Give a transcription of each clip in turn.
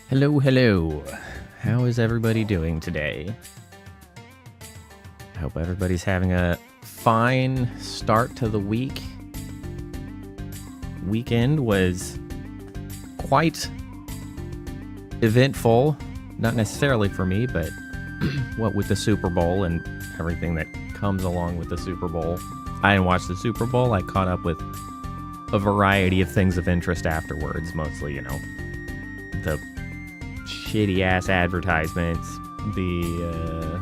Hello, hello. How is everybody doing today? I hope everybody's having a fine start to the week. Weekend was quite eventful. Not necessarily for me, but what with the Super Bowl and everything that comes along with the Super Bowl. I didn't watch the Super Bowl. I caught up with a variety of things of interest afterwards. Mostly, the shitty-ass advertisements, the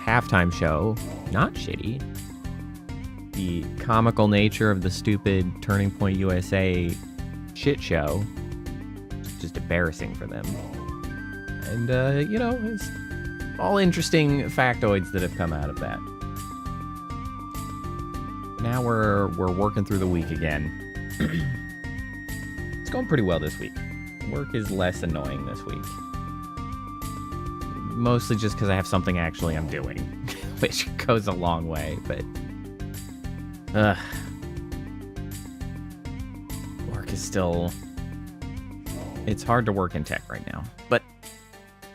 halftime show, not shitty, the comical nature of the stupid Turning Point USA shit show, just embarrassing for them. And, it's all interesting factoids that have come out of that. Now we're working through the week again. It's going pretty well this week. Work is less annoying this week. Mostly just because I have something actually I'm doing, which goes a long way, but... work is still... It's hard to work in tech right now, but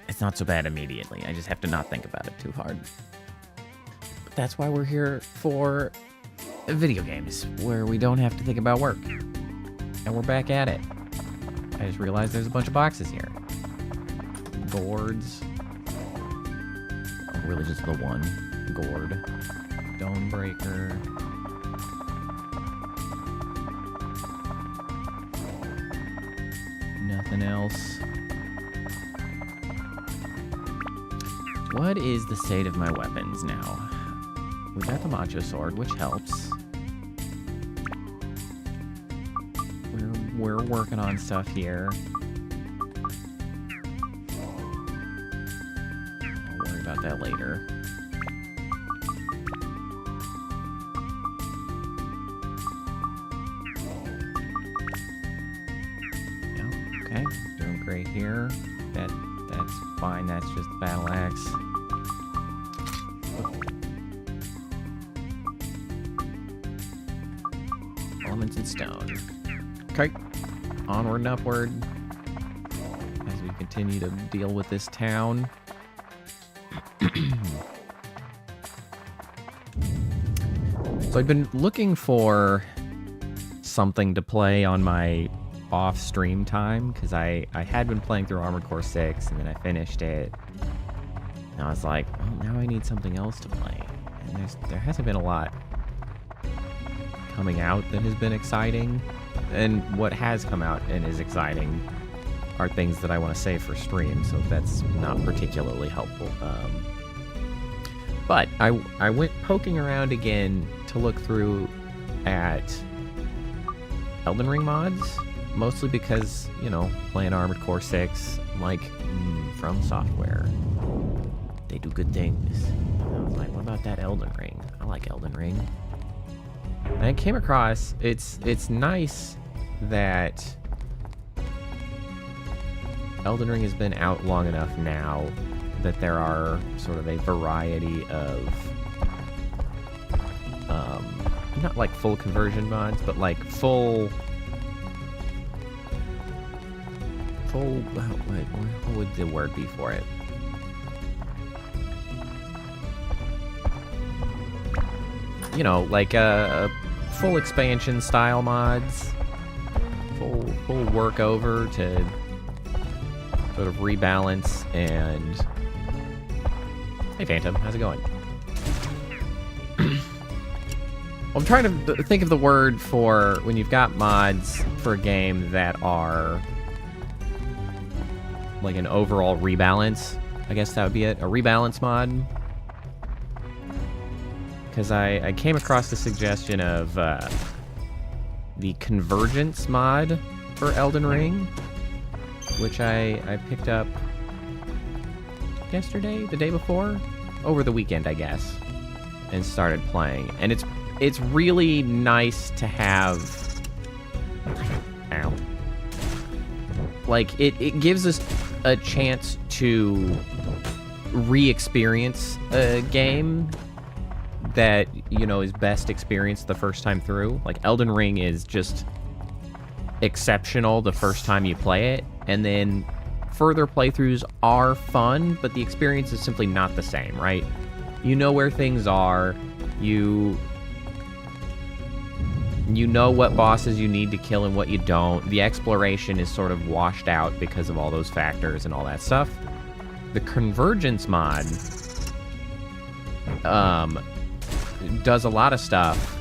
it's not so bad immediately. I just have to not think about it too hard. But that's why we're here for video games, where we don't have to think about work. And we're back at it. I just realized there's a bunch of boxes here. Gourds. Oh, really just the one. Gourd. Dome breaker. Nothing else. What is the state of my weapons now? We got the macho sword, which helps. We're working on stuff here. I'll worry about that later. Yeah, okay, doing great here. That's fine. That's just the battle axe. Elements and stone. Okay. Onward and upward as we continue to deal with this town. So I've been looking for something to play on my off-stream time, because I had been playing through Armored Core 6, and then I finished it. And I was like, well, now I need something else to play. And there hasn't been a lot coming out that has been exciting. And what has come out and is exciting are things that I want to save for stream, so that's not particularly helpful. But I went poking around again to look through at Elden Ring mods, mostly because, playing Armored Core 6, I'm like, From Software, they do good things. And I was like, what about that Elden Ring? I like Elden Ring. And I came across, it's nice that Elden Ring has been out long enough now that there are sort of a variety of, not like full conversion mods, but like full, what would the word be for it? Like full expansion style mods, full work over to sort of rebalance. And hey Phantom, how's it going? I'm trying to think of the word for when you've got mods for a game that are like an overall rebalance. I guess that would be it, a rebalance mod. Because I came across the suggestion of the Convergence mod for Elden Ring, which I picked up yesterday, the day before, over the weekend, I guess, and started playing. And it's really nice to have... Ow. Like, it gives us a chance to re-experience a game that, is best experienced the first time through. Like, Elden Ring is just exceptional the first time you play it, and then further playthroughs are fun, but the experience is simply not the same, right? You know where things are, you know what bosses you need to kill and what you don't. The exploration is sort of washed out because of all those factors and all that stuff. The Convergence mod does a lot of stuff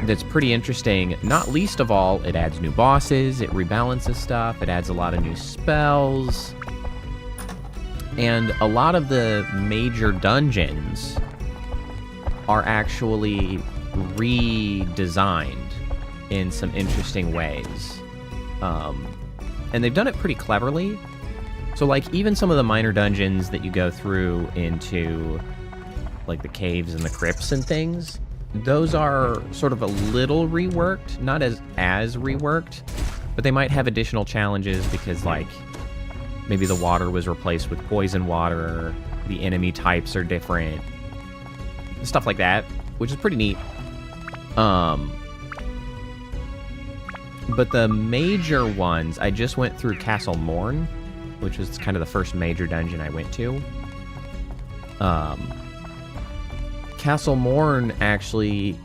that's pretty interesting. Not least of all, it adds new bosses, it rebalances stuff, it adds a lot of new spells, and a lot of the major dungeons are actually redesigned in some interesting ways. And they've done it pretty cleverly. So, like, even some of the minor dungeons that you go through into, like, the caves and the crypts and things, those are sort of a little reworked, not as reworked, but they might have additional challenges because, like, maybe the water was replaced with poison water, the enemy types are different, stuff like that, which is pretty neat. But the major ones, I just went through Castle Morn, which was kind of the first major dungeon I went to. Castle Morn, actually,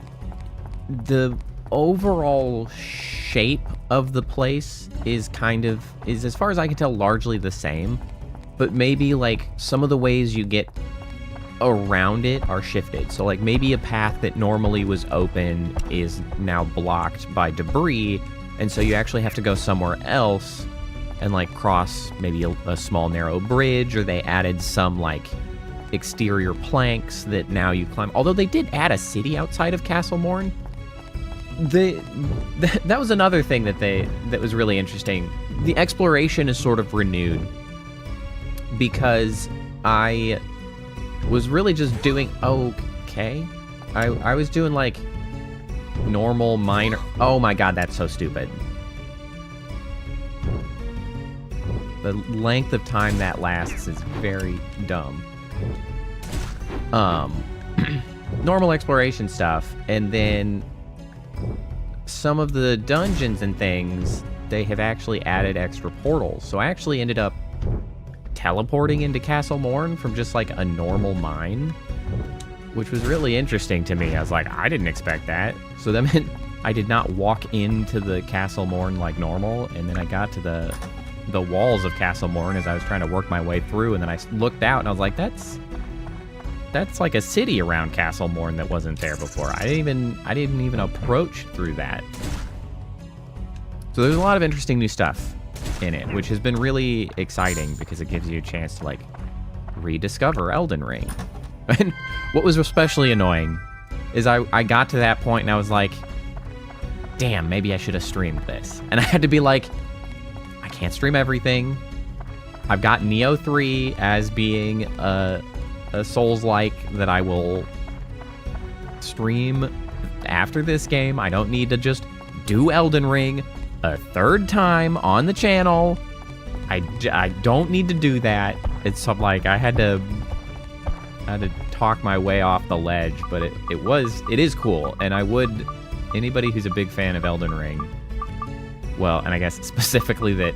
the overall shape of the place is as far as I can tell, largely the same. But maybe, like, some of the ways you get around it are shifted. So, like, maybe a path that normally was open is now blocked by debris, and so you actually have to go somewhere else and, like, cross maybe a small narrow bridge, or they added some, like, exterior planks that now you climb. Although they did add a city outside of Castle Morn. That was another thing that was really interesting. The exploration is sort of renewed because I was really just doing okay. I was doing, like, normal minor. Oh my god, that's so stupid. The length of time that lasts is very dumb. Normal exploration stuff, and then some of the dungeons and things, they have actually added extra portals. So I actually ended up teleporting into Castle Morn from just, like, a normal mine, which was really interesting to me. I was like, I didn't expect that. So that meant I did not walk into the Castle Morn like normal, and then I got to the walls of Castle Morn as I was trying to work my way through, and then I looked out and I was like, that's like a city around Castle Morn that wasn't there before. I didn't even approach through that. So there's a lot of interesting new stuff in it, which has been really exciting because it gives you a chance to, like, rediscover Elden Ring. And what was especially annoying is I got to that point and I was like, damn, maybe I should have streamed this. And I had to be like, I can't stream everything. I've got Neo 3 as being a Souls-like that I will stream after this game. I don't need to just do Elden Ring a third time on the channel. I don't need to do that. It's like I had to talk my way off the ledge, but it is cool, and I would, anybody who's a big fan of Elden Ring, well, and I guess specifically that,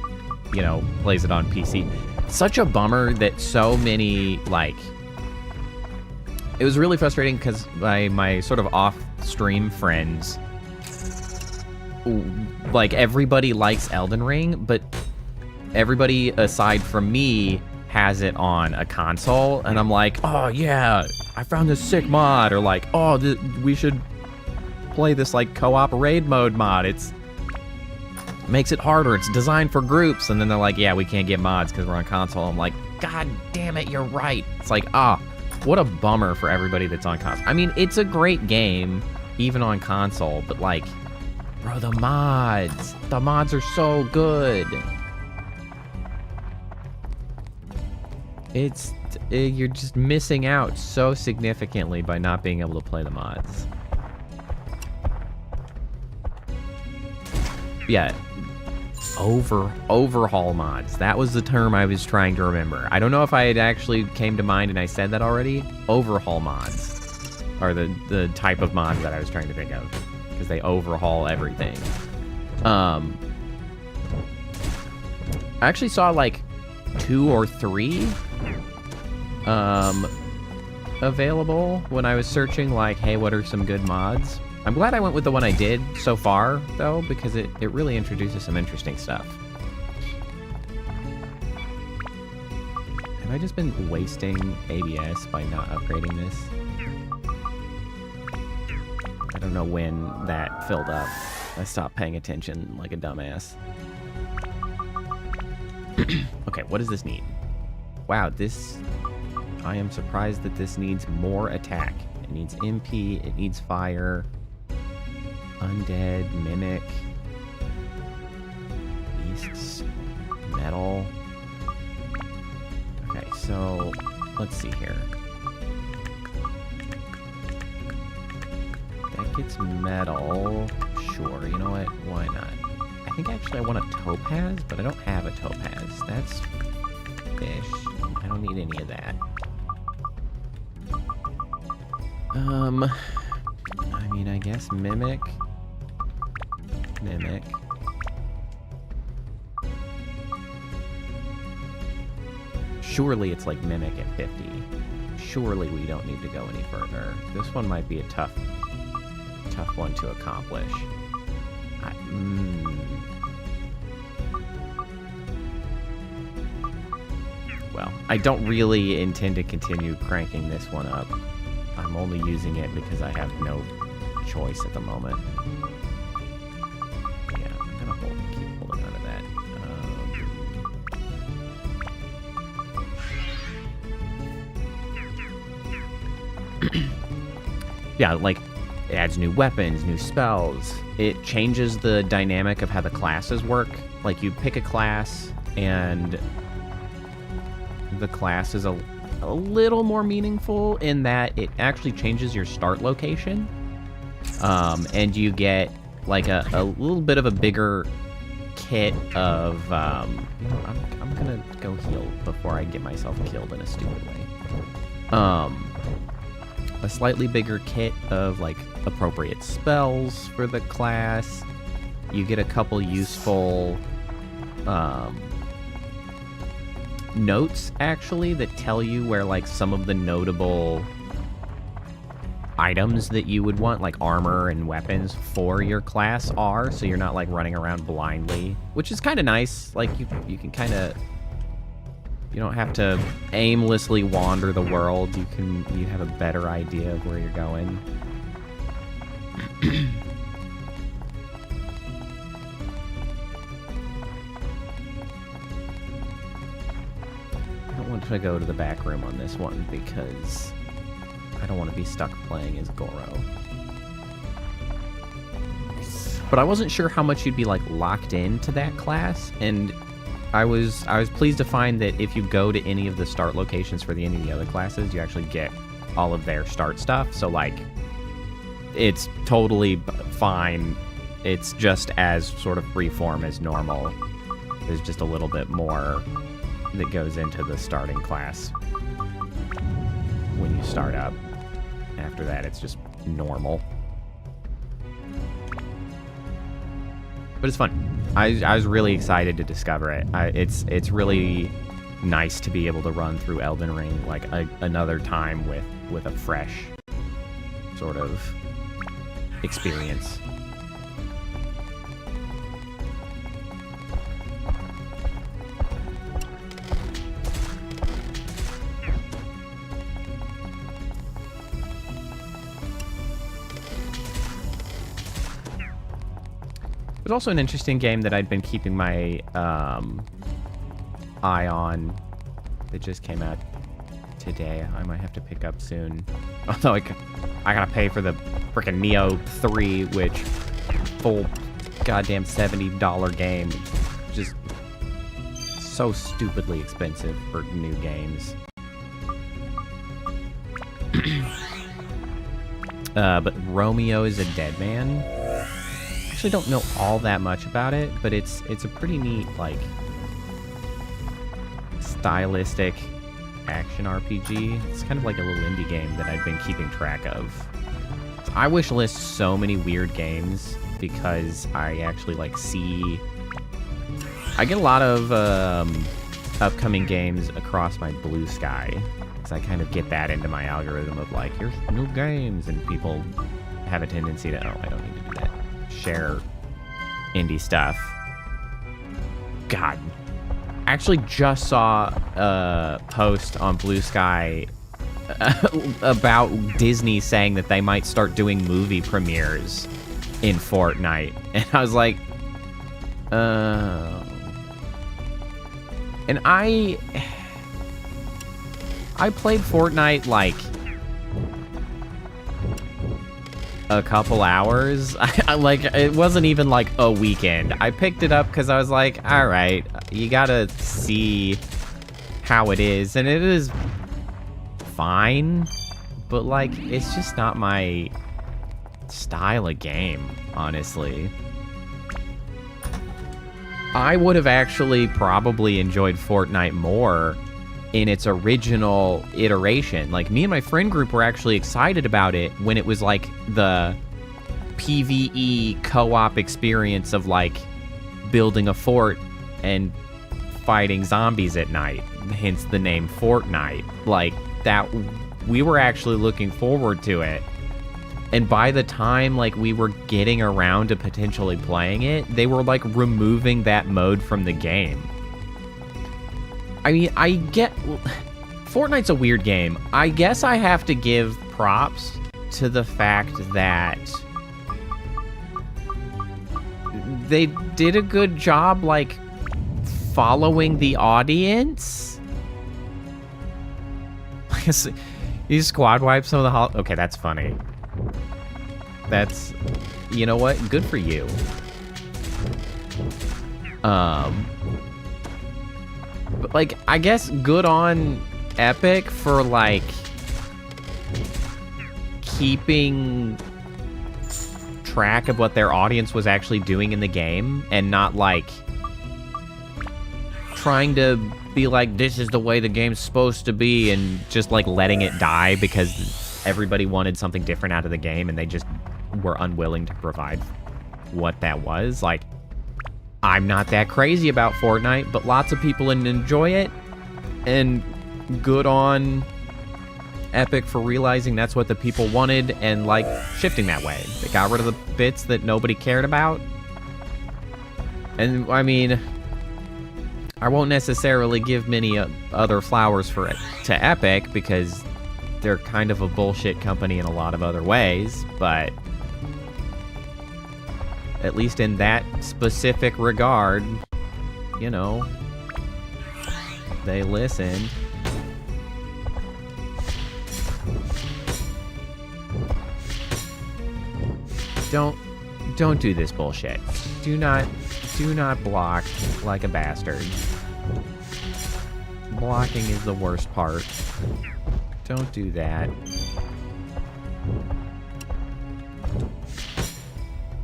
you know, plays it on PC, such a bummer that so many, like, it was really frustrating because my sort of off-stream friends, like, everybody likes Elden Ring, but everybody aside from me has it on a console, and I'm like, oh yeah, I found this sick mod, or like, oh, we should play this, like, co-op raid mode mod. It makes it harder. It's designed for groups. And then they're like, yeah, we can't get mods because we're on console. I'm like, god damn it, you're right. It's like, what a bummer for everybody that's on console. I mean, it's a great game, even on console, but, like, bro, the mods are so good. You're just missing out so significantly by not being able to play the mods. Yeah, overhaul mods. That was the term I was trying to remember. I don't know if I had actually came to mind and I said that already. Overhaul mods are the type of mods that I was trying to think of, because they overhaul everything. I actually saw like 2 or 3 available when I was searching, like, hey, what are some good mods? I'm glad I went with the one I did so far, though, because it really introduces some interesting stuff. Have I just been wasting ABS by not upgrading this? I don't know when that filled up. I stopped paying attention like a dumbass. Okay, what does this need? Wow, this... I am surprised that this needs more attack. It needs MP, it needs fire, undead, mimic, beasts, metal. Okay, so let's see here. That gets metal. Sure, you know what? Why not? I think actually I want a topaz, but I don't have a topaz. That's fish. I don't need any of that. I mean, I guess mimic. Mimic. Surely it's like mimic at 50. Surely we don't need to go any further. This one might be a tough one to accomplish. Well, I don't really intend to continue cranking this one up. I'm only using it because I have no choice at the moment. Yeah, I'm gonna keep holding on to that. Yeah, like, it adds new weapons, new spells. It changes the dynamic of how the classes work. Like, you pick a class, and the class is a little more meaningful in that it actually changes your start location. And you get, like, a little bit of a bigger kit of, you know, I'm gonna go heal before I get myself killed in a stupid way. A slightly bigger kit of, like, appropriate spells for the class. You get a couple useful notes, actually, that tell you where, like, some of the notable items that you would want, like armor and weapons for your class are, so you're not, like, running around blindly, which is kind of nice. Like, you can kind of... You don't have to aimlessly wander the world. You have a better idea of where you're going. I don't want to go to the back room on this one because I don't want to be stuck playing as Goro. But I wasn't sure how much you'd be, like, locked into that class, and I was pleased to find that if you go to any of the start locations for any of the other classes, you actually get all of their start stuff. So, like, it's totally fine. It's just as sort of freeform as normal. There's just a little bit more that goes into the starting class when you start up. After that, it's just normal. But it's fun. I was really excited to discover it. It's really nice to be able to run through Elden Ring like another time with a fresh sort of experience. There's also an interesting game that I'd been keeping my eye on that just came out today. I might have to pick up soon. Although I gotta pay for the frickin' Neo 3, which full goddamn $70 game. Just so stupidly expensive for new games. But Romeo is a Dead Man. I actually don't know all that much about it, but it's a pretty neat, like, stylistic action RPG. It's kind of like a little indie game that I've been keeping track of. I wish list so many weird games because I actually, like, see I get a lot of upcoming games across my blue sky. Because I kind of get that into my algorithm of like, here's new games. And people have a tendency to, oh, I don't need to do that. Share indie stuff. God. I actually just saw a post on Blue Sky about Disney saying that they might start doing movie premieres in Fortnite. And I was like, and I played Fortnite like a couple hours. I like, it wasn't even like a weekend. I picked it up because I was like, all right, you gotta see how it is, and it is fine, but like, it's just not my style of game, honestly. I would have actually probably enjoyed Fortnite more in its original iteration. Like, me and my friend group were actually excited about it when it was like the PvE co-op experience of like building a fort and fighting zombies at night, hence the name Fortnite. Like, that, we were actually looking forward to it. And by the time like we were getting around to potentially playing it, they were like removing that mode from the game. I mean, I get... Fortnite's a weird game. I guess I have to give props to the fact that they did a good job, like, following the audience. You squad wipe some of the... Okay, that's funny. That's... You know what? Good for you. But, like, I guess good on Epic for, like, keeping track of what their audience was actually doing in the game and not, like, trying to be like, this is the way the game's supposed to be, and just, like, letting it die because everybody wanted something different out of the game and they just were unwilling to provide what that was. Like, I'm not that crazy about Fortnite, but lots of people enjoy it, and good on Epic for realizing that's what the people wanted and, like, shifting that way. They got rid of the bits that nobody cared about. And, I mean, I won't necessarily give many other flowers for it to Epic because they're kind of a bullshit company in a lot of other ways, but at least in that specific regard, you know, they listened. Don't do this bullshit. Do not block like a bastard. Blocking is the worst part. Don't do that.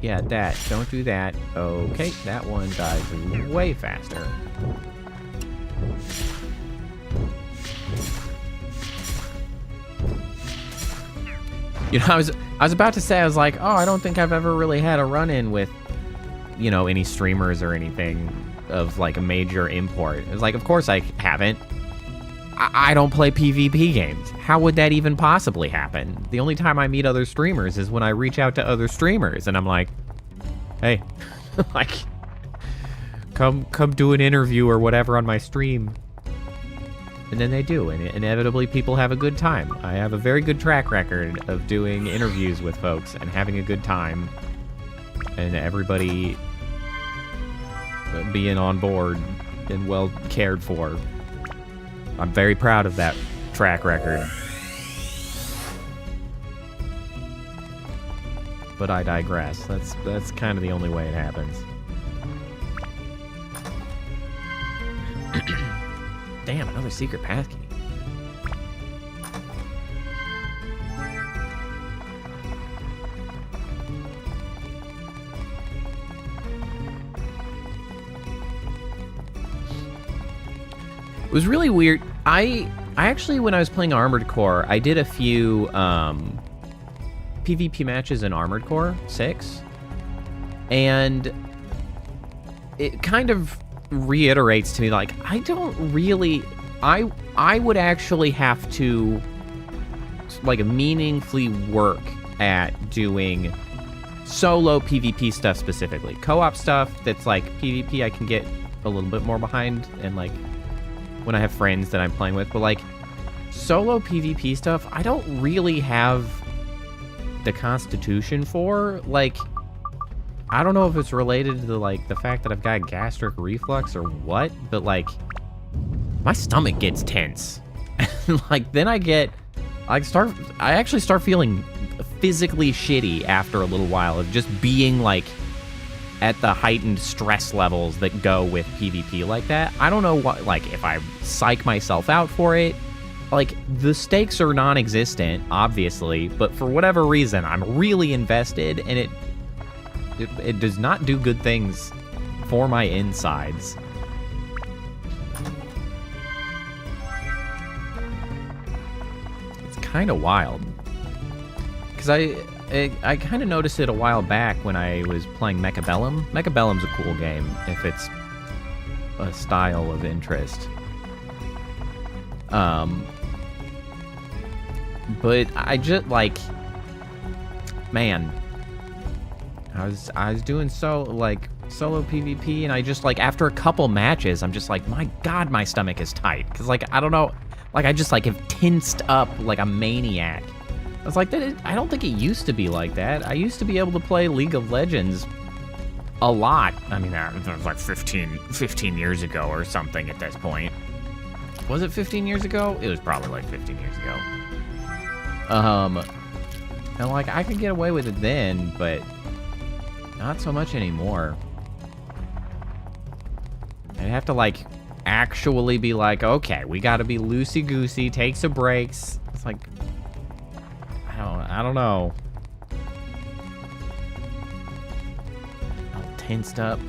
Yeah, that. Don't do that. Okay, that one dies way faster. You know, I was about to say, I was like, oh, I don't think I've ever really had a run-in with, you know, any streamers or anything of, like, a major import. It was like, of course I haven't. I don't play PvP games. How would that even possibly happen? The only time I meet other streamers is when I reach out to other streamers, and I'm like, hey, like, come do an interview or whatever on my stream. And then they do, and inevitably people have a good time. I have a very good track record of doing interviews with folks and having a good time, and everybody being on board and well cared for. I'm very proud of that track record. But I digress. That's kind of the only way it happens. Damn, another secret passkey. It was really weird. I actually, when I was playing Armored Core, I did a few PvP matches in Armored Core 6. And it kind of reiterates to me, like, I don't really... I would actually have to, like, meaningfully work at doing solo PvP stuff specifically. Co-op stuff that's, like, PvP I can get a little bit more behind, and, like, when I have friends that I'm playing with. But, like, solo PvP stuff, I don't really have the constitution for. Like, I don't know if it's related to, like, the fact that I've got gastric reflux or what, but, like, my stomach gets tense. And, like, then I actually start feeling physically shitty after a little while of just being, like, at the heightened stress levels that go with PvP like that. I don't know what, like, if I psych myself out for it. Like, the stakes are non-existent, obviously, but for whatever reason, I'm really invested, and it does not do good things for my insides. It's kind of wild. Because I kind of noticed it a while back when I was playing Mechabellum. Mechabellum's a cool game if it's a style of interest. But I just, like, man, I was doing solo PvP, and I just, like, after a couple matches, I'm just like, my God, my stomach is tight. Because, like, I don't know, like, I just, like, have tensed up like a maniac. I was like, I don't think it used to be like that. I used to be able to play League of Legends a lot. I mean, that was like 15 years ago or something at this point. Was it 15 years ago? It was probably like 15 years ago. And, like, I could get away with it then, but not so much anymore. I'd have to, like, actually be like, okay, we gotta be loosey-goosey, take some breaks. It's like, I don't know. All tensed up.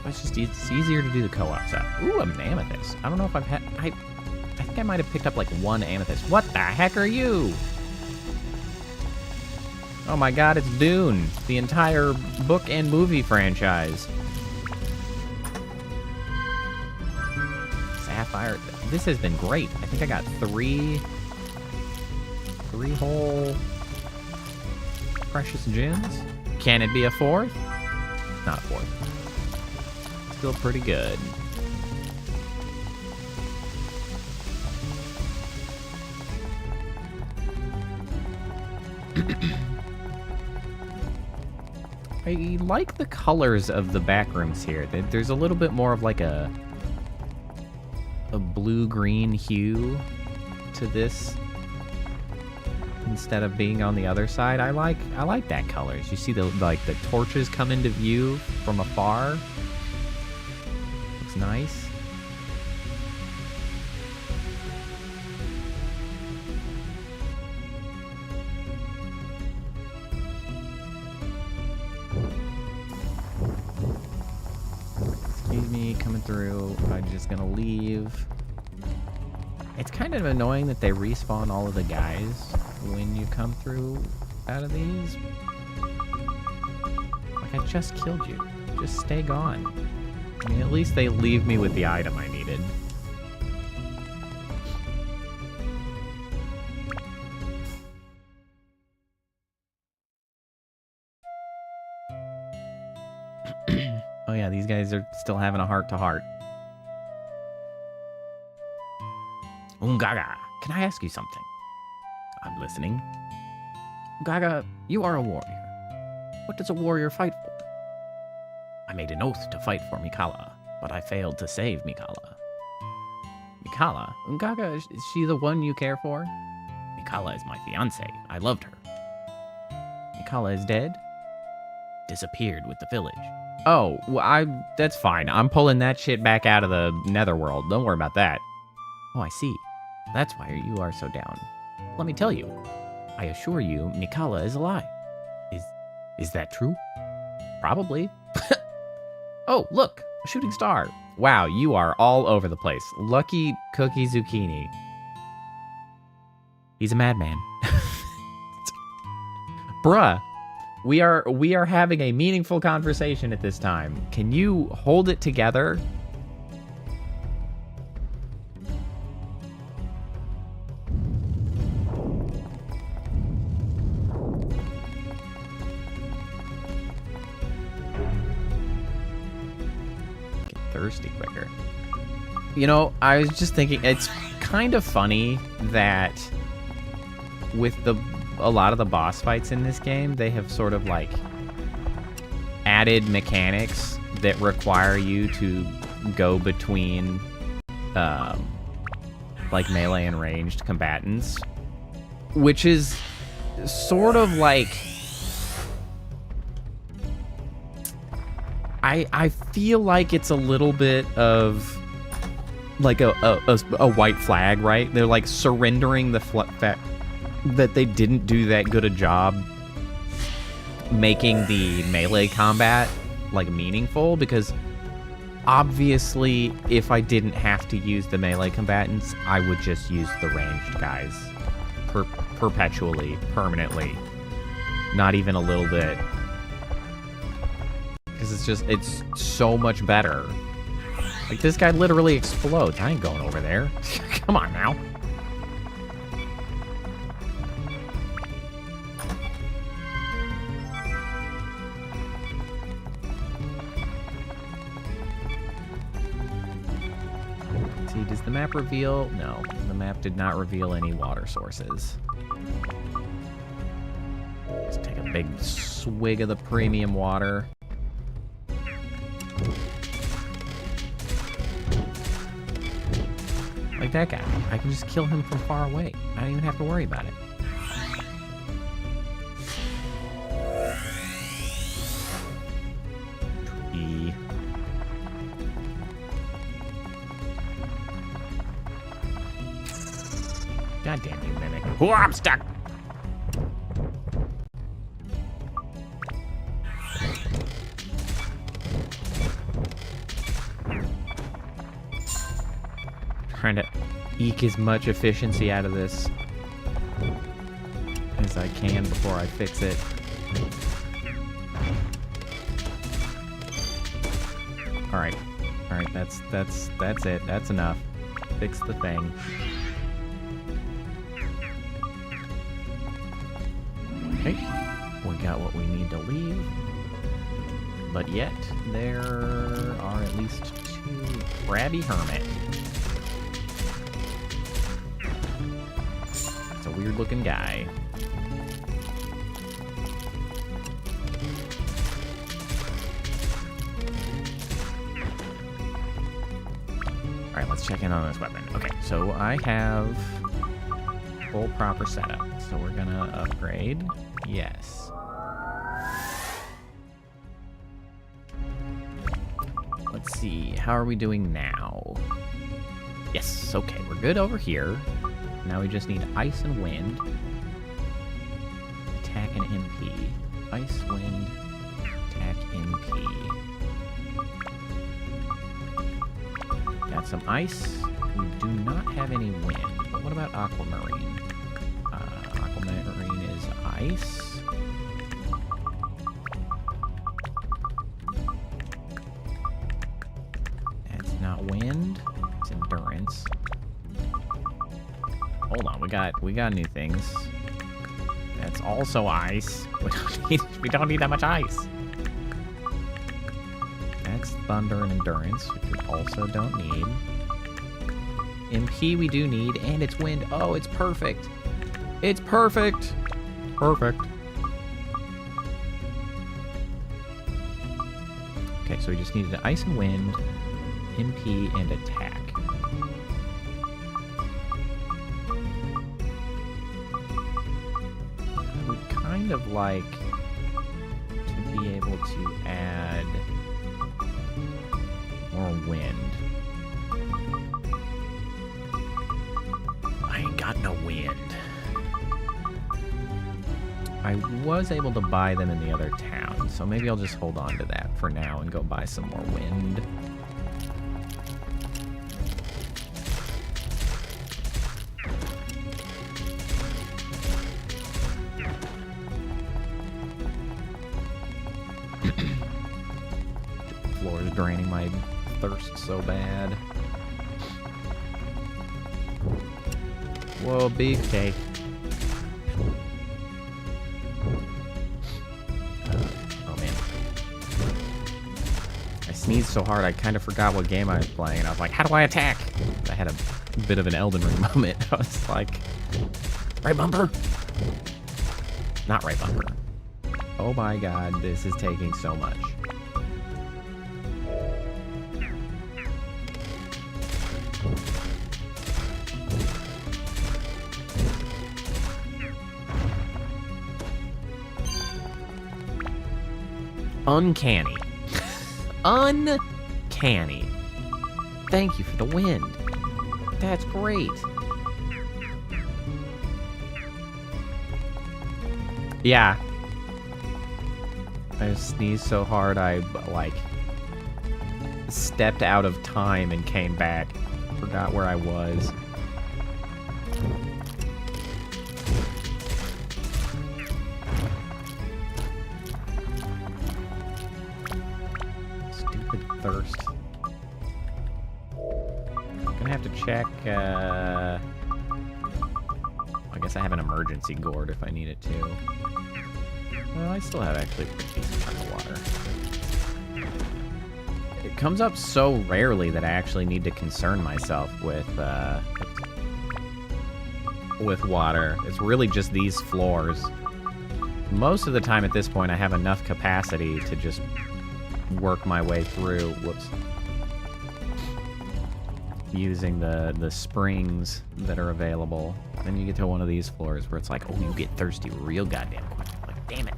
It's easier to do the co-op stuff. Ooh, an amethyst. I don't know if I've had... I think I might have picked up, like, one amethyst. What the heck are you? Oh my God, it's Dune. The entire book and movie franchise. Sapphire. This has been great. I think I got three whole precious gems. Can it be a fourth? Not a fourth. Still pretty good. I like the colors of the back rooms here. There's a little bit more of like a blue-green hue to this instead of being on the other side. I like that colors. You see the torches come into view from afar. Looks nice. Excuse me, coming through. I'm just gonna leave. It's kind of annoying that they respawn all of the guys when you come through out of these. Like, I just killed you. Just stay gone. I mean, at least they leave me with the item I needed. Oh yeah, these guys are still having a heart-to-heart. Ungaga, can I ask you something? I'm listening. Ungaga, you are a warrior. What does a warrior fight for? I made an oath to fight for Mikala, but I failed to save Mikala. Mikala? Ungaga, is she the one you care for? Mikala is my fiancée. I loved her. Mikala is dead? Disappeared with the village. Oh, well, that's fine. I'm pulling that shit back out of the netherworld. Don't worry about that. Oh, I see. That's why you are so down. Let me tell you. I assure you, Mikala is alive. Is that true? Probably. Oh, look, a shooting star. Wow, you are all over the place. Lucky Cookie Zucchini. He's a madman. Bruh, We are having a meaningful conversation at this time. Can you hold it together? Get thirsty quicker. You know, I was just thinking, it's kind of funny that with a lot of the boss fights in this game, they have sort of like added mechanics that require you to go between like melee and ranged combatants, which is sort of like, I feel like it's a little bit of like a white flag, right? They're like surrendering the fact that they didn't do that good a job making the melee combat like meaningful, because obviously if I didn't have to use the melee combatants, I would just use the ranged guys perpetually, permanently, not even a little bit, because it's so much better. Like, this guy literally explodes. I ain't going over there. Come on now. See, does the map reveal? No, the map did not reveal any water sources. Let's take a big swig of the premium water. Like that guy. I can just kill him from far away. I don't even have to worry about it. Tree. God damn you, Mimic. Oh, I'm stuck! Trying to eke as much efficiency out of this as I can before I fix it. All right, that's it. That's enough. Fix the thing. Okay, we got what we need to leave, but yet there are at least 2 crabby hermit. Weird looking guy. Alright, let's check in on this weapon. Okay, so I have full proper setup. So we're gonna upgrade. Yes. Let's see, how are we doing now? Yes, okay, we're good over here. Now we just need ice and wind. Attack and MP. Ice, wind, attack, MP. Got some ice. We do not have any wind. But what about aquamarine? Aquamarine is ice. That's not wind. It's endurance. Hold on, we got new things. That's also ice. We don't need that much ice. That's thunder and endurance, which we also don't need. MP we do need, and it's wind. Oh, it's perfect. It's perfect. Perfect. Okay, so we just needed ice and wind, MP, and attack. Kind of like to be able to add more wind. I ain't got no wind. I was able to buy them in the other town, so maybe I'll just hold on to that for now and go buy some more wind. just draining my thirst so bad. Whoa, big cake. Oh man. I sneezed so hard I kind of forgot what game I was playing, and I was like, how do I attack? I had a bit of an Elden Ring moment. I was like, right bumper? Not right bumper. Oh my god, this is taking so much. Uncanny. Uncanny. Thank you for the wind. That's great. Yeah. I sneezed so hard I, like, stepped out of time and came back. Forgot where I was. Stupid thirst. I'm gonna have to check, I guess I have an emergency gourd if I need it too. Well, I still have actually a pretty decent amount of water. It comes up so rarely that I actually need to concern myself with water. It's really just these floors. Most of the time at this point, I have enough capacity to just work my way through. Whoops. Using the springs that are available. Then you get to one of these floors where it's like, oh, you get thirsty real goddamn quick. Like, damn it.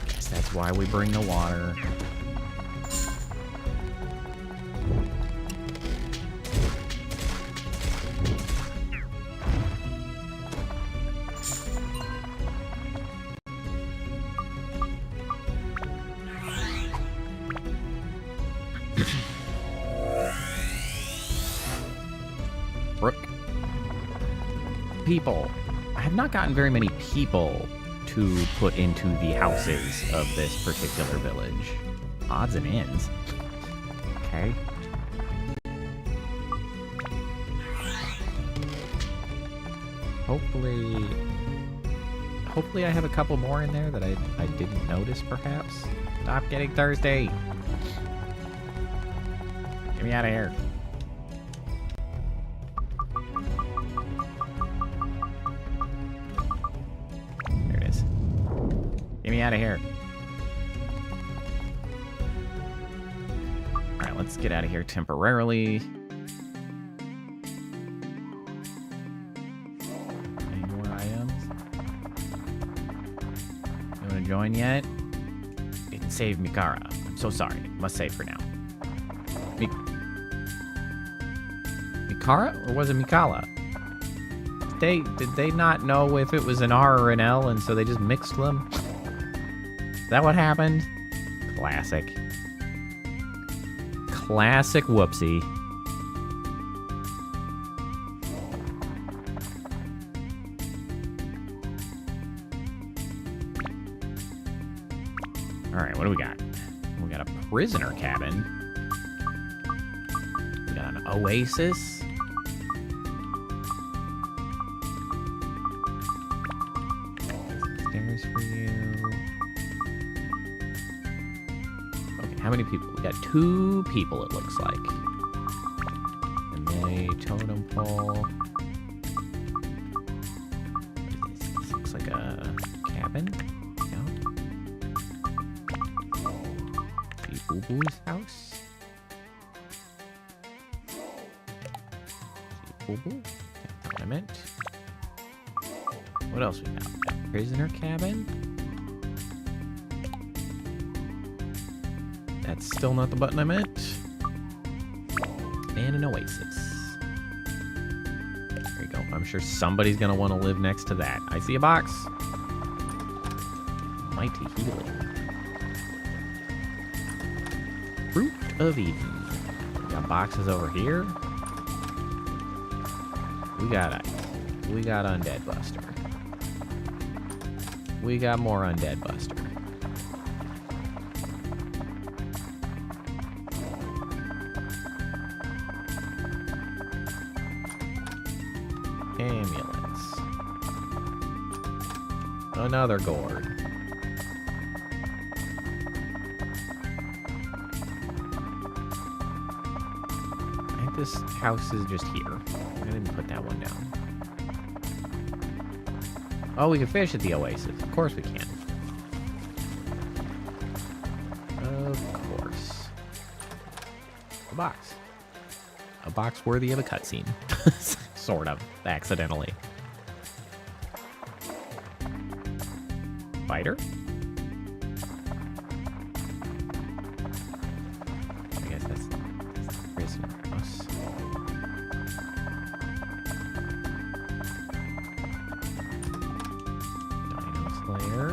Guess that's why we bring the water. People. I have not gotten very many people to put into the houses of this particular village. Odds and ends. Okay. Hopefully I have a couple more in there that I didn't notice, perhaps. Stop getting thirsty. Get me out of here. Get me out of here. Alright, let's get out of here temporarily. Any more items? You wanna join yet? Didn't save Mikara. I'm so sorry. Must save for now. Mikara? Or was it Mikala? Did they not know if it was an R or an L, and so they just mixed them? Is that what happened? Classic. Classic whoopsie. Alright, what do we got? We got a prisoner cabin. We got an oasis. Stairs for you. Okay, how many people? We got 2 people, it looks like. And a totem pole. What is this? This looks like a cabin. Boo Boo's house. Boo Boo. That's what I meant. What else we got? We got prisoner cabin. That's still not the button I meant. And an oasis. There you go. I'm sure somebody's gonna want to live next to that. I see a box. Mighty healing. Fruit of Eden. We got boxes over here. We got Undead Buster. We got more Undead Buster. Amulets. Another gourd. I think this house is just here. I'm gonna put that one down. Oh, we can fish at the oasis. Of course we can. Of course. A box. A box worthy of a cutscene. Sort of. Accidentally. Spider? I guess that's prison house. Dino Slayer.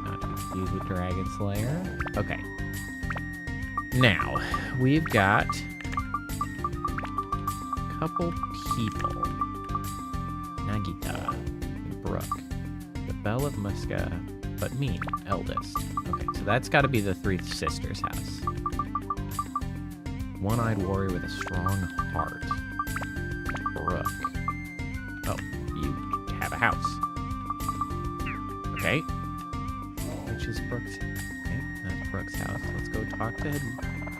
Not to be confused with Dragon Slayer. Okay. Now, we've got a couple people. Nagita and Brooke. The Belle of Muska, but me, eldest. Okay, so that's got to be the three sisters' house. One-eyed warrior with a strong heart. Brooke. Oh, you have a house. Okay. Which is Brooke's? Okay, that's Brooke's house. Let's go talk to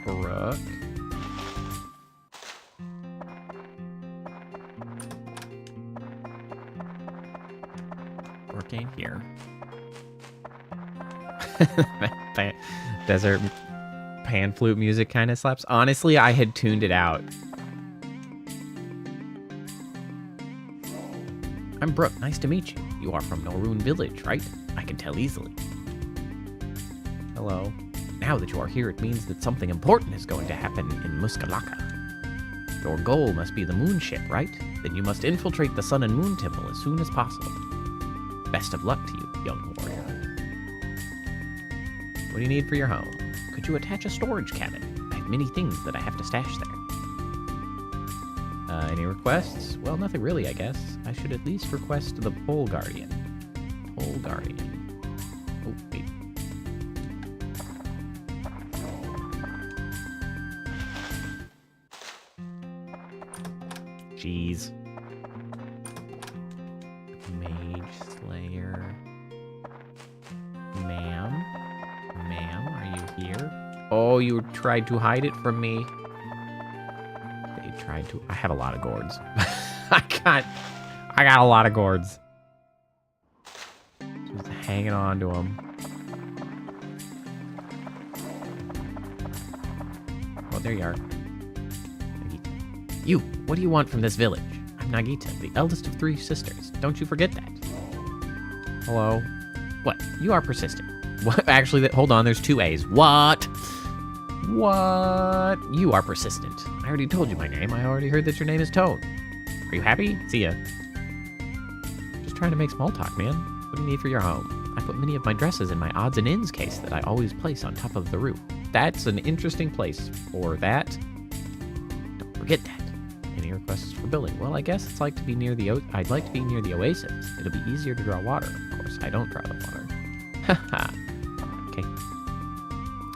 Brooke. Brooke ain't here. Desert pan flute music kind of slaps. Honestly, I had tuned it out. I'm Brooke. Nice to meet you. You are from Norun Village, right? I can tell easily. Hello. Now that you are here, it means that something important is going to happen in Muskalaka. Your goal must be the moon ship, right? Then you must infiltrate the Sun and Moon Temple as soon as possible. Best of luck to you, young warrior. What do you need for your home? Could you attach a storage cabin? I have many things that I have to stash there. Any requests? Well, nothing really, I guess. I should at least request the Pole Guardian. Pole Guardian. Oh, wait. Jeez. Mage Slayer. Ma'am? Ma'am, are you here? Oh, you tried to hide it from me. They tried to... I have a lot of gourds. I got a lot of gourds. Just hanging on to them. Oh, there you are. Nagita. You, what do you want from this village? I'm Nagita, the eldest of three sisters. Don't you forget that. Hello? What? You are persistent. What? Actually, hold on, there's two A's. What? What? You are persistent. I already told you my name. I already heard that your name is Toad. Are you happy? See ya. Just trying to make small talk, man. What do you need for your home? I put many of my dresses in my odds and ends case that I always place on top of the roof. That's an interesting place for that. Don't forget that. Any requests for building? Well, I guess it's like to be near the I'd like to be near the oasis. It'll be easier to draw water. Of course, I don't draw the water. Haha. Okay.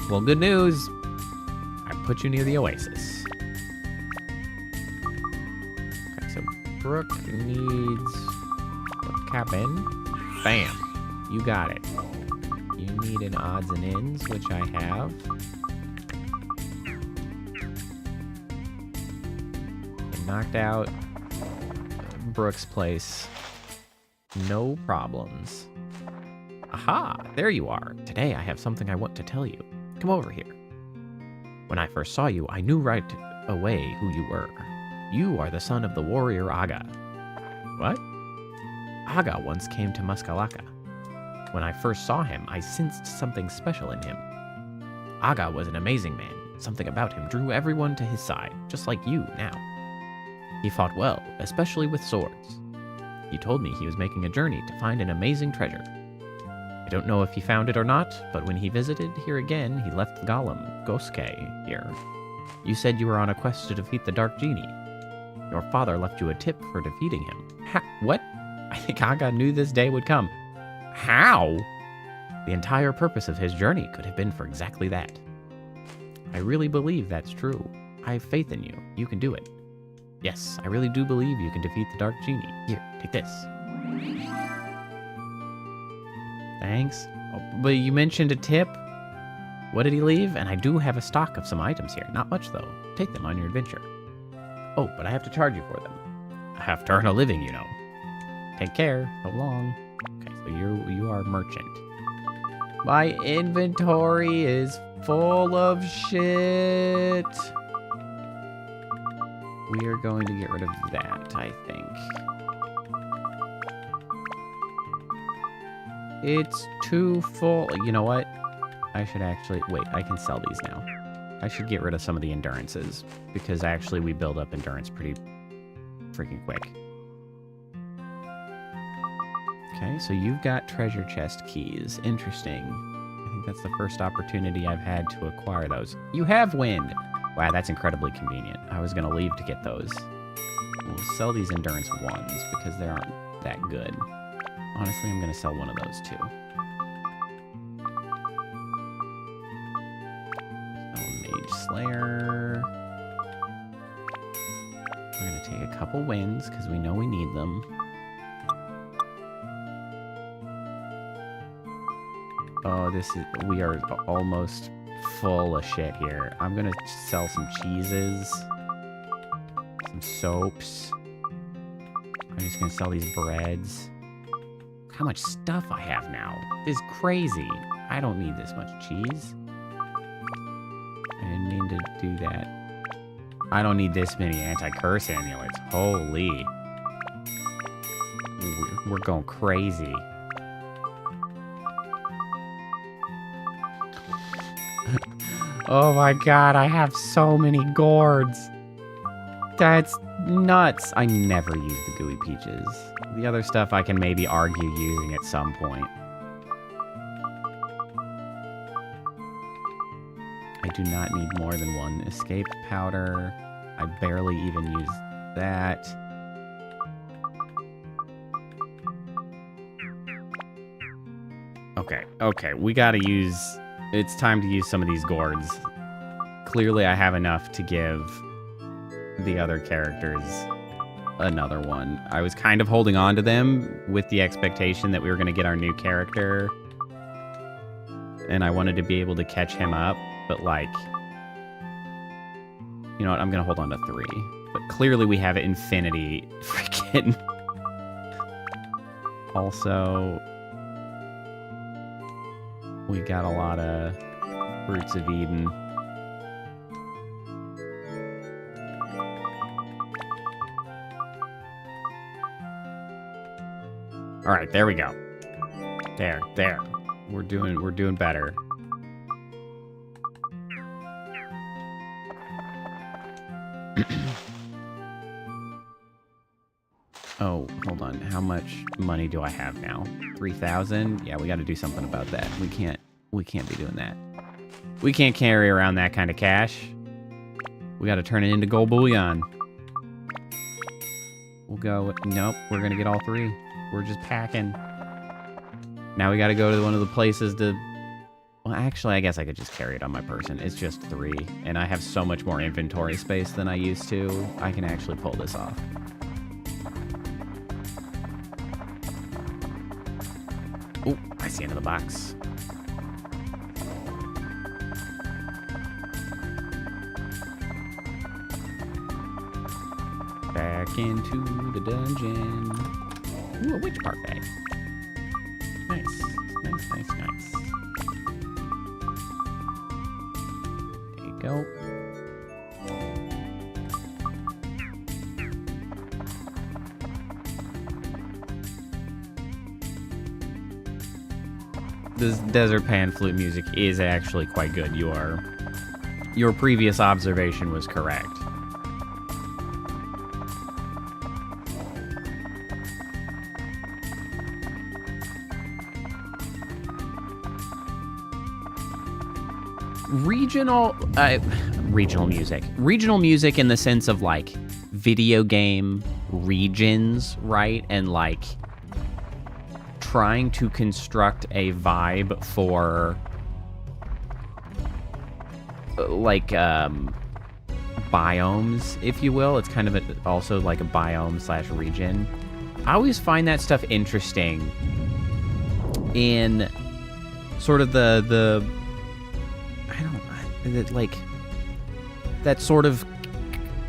Well, good news. I put you near the oasis. Okay, so Brooke needs a cabin. Bam. You got it. You need an odds and ends, which I have. And knocked out Brooke's place. No problems. Aha, there you are. Today I have something I want to tell you. Come over here. When I first saw you, I knew right away who you were. You are the son of the warrior Aga. What? Aga once came to Muskalaka. When I first saw him, I sensed something special in him. Aga was an amazing man. Something about him drew everyone to his side, just like you now. He fought well, especially with swords. He told me he was making a journey to find an amazing treasure. I don't know if he found it or not, but when he visited here again, he left the golem, Gosuke, here. You said you were on a quest to defeat the Dark Genie. Your father left you a tip for defeating him. What? I think Aga knew this day would come. How? The entire purpose of his journey could have been for exactly that. I really believe that's true. I have faith in you. You can do it. Yes, I really do believe you can defeat the Dark Genie. Here, take this. Thanks. Oh, but you mentioned a tip. What did he leave? And I do have a stock of some items here. Not much, though. Take them on your adventure. Oh, but I have to charge you for them. I have to earn a living, you know. Take care. So long. Okay, so you are a merchant. My inventory is full of shit. We are going to get rid of that, I think. It's too full. You know what? I should actually... Wait, I can sell these now. I should get rid of some of the endurances, because actually we build up endurance pretty freaking quick. Okay, so you've got treasure chest keys. Interesting. I think that's the first opportunity I've had to acquire those. You have wind! Wow, that's incredibly convenient. I was going to leave to get those. We'll sell these endurance ones, because they aren't that good. Honestly, I'm going to sell one of those, too. Slayer. We're going to take a couple wins because we know we need them. Oh, we are almost full of shit here. I'm going to sell some cheeses, some soaps. I'm just going to sell these breads. How much stuff I have now. This is crazy. I don't need this much cheese. I didn't mean to do that. I don't need this many anti-curse amulets. Holy. We're going crazy. Oh my god, I have so many gourds. That's nuts. I never use the gooey peaches. The other stuff I can maybe argue using at some point. I do not need more than one escape powder. I barely even use that. Okay, we gotta use... It's time to use some of these gourds. Clearly I have enough to give the other characters another one. I was kind of holding on to them with the expectation that we were gonna get our new character. And I wanted to be able to catch him up. But, like, you know what? I'm going to hold on to 3. But clearly we have infinity freaking... Also, we got a lot of Fruits of Eden. All right, there we go. There. We're doing better. Oh, hold on. How much money do I have now? 3,000? Yeah, we got to do something about that. We can't be doing that. We can't carry around that kind of cash. We got to turn it into gold bullion. We'll go... Nope, we're going to get all 3. We're just packing. Now we got to go to one of the places to... Well, actually, I guess I could just carry it on my person. It's just 3, and I have so much more inventory space than I used to. I can actually pull this off. Oh, I see into the box. Back into the dungeon. Ooh, a witch part bag. Nice. There you go. This desert pan flute music is actually quite good. Your previous observation was correct. Regional music. Regional music in the sense of, like, video game regions, right? And, like, trying to construct a vibe for, like, biomes, if you will. It's kind of also like a biome slash region. I always find that stuff interesting in sort of the I don't like that sort of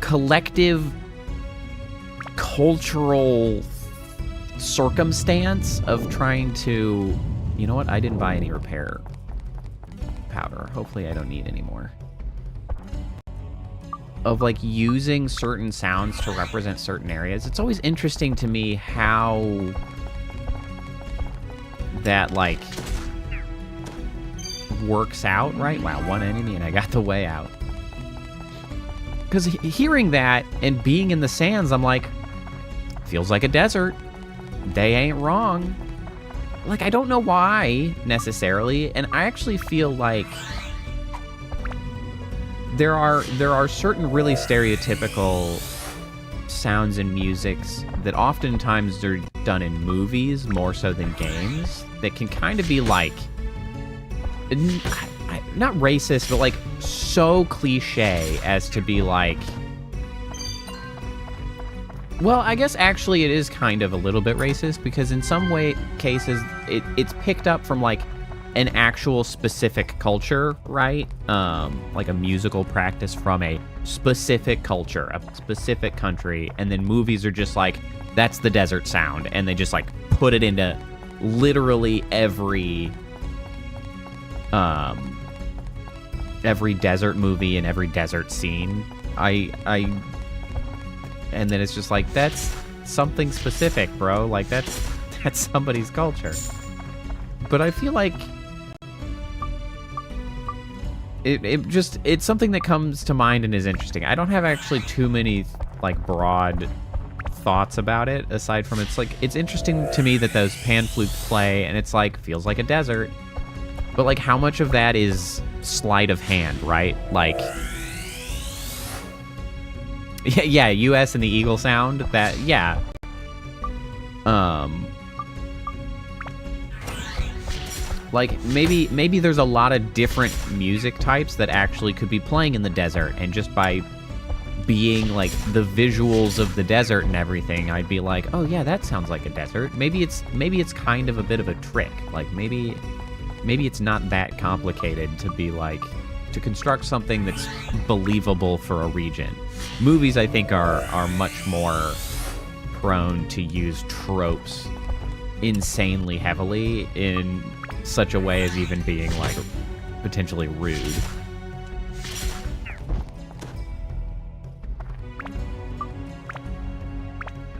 collective cultural circumstance of trying to, you know what? I didn't buy any repair powder. Hopefully I don't need any more. Of like using certain sounds to represent certain areas. It's always interesting to me how that like works out, right? Wow, one enemy and I got the way out. Because hearing that and being in the sands, I'm like, feels like a desert. They ain't wrong. Like, I don't know why, necessarily, and I actually feel like there are certain really stereotypical sounds and musics that oftentimes are done in movies more so than games that can kind of be like, not racist, but like so cliche as to be like, well, I guess actually it is kind of a little bit racist because in some cases it's picked up from like an actual specific culture, right? Like a musical practice from a specific culture, a specific country, and then movies are just like, that's the desert sound, and they just like put it into literally every desert movie and every desert scene. And then it's just like, that's something specific, bro. Like, that's somebody's culture. But I feel like it's something that comes to mind and is interesting. I don't have actually too many, like, broad thoughts about it, aside from it's interesting to me that those pan flutes play, and it's like, feels like a desert. But, like, how much of that is sleight of hand, right? Like, yeah, US and the eagle sound, that, yeah. Like, maybe there's a lot of different music types that actually could be playing in the desert, and just by being, like, the visuals of the desert and everything, I'd be like, oh, yeah, that sounds like a desert. Maybe it's kind of a bit of a trick. Like, maybe it's not that complicated to be, like, to construct something that's believable for a region. Movies, I think, are much more prone to use tropes insanely heavily in such a way as even being, like, potentially rude.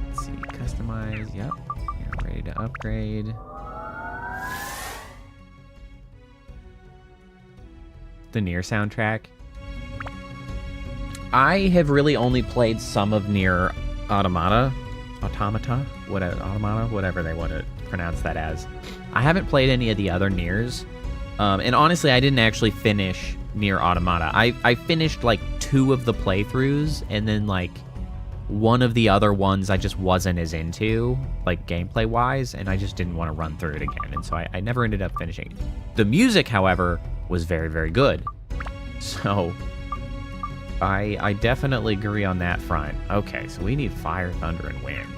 Let's see, customize, yep. You're ready to upgrade. The Nier soundtrack. I have really only played some of Nier Automata, whatever they want to pronounce that as. I haven't played any of the other Niers, and honestly, I didn't actually finish Nier Automata. I finished like 2 of the playthroughs, and then like one of the other ones I just wasn't as into, like gameplay wise, and I just didn't want to run through it again, and so I never ended up finishing it. The music, however, was very, very good. So I definitely agree on that front. Okay, so we need fire, thunder, and wind.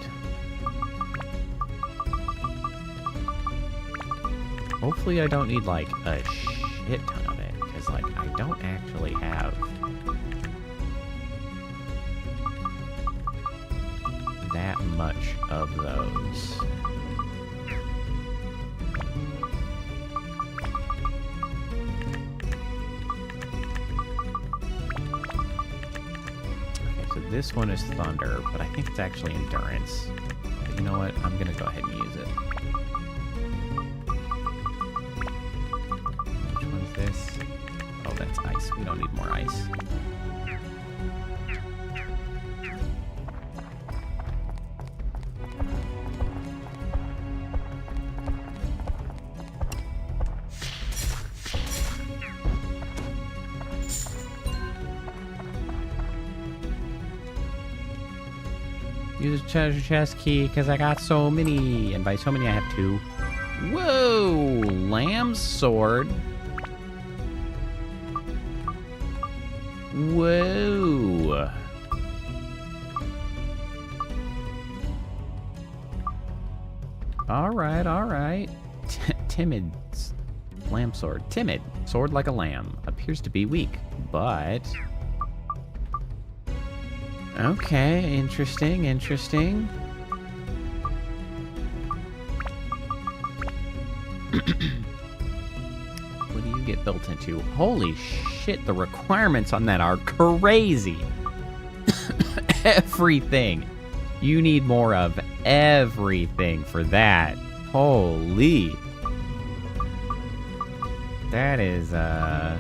Hopefully I don't need, like, a shit ton of it, because, like, I don't actually have that much of those. This one is thunder, but I think it's actually endurance. But you know what? I'm gonna go ahead and use it. Which one's this? Oh, that's ice. We don't need more ice. Use a treasure chest key because I got so many, and by so many I have 2. Whoa! Lamb's sword. Whoa. All right. Timid lamb sword. Timid. Sword like a lamb. Appears to be weak, but... Okay, interesting. What do you get built into? Holy shit, the requirements on that are crazy. Everything. You need more of everything for that. Holy. That is, oh,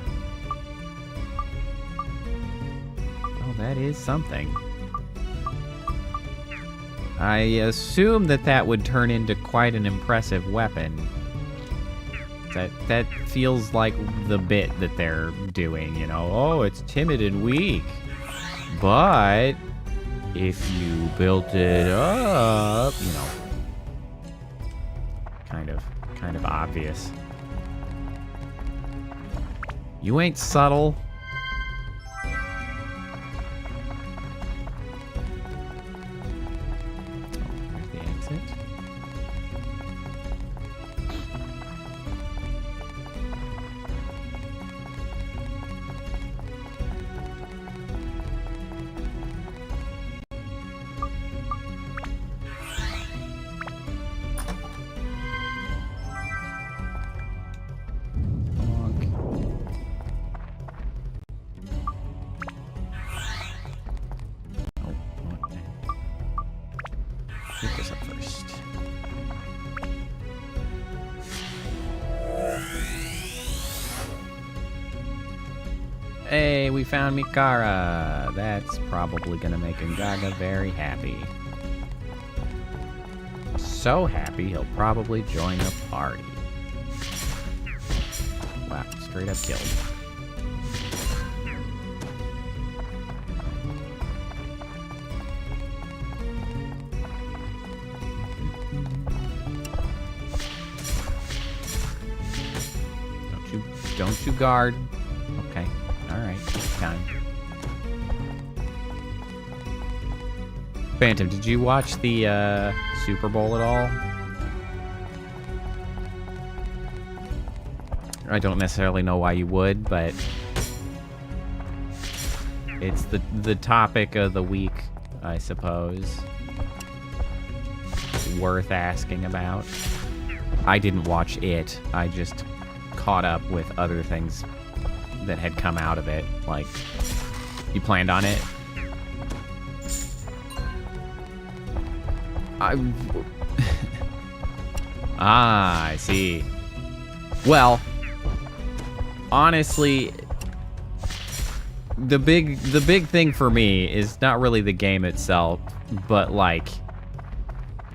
that is something. I assume that would turn into quite an impressive weapon. That feels like the bit that they're doing, you know. Oh, it's timid and weak. But if you built it up, you know, kind of obvious. You ain't subtle. There's the exit. Pick this up first. Hey, we found Mikara. That's probably gonna make Ngaga very happy. So happy he'll probably join the party. Wow, straight up killed. Don't you guard. Okay. Alright. Time. Phantom, did you watch the Super Bowl at all? I don't necessarily know why you would, but it's the topic of the week, I suppose. Worth asking about. I didn't watch it. I just caught up with other things that had come out of it. Like, you planned on it? I see. Well, honestly, the big thing for me is not really the game itself, but like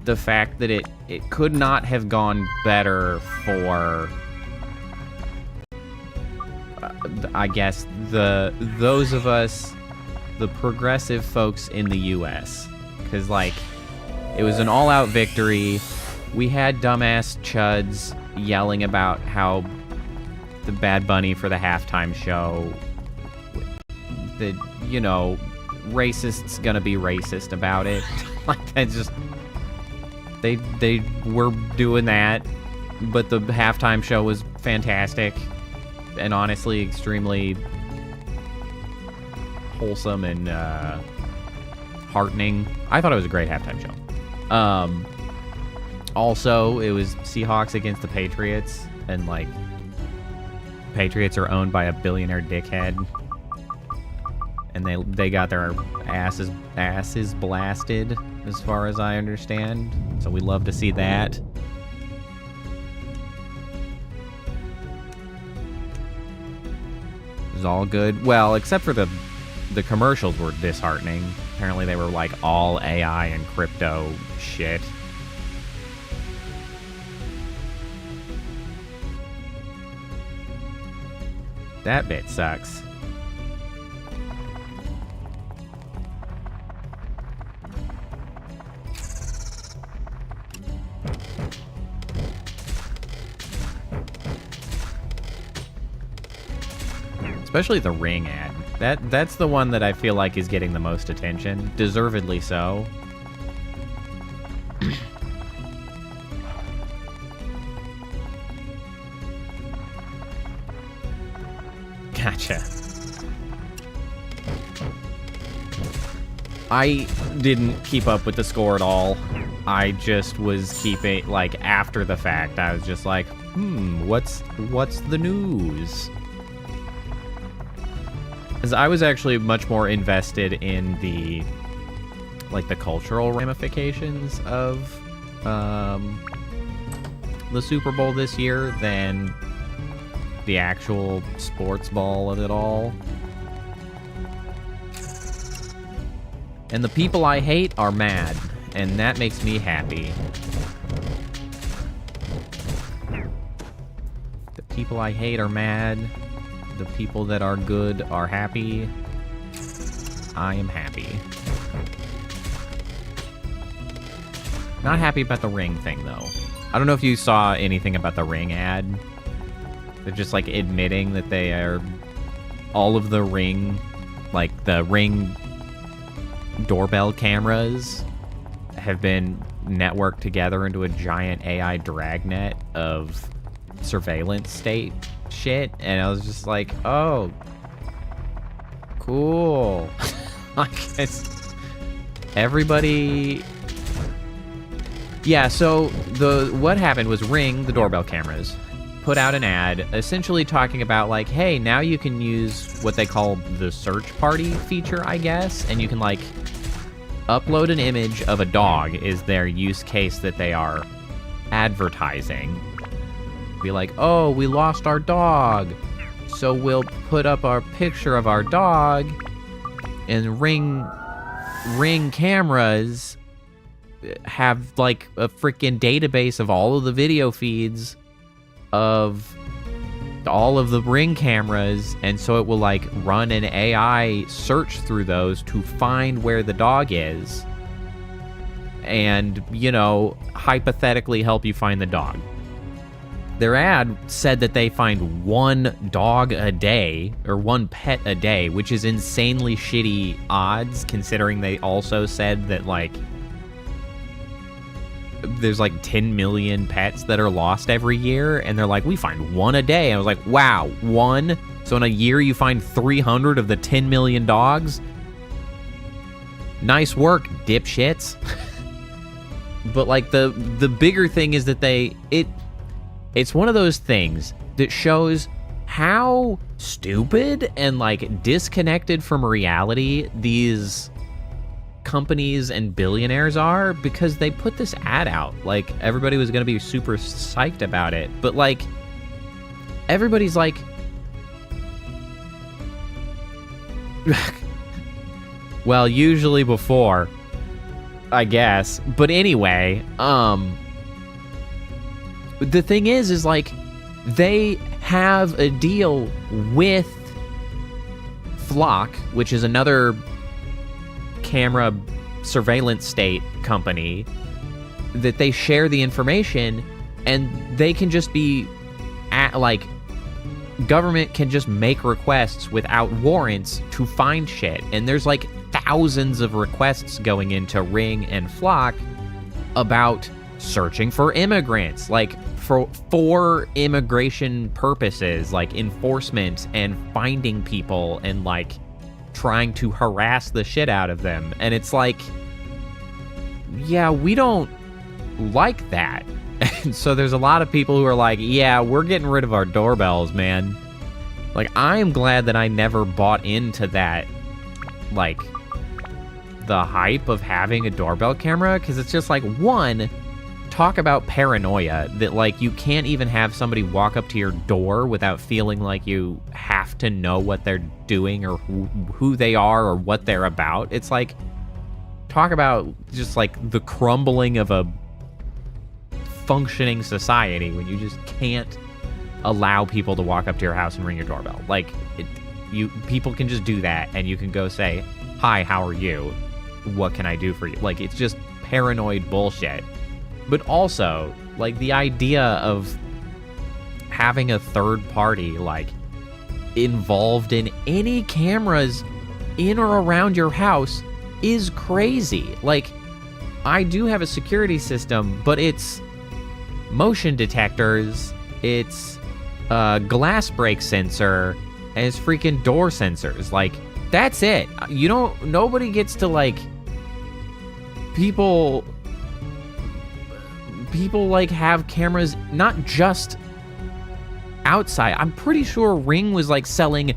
the fact that it could not have gone better for I guess those of us, the progressive folks in the US, because like it was an all-out victory. We had dumbass chuds yelling about how the Bad Bunny for the halftime show, that, you know, racists gonna be racist about it. Like, that's just, they were doing that, but the halftime show was fantastic and honestly extremely wholesome and heartening. I thought it was a great halftime show. Also, it was Seahawks against the Patriots, and like, Patriots are owned by a billionaire dickhead, and they got their asses blasted, as far as I understand. So we love to see that. It was all good. Well, except for the commercials were disheartening. Apparently they were like all AI and crypto shit. That bit sucks. Especially the ring ad. That's the one that I feel like is getting the most attention, deservedly so. Gotcha. I didn't keep up with the score at all. I just was keeping, like, after the fact. I was just like, what's the news? Because I was actually much more invested in the, like, the cultural ramifications of the Super Bowl this year than the actual sports ball of it all. And the people I hate are mad, and that makes me happy. The people I hate are mad. The people that are good are happy. I am happy. Not happy about the Ring thing, though. I don't know if you saw anything about the Ring ad. They're just, like, admitting that they are... all of the Ring... like, the Ring doorbell cameras have been networked together into a giant AI dragnet of surveillance state shit, and I was just like, oh, cool. I guess everybody... Yeah, so what happened was Ring, the doorbell cameras, put out an ad essentially talking about, like, hey, now you can use what they call the search party feature, I guess, and you can, like, upload an image of a dog is their use case that they are advertising. Be like, oh, we lost our dog, so we'll put up our picture of our dog, and Ring cameras have, like, a freaking database of all of the video feeds of all of the Ring cameras, and so it will, like, run an AI search through those to find where the dog is and, you know, hypothetically help you find the dog. Their ad said that they find one dog a day, or one pet a day, which is insanely shitty odds, considering they also said that, like, there's, like, 10 million pets that are lost every year, and they're like, we find one a day. And I was like, wow, one? So in a year you find 300 of the 10 million dogs? Nice work, dipshits. But, like, the bigger thing is that it's one of those things that shows how stupid and, like, disconnected from reality these companies and billionaires are, because they put this ad out. Like, everybody was gonna be super psyched about it, but, like, everybody's like, well, usually before, I guess. But anyway, the thing is like, they have a deal with Flock, which is another camera surveillance state company, that they share the information, and they can just be like, government can just make requests without warrants to find shit. And there's, like, thousands of requests going into Ring and Flock about searching for immigrants, like, for immigration purposes, like enforcement and finding people and, like, trying to harass the shit out of them. And it's like, yeah, we don't like that. And so there's a lot of people who are like, yeah, we're getting rid of our doorbells, man. Like, I am glad that I never bought into that, like, the hype of having a doorbell camera, because it's just like, one, talk about paranoia, that, like, you can't even have somebody walk up to your door without feeling like you have to know what they're doing or who they are or what they're about. It's like, talk about just, like, the crumbling of a functioning society when you just can't allow people to walk up to your house and ring your doorbell. Like, people can just do that, and you can go say, hi, how are you? What can I do for you? Like, it's just paranoid bullshit. But also, like, the idea of having a third party, like, involved in any cameras in or around your house is crazy. Like, I do have a security system, but it's motion detectors, it's a glass break sensor, and it's freaking door sensors. Like, that's it. Nobody gets to, like, people like have cameras not just outside. I'm pretty sure Ring was like selling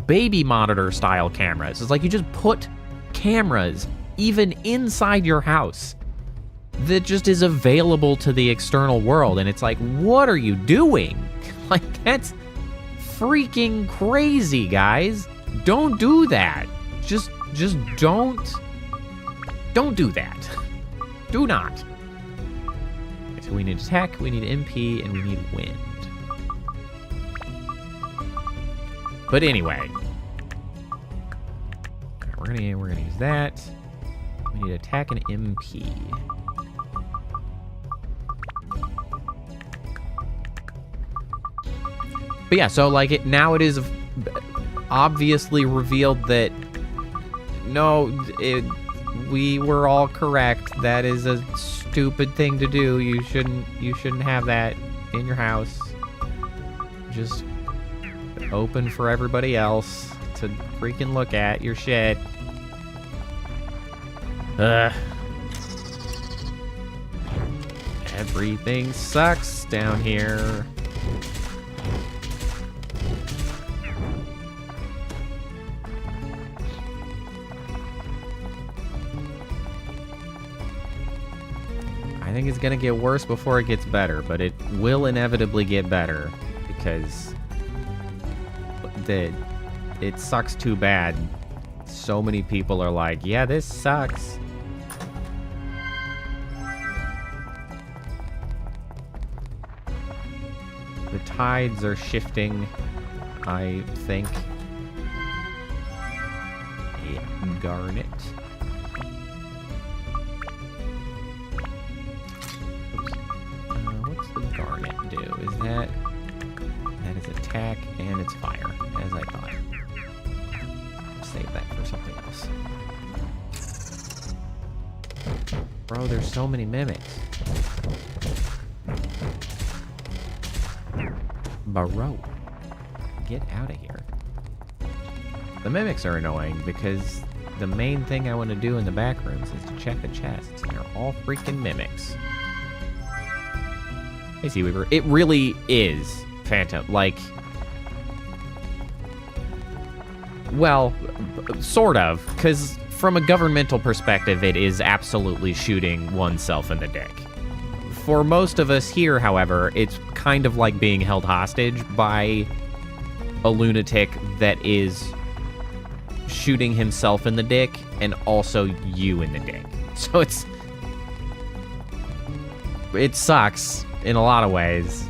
baby monitor style cameras. It's like you just put cameras even inside your house that just is available to the external world, and it's like, what are you doing? Like, that's freaking crazy, guys. Don't do that. Just don't do that. Do not. Okay, so we need tech, we need MP, and we need wind. But anyway, we're gonna use that. We need attack and MP. But yeah, so like now it is obviously revealed that we were all correct. That is a stupid thing to do. You shouldn't have that in your house. Just open for everybody else to freaking look at your shit. Everything sucks down here. I think it's gonna get worse before it gets better, but it will inevitably get better because it sucks too bad. So many people are like, yeah, this sucks. The tides are shifting, I think. A garnet. What's the garnet do? Is that is attack and it's fire, as I thought. Save that for something else. Bro, there's so many mimics. Bro, get out of here. The mimics are annoying because the main thing I want to do in the back rooms is to check the chests, and they're all freaking mimics. Hey, Seaweaver, it really is Phantom. Like, well, sort of, because from a governmental perspective, it is absolutely shooting oneself in the dick. For most of us here, however, it's kind of like being held hostage by a lunatic that is shooting himself in the dick and also you in the dick. So it sucks in a lot of ways.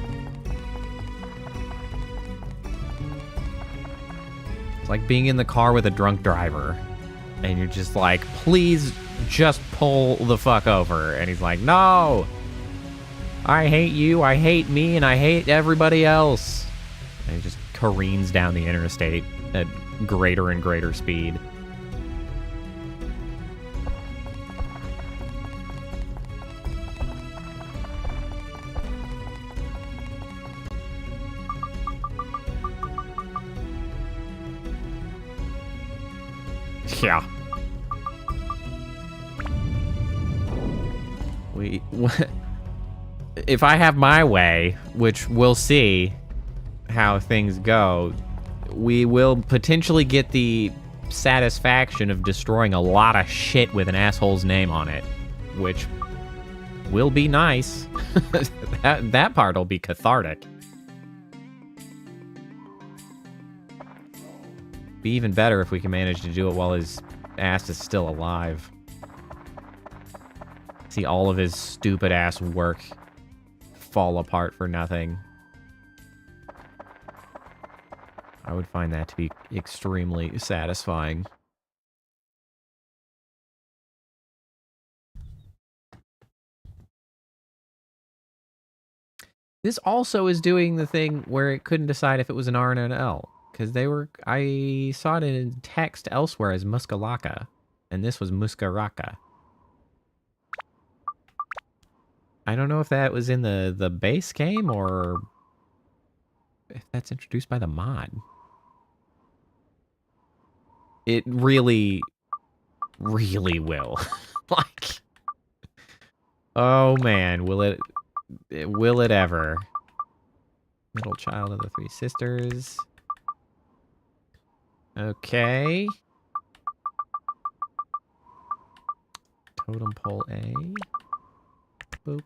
It's like being in the car with a drunk driver and you're just like, please just pull the fuck over. And he's like, no, I hate you, I hate me, and I hate everybody else. And he just careens down the interstate at greater and greater speed. Yeah. If I have my way, which we'll see how things go, we will potentially get the satisfaction of destroying a lot of shit with an asshole's name on it, which will be nice. that part will be cathartic. Be even better if we can manage to do it while his ass is still alive. See all of his stupid ass work fall apart for nothing. I would find that to be extremely satisfying. This also is doing the thing where it couldn't decide if it was an R and an L. Because I saw it in text elsewhere as Muskalaka. And this was Muskaraka. I don't know if that was in the base game or if that's introduced by the mod. It really, really will. Like, oh man, will it ever? Middle child of the three sisters. Okay. Totem pole A. Boop.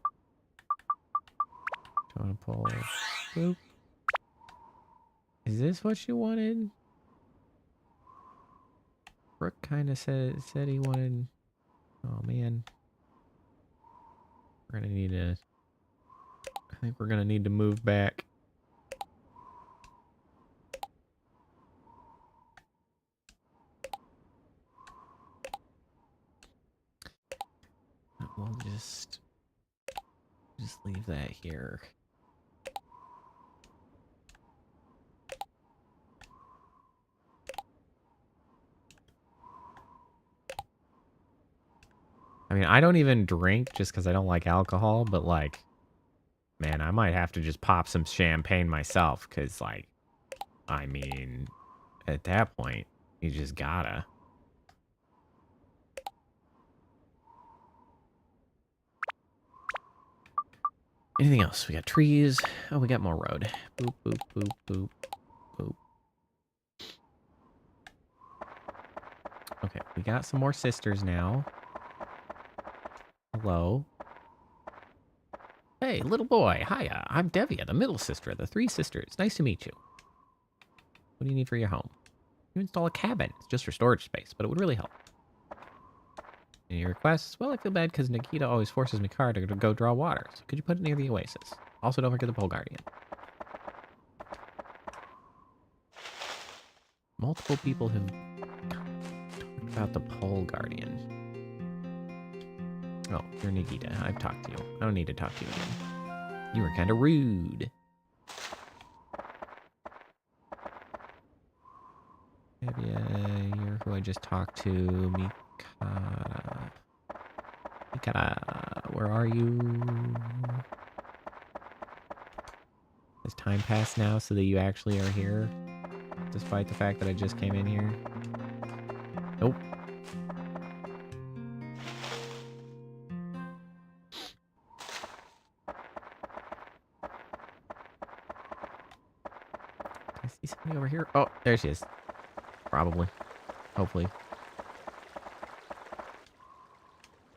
Totem pole. Boop. Is this what you wanted? Brooke kind of said he wanted... Oh, man. We're going to need to... I think we're going to need to move back. We'll just leave that here. I mean, I don't even drink just because I don't like alcohol, but like, man, I might have to just pop some champagne myself because, like, I mean, at that point, you just gotta. Anything else? We got trees. Oh, we got more road. Boop, boop, boop, boop, boop. Okay, we got some more sisters now. Hello. Hey, little boy. Hiya. I'm Devia, the middle sister of the three sisters. Nice to meet you. What do you need for your home? You install a cabin. It's just for storage space, but it would really help. Any requests? Well, I feel bad because Nikita always forces Mikara to go draw water. So could you put it near the oasis? Also, don't forget the pole guardian. Multiple people have talked about the pole guardian. Oh, you're Nikita. I've talked to you. I don't need to talk to you again. You were kind of rude. You're who I just talked to. Mikara, where are you? Has time passed now so that you actually are here? Despite the fact that I just came in here? Nope. Can I see somebody over here? Oh, there she is. Probably. Hopefully.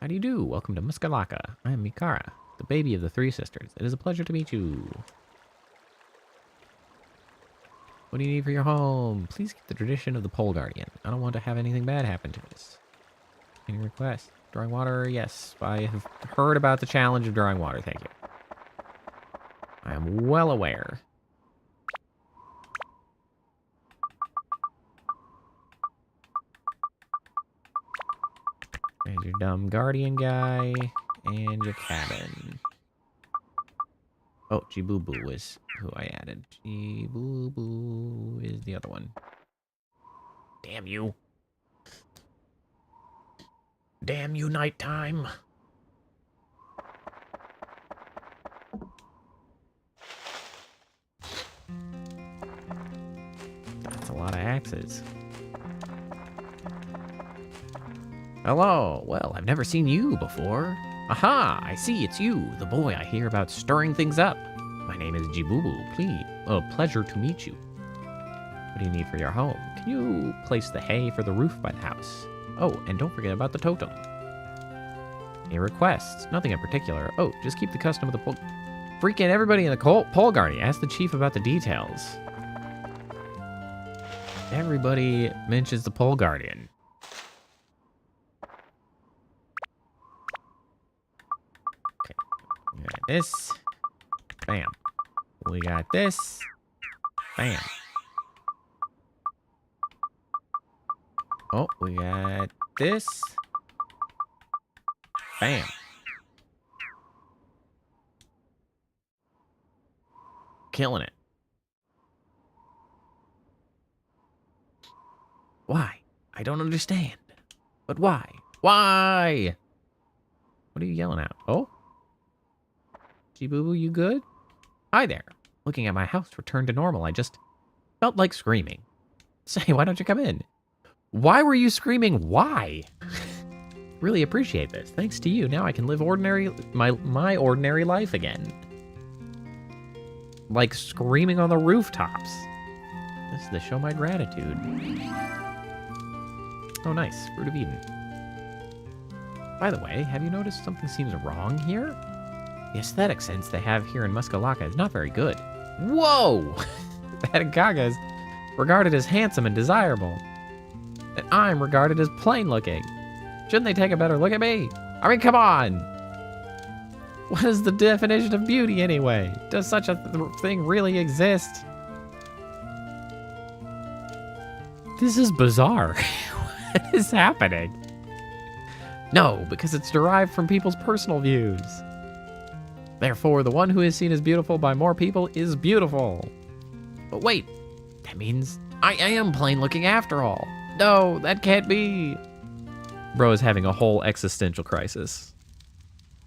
How do you do? Welcome to Muskalaka. I am Mikara, the baby of the three sisters. It is a pleasure to meet you. What do you need for your home? Please keep the tradition of the pole guardian. I don't want to have anything bad happen to us. Any requests? Drawing water? Yes. I have heard about the challenge of drawing water. Thank you. I am well aware. There's your dumb guardian guy and your cabin. Oh, Jibubu was who I added. Jibubu is the other one. Damn you. Damn you, nighttime. That's a lot of axes. Hello. Well, I've never seen you before. Aha, I see it's you, the boy I hear about stirring things up. My name is Jibubu. Please, pleasure to meet you. What do you need for your home? Can you place the hay for the roof by the house? Oh, and don't forget about the totem. Any requests? Nothing in particular. Oh, just keep the custom of the pole. Freaking everybody in the pole guardian. Ask the chief about the details. Everybody mentions the pole guardian. Okay, we got this. Bam. We got this. Bam. Oh, we got this. Bam. Killing it. Why? I don't understand. But why? Why? What are you yelling at? Oh? G-Boo-Boo, you good? Hi there. Looking at my house returned to normal. I just felt like screaming. Say, why don't you come in? Why were you screaming? Why? Really appreciate this. Thanks to you, now I can live my ordinary life again. Like screaming on the rooftops. This is to show my gratitude. Oh, nice. Fruit of Eden. By the way, have you noticed something seems wrong here? The aesthetic sense they have here in Muskalaka is not very good. Whoa! That Gaga is regarded as handsome and desirable. And I'm regarded as plain looking. Shouldn't they take a better look at me? I mean, come on! What is the definition of beauty anyway? Does such a thing really exist? This is bizarre. What is happening? No, because it's derived from people's personal views. Therefore, the one who is seen as beautiful by more people is beautiful. But wait, that means I am plain looking after all. No, that can't be. Bro is having a whole existential crisis.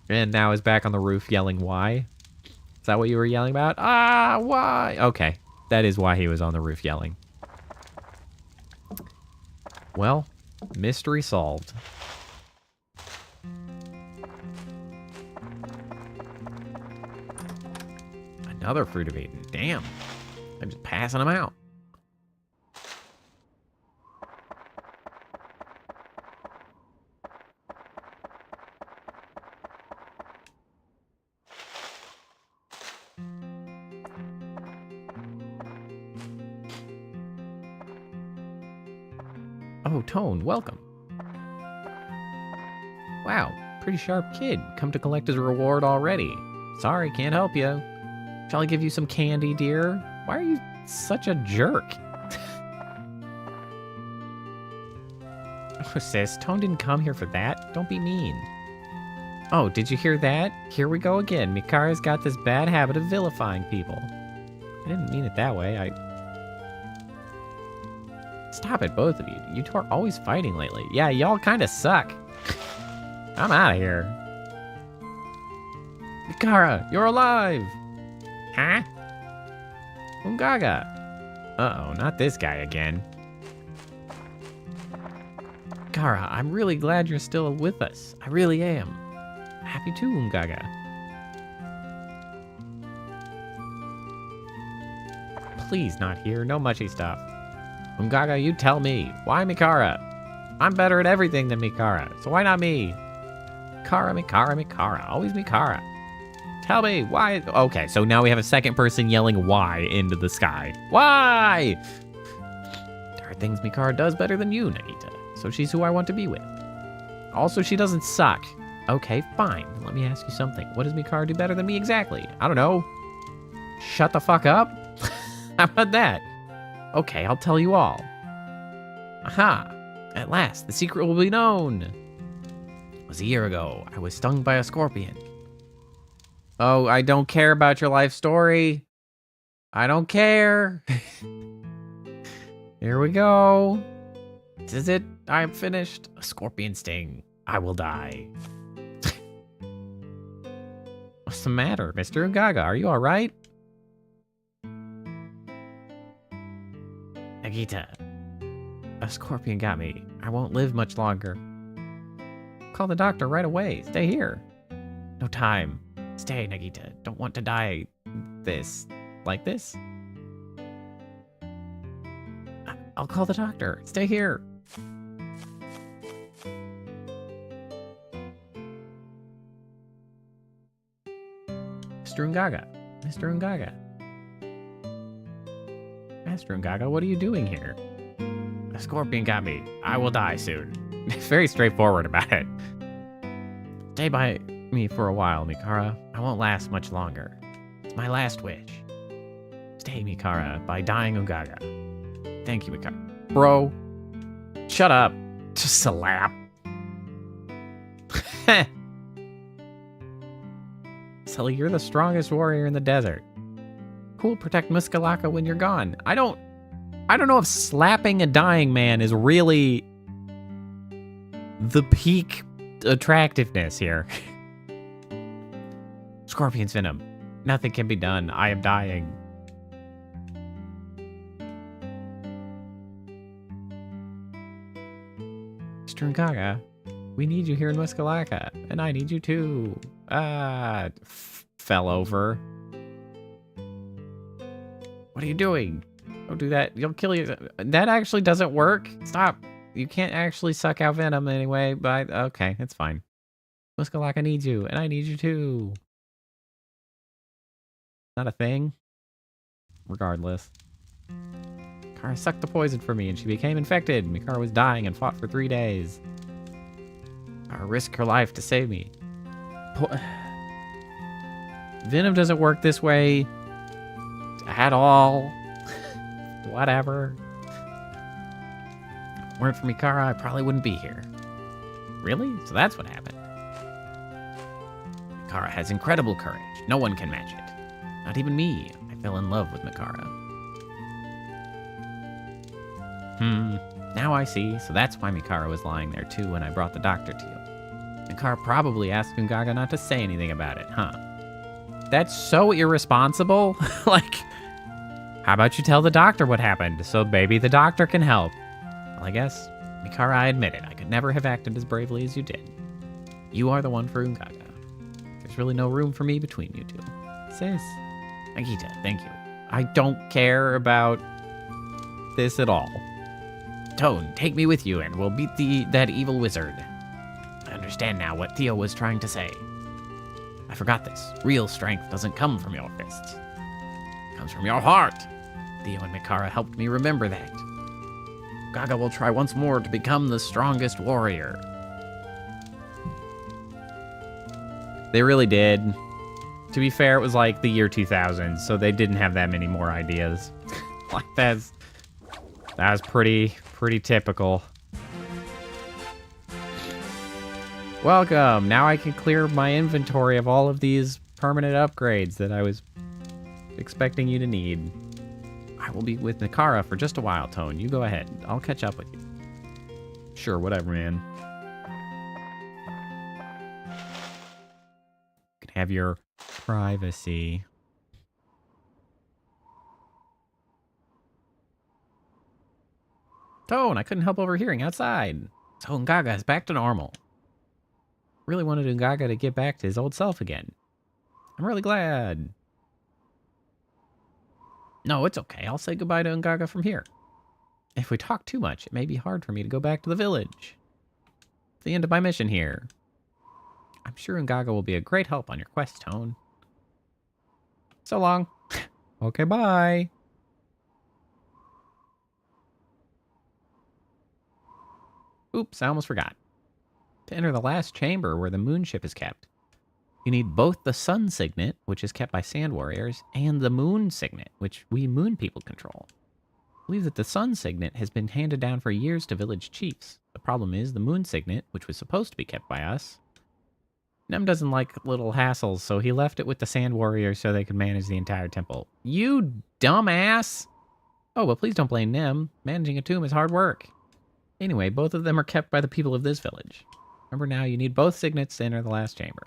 And now is back on the roof yelling why? Is that what you were yelling about? Ah, why? Okay, that is why he was on the roof yelling. Well, mystery solved. Another Fruit of Eden. Damn. I'm just passing them out. Oh, Tone, welcome. Wow, pretty sharp kid. Come to collect his reward already. Sorry, can't help you. Shall I give you some candy, dear? Why are you such a jerk? Oh, sis, Tone didn't come here for that. Don't be mean. Oh, did you hear that? Here we go again. Mikara's got this bad habit of vilifying people. I didn't mean it that way. Stop it, both of you. You two are always fighting lately. Yeah, y'all kind of suck. I'm out of here. Mikara, you're alive! Huh? Ungaga. Uh-oh, not this guy again. Mikara, I'm really glad you're still with us. I really am. Happy too, Ungaga. Please, not here. No mushy stuff. Ungaga, you tell me. Why Mikara? I'm better at everything than Mikara, so why not me? Mikara. Always Mikara. Tell me, why? Okay, so now we have a second person yelling why into the sky. Why? There are things Mikara does better than you, Nagita, so she's who I want to be with. Also, she doesn't suck. Okay, fine. Let me ask you something. What does Mikara do better than me exactly? I don't know. Shut the fuck up? How about that? Okay, I'll tell you all. Aha! At last, the secret will be known. It was a year ago. I was stung by a scorpion. Oh, I don't care about your life story. I don't care. Here we go. This is it. I am finished. A scorpion sting. I will die. What's the matter, Mr. Gaga? Are you all right? Nagita, a scorpion got me. I won't live much longer. Call the doctor right away. Stay here. No time. Stay, Nagita. Don't want to die like this. I'll call the doctor. Stay here. Mr. Ungaga. Mr. Ungaga. Master Ungaga, what are you doing here? A scorpion got me. I will die soon. Very straightforward about it. Stay by me for a while, Mikara. I won't last much longer. It's my last wish. Stay, Mikara, by dying Ungaga. Thank you, Mikara. Bro, shut up. Just slap. Sully, you're the strongest warrior in the desert. Who'll protect Muskalaka when you're gone? I don't... I don't know if slapping a dying man is really the peak attractiveness here. Scorpion's venom. Nothing can be done. I am dying. Mr. Gaga, we need you here in Muskalaka, and I need you too. Fell over. What are you doing? Don't do that. You'll kill you. That actually doesn't work. Stop. You can't actually suck out venom anyway, but okay, it's fine. Muskalaka needs you, and I need you too. Not a thing. Regardless. Mikara sucked the poison from me, and she became infected. Mikara was dying and fought for 3 days. I risked her life to save me. Venom doesn't work this way at all. Whatever. If it weren't for Mikara, I probably wouldn't be here. Really? So that's what happened. Mikara has incredible courage. No one can match it. Not even me. I fell in love with Mikara. Now I see. So that's why Mikara was lying there too when I brought the doctor to you. Mikara probably asked Ungaga not to say anything about it, huh? That's so irresponsible. Like, how about you tell the doctor what happened so maybe the doctor can help? Well, I guess, Mikara, I admit it. I could never have acted as bravely as you did. You are the one for Ungaga. There's really no room for me between you two. Sis. Nagita, thank you. I don't care about this at all. Tone, take me with you and we'll beat that evil wizard. I understand now what Theo was trying to say. I forgot this. Real strength doesn't come from your fists. It comes from your heart. Theo and Mikara helped me remember that. Gaga will try once more to become the strongest warrior. They really did. To be fair, it was like the year 2000, so they didn't have that many more ideas. Like that was pretty typical. Welcome. Now I can clear my inventory of all of these permanent upgrades that I was expecting you to need. I will be with Mikara for just a while, Tone. You go ahead. I'll catch up with you. Sure, whatever, man. You can have your privacy. Tone, I couldn't help overhearing outside. So Ungaga is back to normal. Really wanted Ungaga to get back to his old self again. I'm really glad. No, it's okay. I'll say goodbye to Ungaga from here. If we talk too much, it may be hard for me to go back to the village. It's the end of my mission here. I'm sure Ungaga will be a great help on your quest, Tone. So long. Okay, bye. Oops, I almost forgot. To enter the last chamber where the moon ship is kept, you need both the sun signet, which is kept by sand warriors, and the moon signet, which we moon people control. I believe that the sun signet has been handed down for years to village chiefs. The problem is the moon signet, which was supposed to be kept by us. Nem doesn't like little hassles, so he left it with the sand warriors so they could manage the entire temple. You dumbass! Oh, but please don't blame Nem. Managing a tomb is hard work. Anyway, both of them are kept by the people of this village. Remember now, you need both signets to enter the last chamber.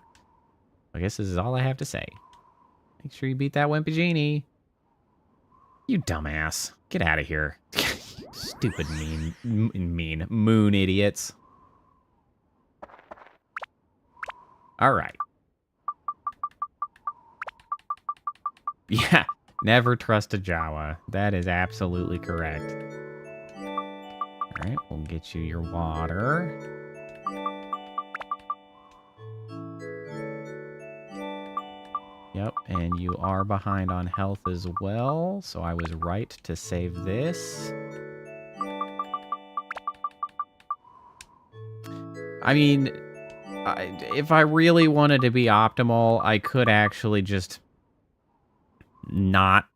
I guess this is all I have to say. Make sure you beat that wimpy genie. You dumbass. Get out of here. Stupid mean moon idiots. Alright. Yeah, never trust a Jawa. That is absolutely correct. Alright, we'll get you your water. Yep, and you are behind on health as well, so I was right to save this. I mean, if I really wanted to be optimal, I could actually just not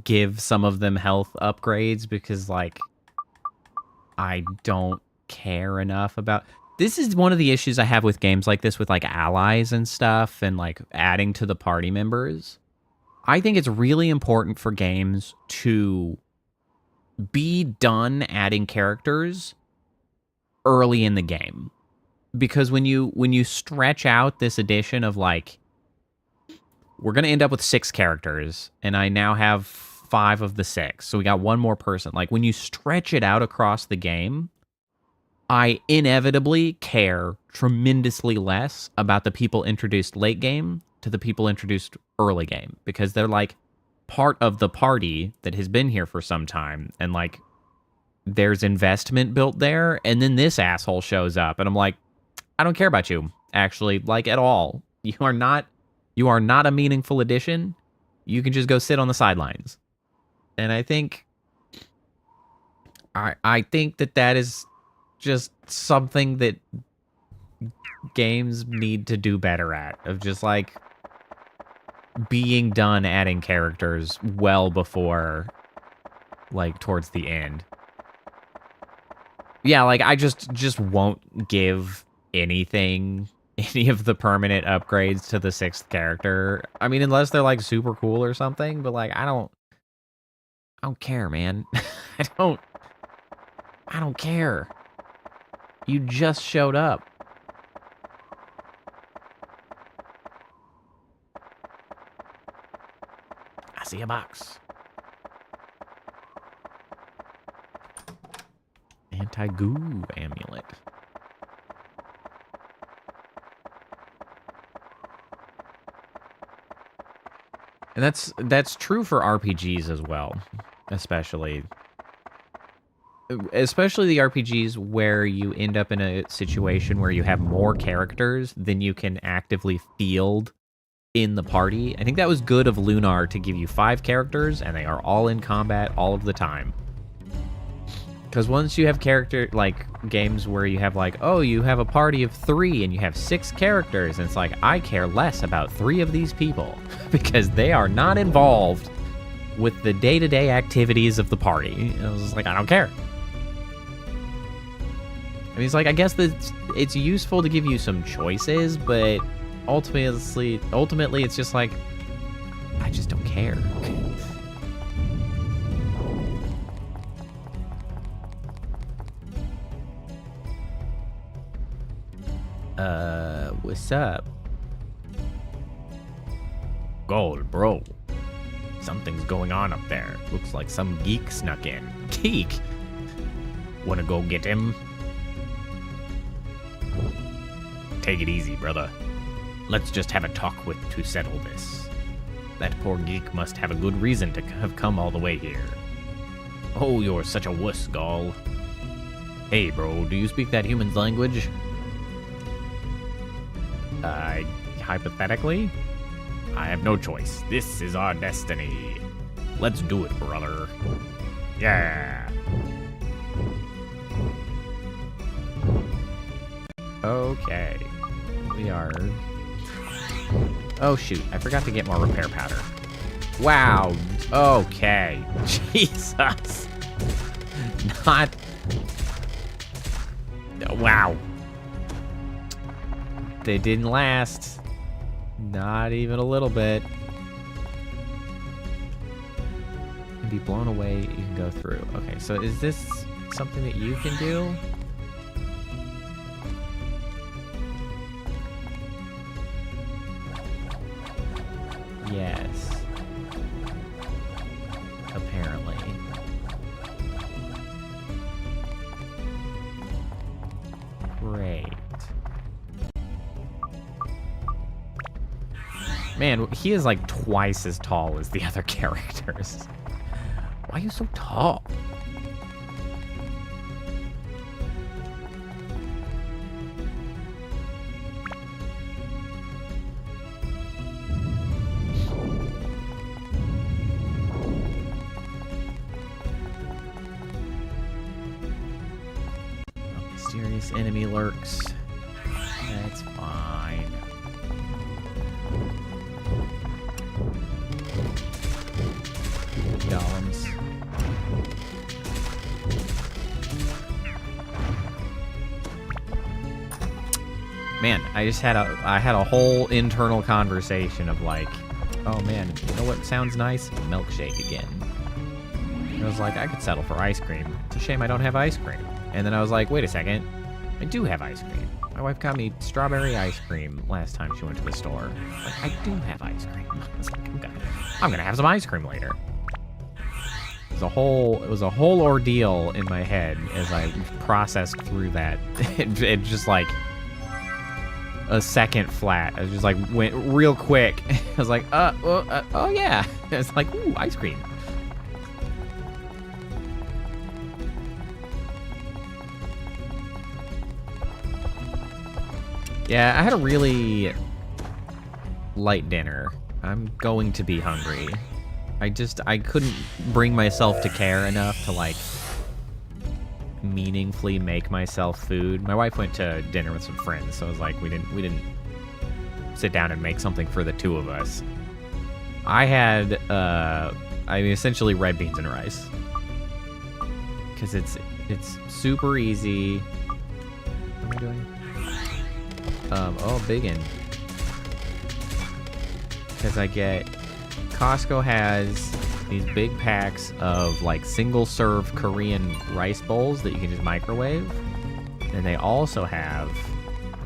give some of them health upgrades because, like, I don't care enough about... This is one of the issues I have with games like this with, like, allies and stuff and, like, adding to the party members. I think it's really important for games to be done adding characters early in the game. Because when you stretch out this edition of like, we're going to end up with 6 characters, and I now have 5 of the 6. So we got one more person. Like, when you stretch it out across the game, I inevitably care tremendously less about the people introduced late game to the people introduced early game. Because they're, like, part of the party that has been here for some time. And, like, there's investment built there. And then this asshole shows up, and I'm like, I don't care about you, actually, like, at all. You are not a meaningful addition. You can just go sit on the sidelines. And I think that is just something that games need to do better at, of just like being done adding characters well before like towards the end. Yeah, like I just won't give any of the permanent upgrades to the 6th character. I mean, unless they're like super cool or something, but like I don't care, man. I don't care. You just showed up. I see a box. Anti-goo amulet. And that's true for RPGs as well, especially the RPGs where you end up in a situation where you have more characters than you can actively field in the party. I think that was good of Lunar to give you 5 characters, and they are all in combat all of the time. Because once you have games where you have like, oh, you have a party of 3 and you have 6 characters, and it's like, I care less about 3 of these people because they are not involved with the day-to-day activities of the party. And I was just like, I don't care. I mean, it's like, I guess that it's useful to give you some choices, but ultimately it's just like, I just don't care. What's up? Gold, bro. Something's going on up there. Looks like some geek snuck in. Geek? Wanna go get him? Take it easy, brother. Let's just have a talk to settle this. That poor geek must have a good reason to have come all the way here. Oh, you're such a wuss, Gall. Hey, bro, do you speak that human's language? Hypothetically? I have no choice. This is our destiny. Let's do it, brother. Yeah. Okay. We are... Oh, shoot. I forgot to get more repair powder. Wow. Okay. Jesus. Not... Wow. They didn't last. Not even a little bit. Can be blown away, you can go through. Okay, so is this something that you can do? Yes. Apparently. Great. Man, he is like twice as tall as the other characters. Why are you so tall? A mysterious enemy lurks. That's fine. Golems. Man, I had a whole internal conversation of like, oh man, you know what sounds nice? Milkshake again. I was like, I could settle for ice cream. It's a shame I don't have ice cream. And then I was like, wait a second. I do have ice cream. My wife got me strawberry ice cream last time she went to the store. Like, I do have ice cream. I was like, I'm gonna have some ice cream later. It was a whole ordeal in my head as I processed through that. It just like a second flat. I just like went real quick. I was like, oh yeah. It's like, ooh, ice cream. Yeah, I had a really light dinner. I'm going to be hungry. I couldn't bring myself to care enough to, like, meaningfully make myself food. My wife went to dinner with some friends, so it was like we didn't sit down and make something for the two of us. I had, essentially red beans and rice. Because it's super easy. What am I doing? Biggin. Because Costco has these big packs of like single serve Korean rice bowls that you can just microwave. And they also have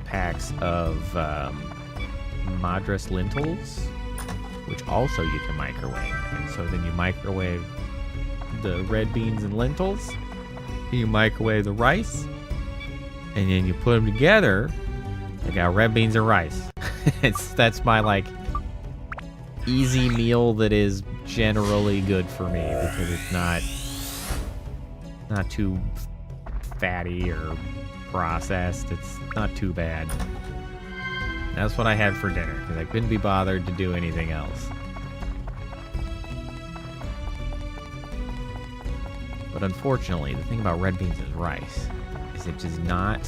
packs of Madras lentils, which also you can microwave. And so then you microwave the red beans and lentils, you microwave the rice, and then you put them together. You got red beans and rice. That's my like easy meal that is generally good for me because it's not too fatty or processed. It's not too bad. That's what I had for dinner because I couldn't be bothered to do anything else. But unfortunately, the thing about red beans and rice is it does not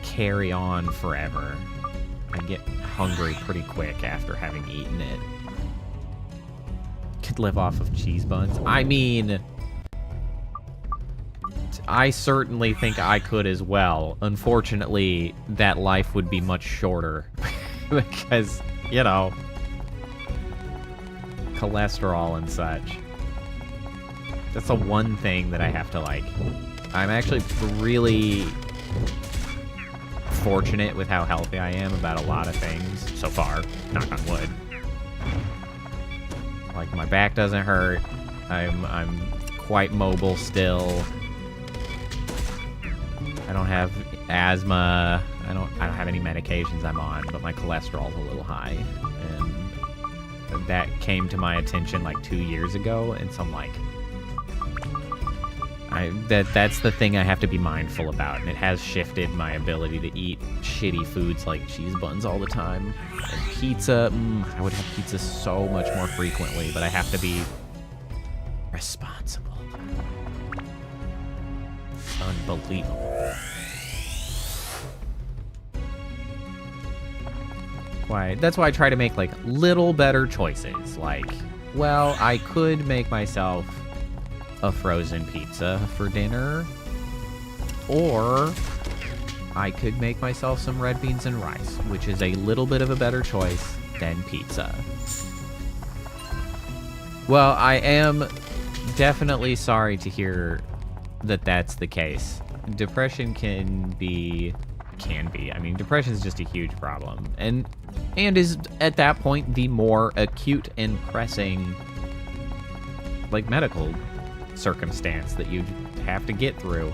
carry on forever. I get hungry pretty quick after having eaten it. Could live off of cheese buns. I mean, I certainly think I could as well. Unfortunately, that life would be much shorter because, you know, cholesterol and such. That's the one thing that I have to like. I'm actually really fortunate with how healthy I am about a lot of things so far, knock on wood. Like my back doesn't hurt. I'm quite mobile still. I don't have asthma. I don't have any medications I'm on, but my cholesterol's a little high. And that came to my attention like 2 years ago, and so I'm like, that's the thing I have to be mindful about, and it has shifted my ability to eat shitty foods like cheese buns all the time. And pizza, I would have pizza so much more frequently, but I have to be responsible. Unbelievable. That's why I try to make like little better choices. Like, well, I could make myself a frozen pizza for dinner, or I could make myself some red beans and rice, which is a little bit of a better choice than pizza. Well, I am definitely sorry to hear that that's the case. Depression can be. I mean, depression is just a huge problem, and is at that point the more acute and pressing, like, medical circumstance that you have to get through.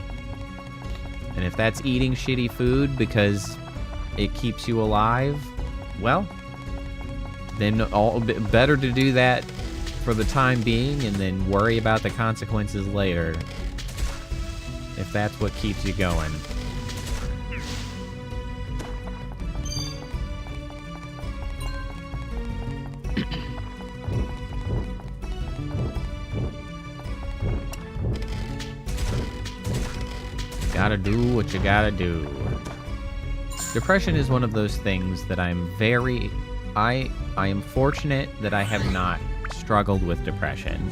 And if that's eating shitty food because it keeps you alive, well, then better to do that for the time being and then worry about the consequences later, if that's what keeps you going. Gotta do what you gotta do. Depression is one of those things that I am fortunate that I have not struggled with depression.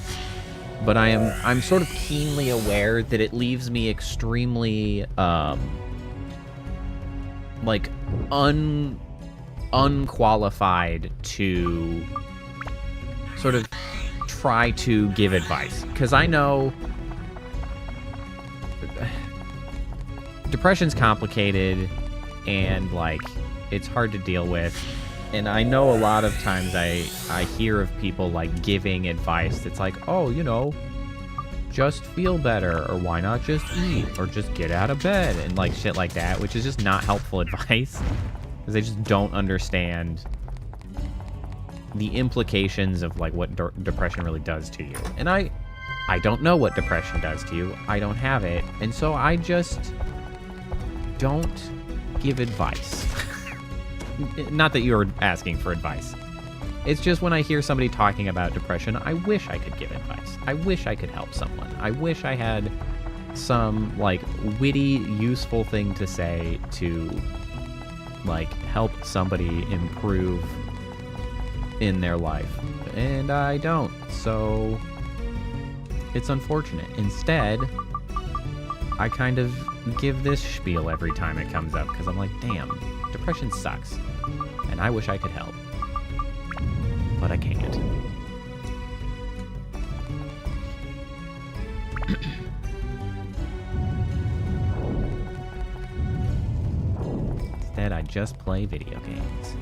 But I'm sort of keenly aware that it leaves me extremely like unqualified to sort of try to give advice, because I know depression's complicated and like it's hard to deal with, and I know a lot of times I hear of people like giving advice that's like, oh, you know, just feel better, or why not just eat, or just get out of bed, and like shit like that, which is just not helpful advice, because they just don't understand the implications of like what depression really does to you. And I don't know what depression does to you. I don't have it, and so I just don't give advice. Not that you're asking for advice. It's just when I hear somebody talking about depression, I wish I could give advice. I wish I could help someone. I wish I had some like witty, useful thing to say to like help somebody improve in their life. And I don't. So it's unfortunate. Instead, I kind of give this spiel every time it comes up, because I'm like, damn, depression sucks. And I wish I could help. But I can't. Instead, I just play video games.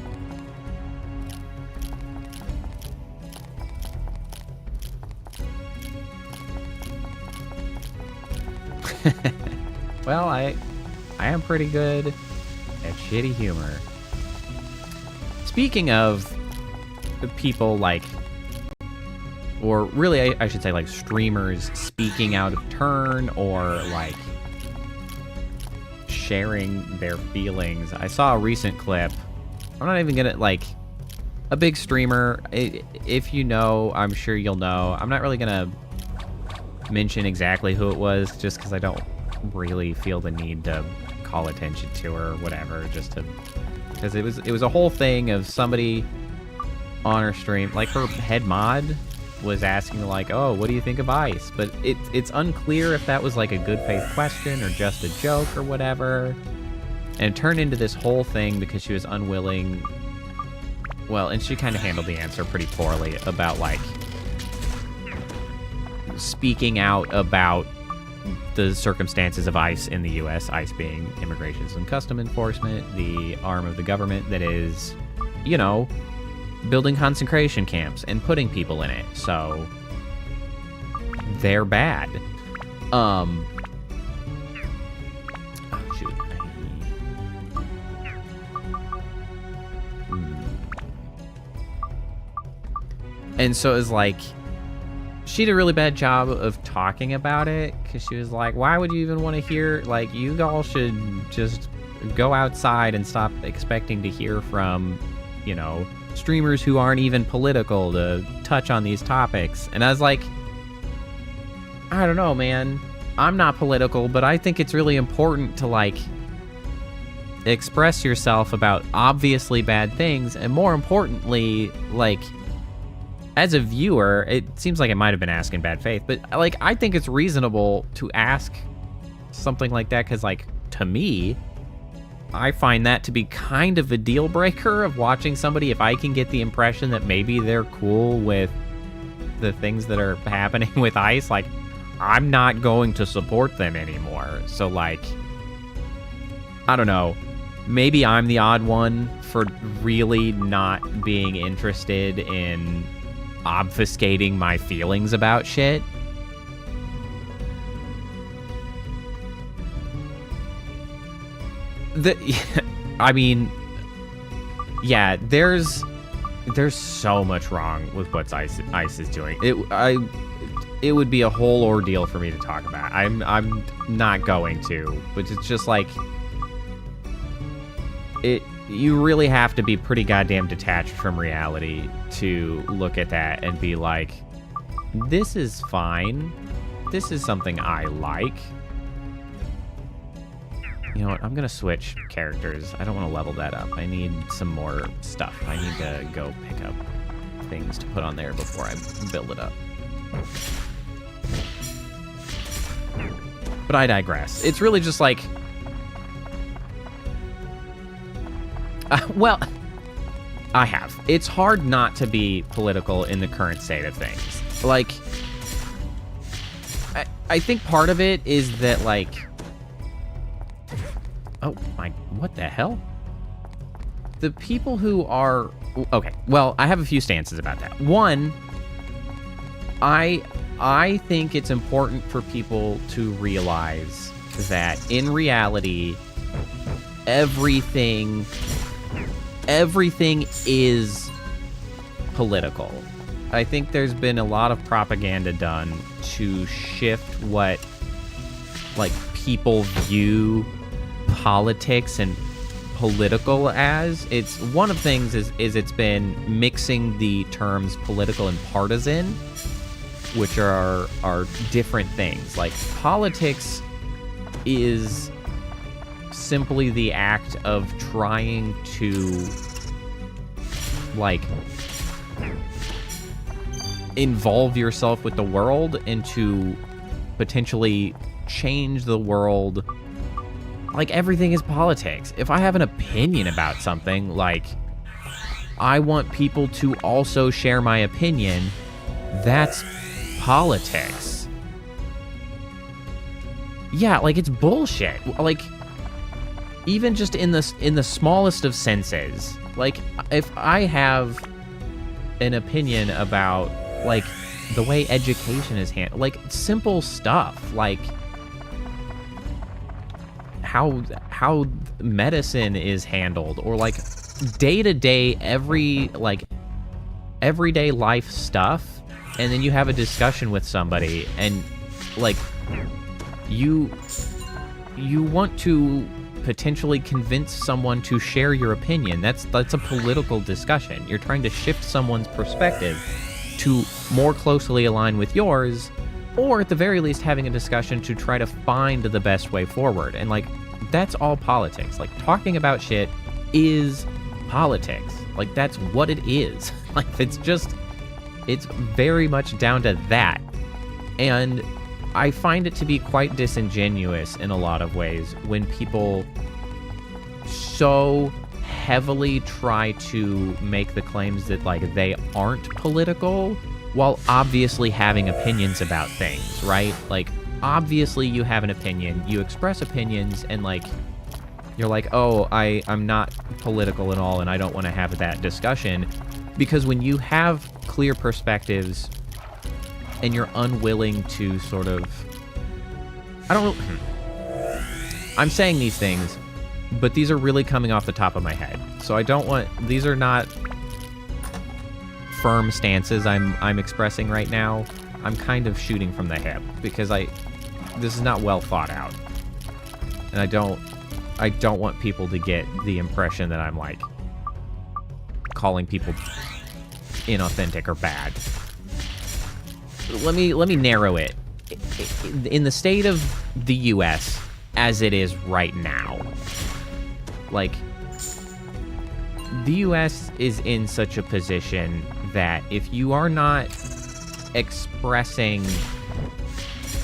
Well, I am pretty good at shitty humor. Speaking of people like, or really I should say like streamers speaking out of turn or like sharing their feelings, I saw a recent clip. I'm not even gonna, like, a big streamer, if you know, I'm sure you'll know. I'm not really gonna mention exactly who it was, just because I don't really feel the need to call attention to her or whatever, just to, because it was a whole thing of somebody on her stream, like her head mod was asking like, oh, what do you think of Ice? But it's unclear if that was like a good faith question or just a joke or whatever, and it turned into this whole thing because she was unwilling. Well, and she kind of handled the answer pretty poorly about like speaking out about the circumstances of ICE in the U.S., ICE being Immigration and Customs Enforcement, the arm of the government that is, you know, building concentration camps and putting people in it. So they're bad. Oh, shoot. And so it was like, she did a really bad job of talking about it, because she was like, why would you even want to hear, like, you all should just go outside and stop expecting to hear from, you know, streamers who aren't even political to touch on these topics. And I was like, I don't know, man. I'm not political, but I think it's really important to, like, express yourself about obviously bad things, and more importantly, like, as a viewer, it seems like it might have been asked in bad faith, but like, I think it's reasonable to ask something like that, because like, to me, I find that to be kind of a deal breaker of watching somebody. If I can get the impression that maybe they're cool with the things that are happening with ICE, like, I'm not going to support them anymore. So like, I don't know, maybe I'm the odd one for really not being interested in obfuscating my feelings about shit. I mean, yeah, there's so much wrong with what ICE is doing. It would be a whole ordeal for me to talk about. I'm not going to, but it's just like, you really have to be pretty goddamn detached from reality to look at that and be like, this is fine. This is something I like. You know what? I'm going to switch characters. I don't want to level that up. I need some more stuff. I need to go pick up things to put on there before I build it up. But I digress. It's really just like, well, I have. It's hard not to be political in the current state of things. like, I think part of it is that, like, oh my, what the hell? The people who are, okay, well, I have a few stances about that. One, I think it's important for people to realize that in reality, everything is political. I think there's been a lot of propaganda done to shift what, like, people view politics and political as. It's one of the things is it's been mixing the terms political and partisan, which are different things. Like, politics is simply the act of trying to, like, involve yourself with the world and to potentially change the world. Like, everything is politics. If I have an opinion about something, like, I want people to also share my opinion, that's politics. Yeah, like, it's bullshit. Like, even just in the smallest of senses, like, if I have an opinion about, like, the way education is handled, like, simple stuff, like how medicine is handled, or, like, day-to-day, everyday life stuff, and then you have a discussion with somebody, and, like, you want to potentially convince someone to share your opinion. That's a political discussion. You're trying to shift someone's perspective to more closely align with yours, or at the very least having a discussion to try to find the best way forward. And, like, that's all politics. Like, talking about shit is politics. Like, that's what it is. Like, it's very much down to that. And I find it to be quite disingenuous in a lot of ways when people so heavily try to make the claims that, like, they aren't political while obviously having opinions about things, right? Like, obviously you have an opinion, you express opinions, and, like, you're like, oh, I'm not political at all, and I don't want to have that discussion. Because when you have clear perspectives and you're unwilling to sort of, I don't know, I'm saying these things, but these are really coming off the top of my head. So I don't want, these are not firm stances I'm expressing right now. I'm kind of shooting from the hip because this is not well thought out. And I don't want people to get the impression that I'm, like, calling people inauthentic or bad. Let me narrow it. In the state of the US as it is right now, like, the US is in such a position that if you are not expressing,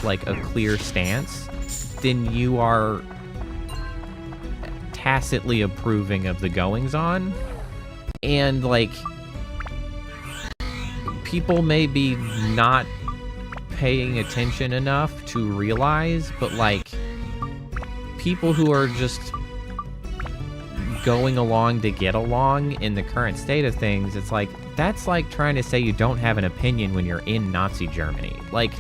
like, a clear stance, then you are tacitly approving of the goings-on. And, like, people may be not paying attention enough to realize, but, like, people who are just going along to get along in the current state of things, it's like, that's like trying to say you don't have an opinion when you're in Nazi Germany. Like,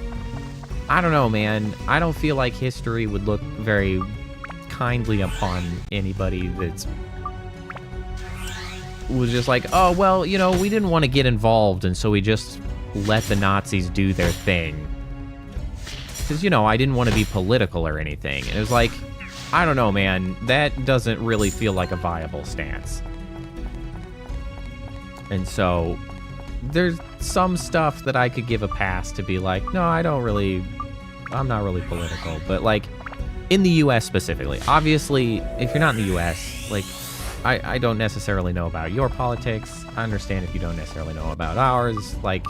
I don't know, man. I don't feel like history would look very kindly upon anybody was just like, oh, well, you know, we didn't want to get involved, and so we just let the Nazis do their thing. Because, you know, I didn't want to be political or anything. And it was like, I don't know, man. That doesn't really feel like a viable stance. And so there's some stuff that I could give a pass to be like, no, I'm not really political. But, like, in the U.S. specifically, obviously, if you're not in the U.S., like, I don't necessarily know about your politics. I understand if you don't necessarily know about ours. Like,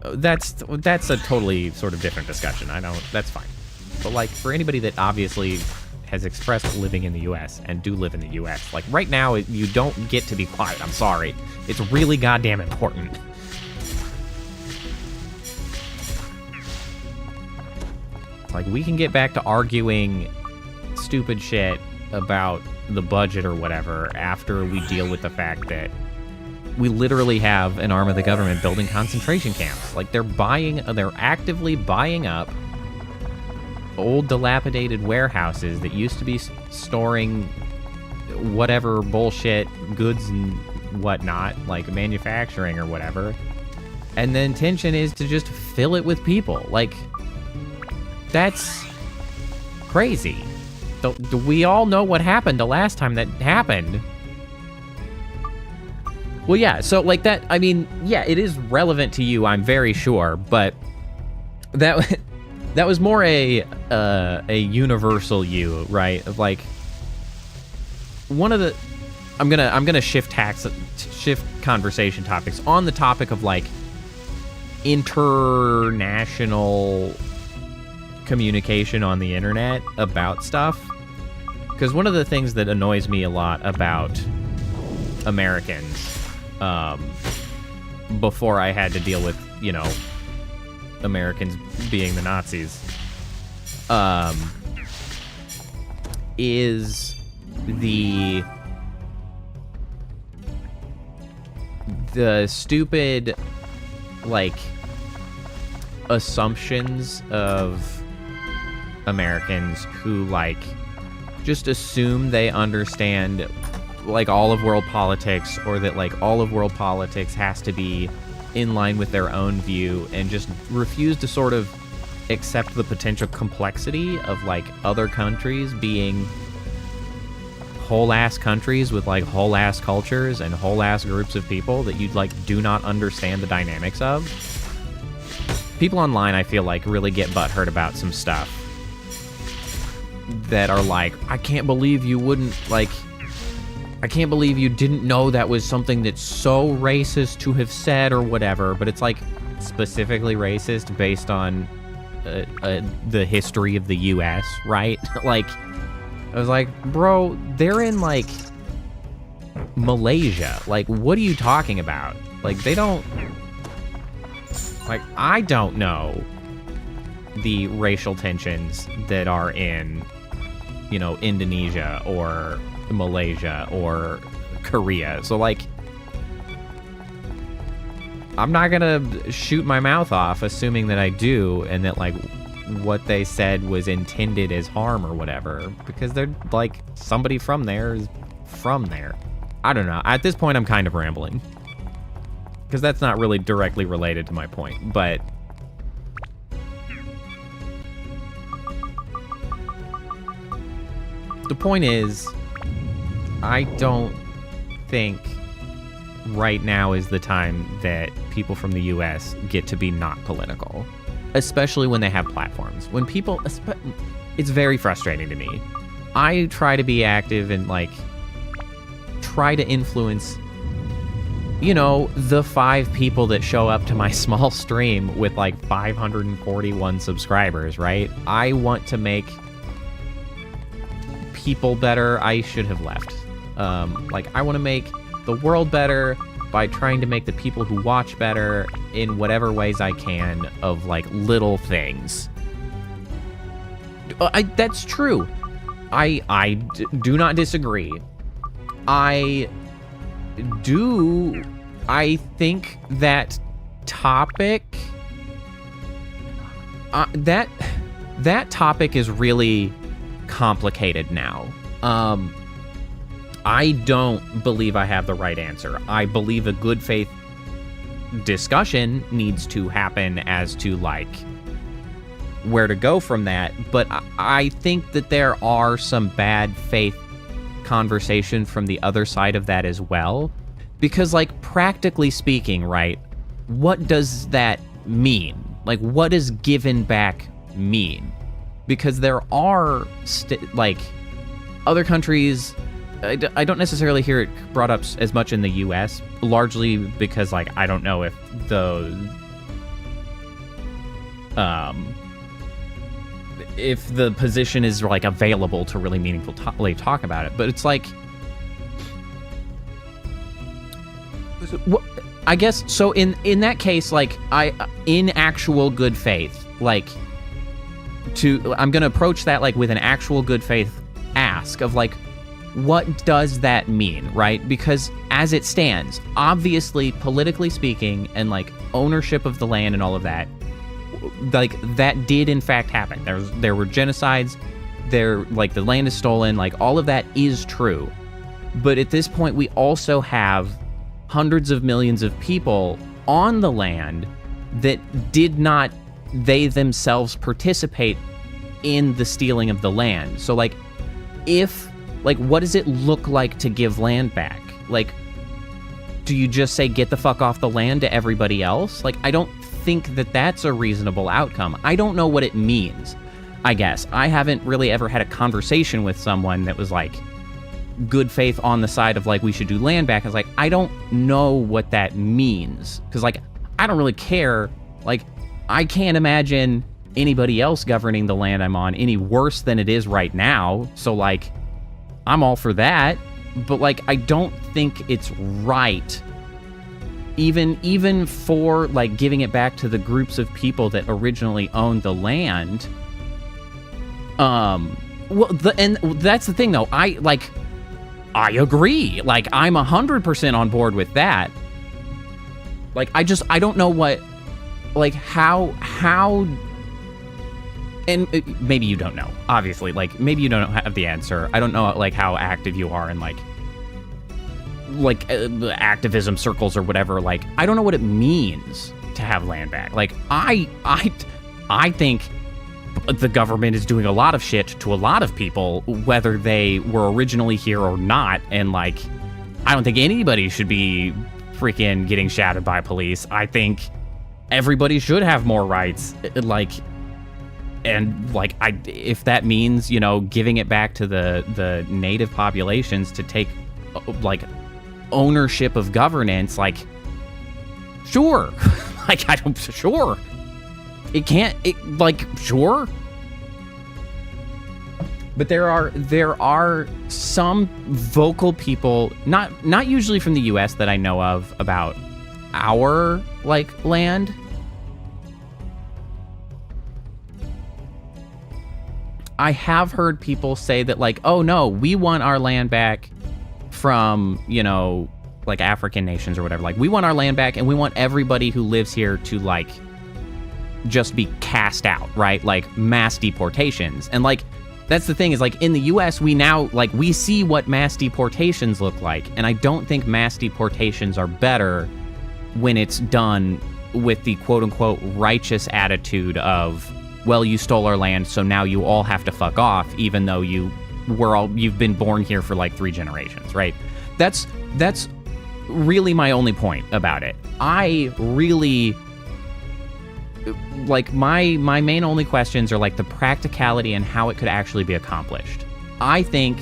that's a totally sort of different discussion. That's fine. But, like, for anybody that obviously has expressed living in the U.S. and do live in the U.S., like, right now, you don't get to be quiet. I'm sorry. It's really goddamn important. Like, we can get back to arguing stupid shit about the budget or whatever after we deal with the fact that we literally have an arm of the government building concentration camps. Like, they're actively buying up old dilapidated warehouses that used to be storing whatever bullshit goods and whatnot, like manufacturing or whatever. And the intention is to just fill it with people. Like, that's crazy. We all know what happened the last time that happened. Well, yeah, so, like, that, I mean, yeah, it is relevant to you, I'm very sure, but that was more a universal you, right? Of, like, one of the... I'm gonna shift conversation topics on the topic of, like, international communication on the internet about stuff. Because one of the things that annoys me a lot about Americans, before I had to deal with, you know, Americans being the Nazis, is the stupid, like, assumptions of Americans who, like, just assume they understand, like, all of world politics, or that, like, all of world politics has to be in line with their own view, and just refuse to sort of accept the potential complexity of, like, other countries being whole-ass countries with, like, whole-ass cultures and whole-ass groups of people that you, like, do not understand the dynamics of. People online, I feel like, really get butthurt about some stuff that are like, I can't believe you wouldn't, like, I can't believe you didn't know that was something that's so racist to have said or whatever, but it's, like, specifically racist based on the history of the U.S., right? Like, I was like, bro, they're in, like, Malaysia. Like, what are you talking about? Like, they don't... Like, I don't know the racial tensions that are in, you know, Indonesia or Malaysia or Korea. So, like, I'm not gonna shoot my mouth off assuming that I do, and that, like, what they said was intended as harm or whatever, because they're, like, somebody from there is from there. I don't know. At this point, I'm kind of rambling, because that's not really directly related to my point, but the point is, I don't think right now is the time that people from the US get to be not political, especially when they have platforms. When people, it's very frustrating to me. I try to be active and, like, try to influence, you know, the 5 people that show up to my small stream with, like, 541 subscribers, right? I want to make people better. I should have left. Like, I want to make the world better by trying to make the people who watch better in whatever ways I can, of, like, little things. That's true. I do not disagree. I think that topic, that topic is really complicated now. I don't believe I have the right answer. I believe a good faith discussion needs to happen as to, like, where to go from that, but I think that there are some bad faith conversation from the other side of that as well, because, like, practically speaking, right, what does that mean? Like, what does given back mean? Because there are like, other countries, I don't necessarily hear it brought up as much in the US, largely because, like, I don't know if the position is, like, available to really meaningfully talk about it. But it's like, I guess, so in that case, like, in actual good faith, like, I'm gonna approach that like with an actual good faith ask of like, what does that mean, right? Because as it stands, obviously, politically speaking, and like ownership of the land and all of that, like that did in fact happen. There were genocides, like the land is stolen, like all of that is true. But at this point, we also have hundreds of millions of people on the land that did not, they themselves participate in the stealing of the land. So like, what does it look like to give land back? Like, do you just say, get the fuck off the land to everybody else? Like, I don't think that that's a reasonable outcome. I don't know what it means, I guess. I haven't really ever had a conversation with someone that was like, good faith on the side of like, we should do land back. I was like, I don't know what that means. Because like, I don't really care. Like, I can't imagine anybody else governing the land I'm on any worse than it is right now. So like, I'm all for that, but like, I don't think it's right, even for like giving it back to the groups of people that originally owned the land. And that's the thing though. I agree. Like, I'm 100% on board with that. Like, I don't know what, like, how, and maybe you don't know, obviously, like, maybe you don't have the answer. I don't know, like, how active you are in, like activism circles or whatever. Like, I don't know what it means to have land back. Like, I think the government is doing a lot of shit to a lot of people, whether they were originally here or not, and, like, I don't think anybody should be freaking getting shouted by police. I think everybody should have more rights, like, and like, if that means, you know, giving it back to the native populations to take like ownership of governance, like, sure. Like, sure. Sure. But there are some vocal people, not usually from the US that I know of, about our like land. I have heard people say that, like, oh no, we want our land back from, you know, like African nations or whatever. Like, we want our land back and we want everybody who lives here to, like, just be cast out, right? Like, mass deportations. And, like, that's the thing is, like, in the US, we now, like, we see what mass deportations look like. And I don't think mass deportations are better when it's done with the quote-unquote righteous attitude of, well, you stole our land, so now you all have to fuck off, even though you've been born here for like 3 generations, right? That's really my only point about it. I really, like, my main only questions are like the practicality and how it could actually be accomplished. I think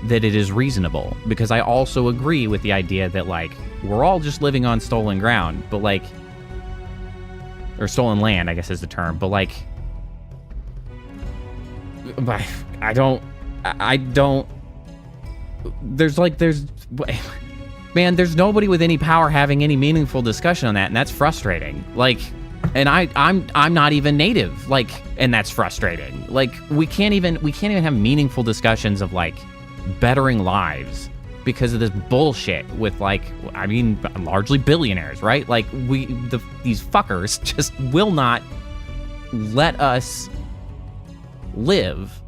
that it is reasonable, because I also agree with the idea that, like, we're all just living on stolen ground, but like, or stolen land, I guess is the term, but like, I don't, there's nobody with any power having any meaningful discussion on that, and that's frustrating. Like, and I'm not even native, like, and that's frustrating. Like, we can't even have meaningful discussions of, like, bettering lives because of this bullshit with, like, I mean, largely billionaires, right? Like, these fuckers just will not let us live,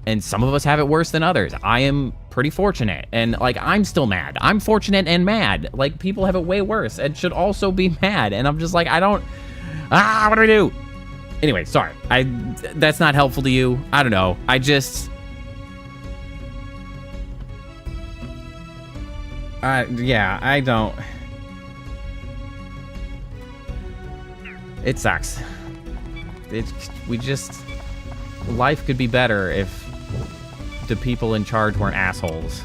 and some of us have it worse than others. I am pretty fortunate, and, like, I'm still mad. I'm fortunate and mad. Like, people have it way worse and should also be mad, and I'm just like, what do I do? Anyway, sorry. That's not helpful to you. I don't know. Yeah, I don't. It sucks. Life could be better if the people in charge weren't assholes.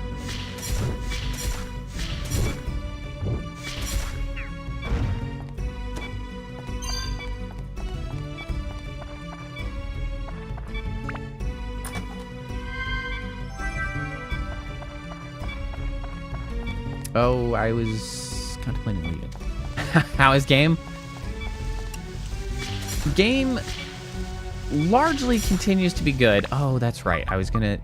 Oh, I was contemplating leaving. How is game? Game largely continues to be good. Oh, that's right. I was gonna...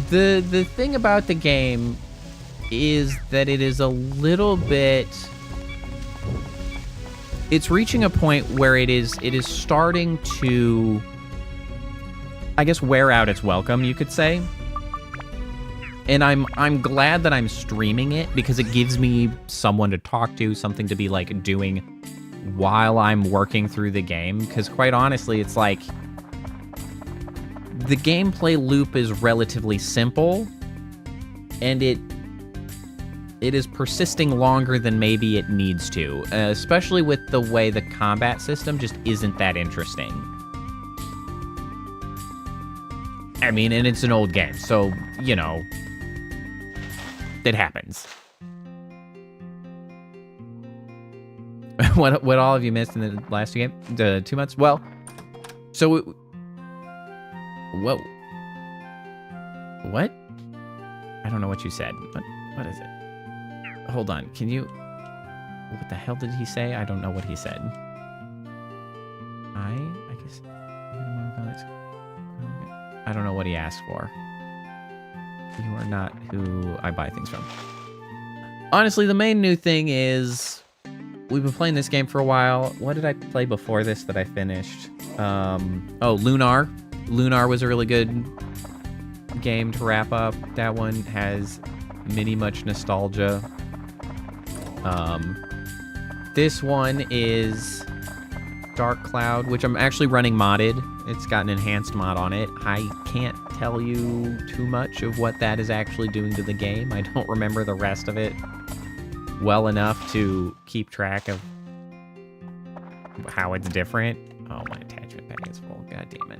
The thing about the game is that it is a little bit... It's reaching a point where it is starting to, I guess, wear out its welcome, you could say. And I'm glad that I'm streaming it because it gives me someone to talk to, something to be like doing while I'm working through the game. Because quite honestly, it's like the gameplay loop is relatively simple, and it is persisting longer than maybe it needs to, especially with the way the combat system just isn't that interesting. I mean, and it's an old game, so, you know, it happens. What all have you missed in the last two games? The 2 months? Well, so... Whoa. What? I don't know what you said. What is it? Hold on, can you... What the hell did he say? I don't know what he said. I guess... I don't know what he asked for. You are not who I buy things from. Honestly, the main new thing is... We've been playing this game for a while. What did I play before this that I finished? Oh, Lunar. Lunar was a really good game to wrap up. That one has many much nostalgia. This one is Dark Cloud, which I'm actually running modded. It's got an enhanced mod on it. I can't tell you too much of what that is actually doing to the game. I don't remember the rest of it well enough to keep track of how it's different. Oh, my attachment pack is full. God damn it.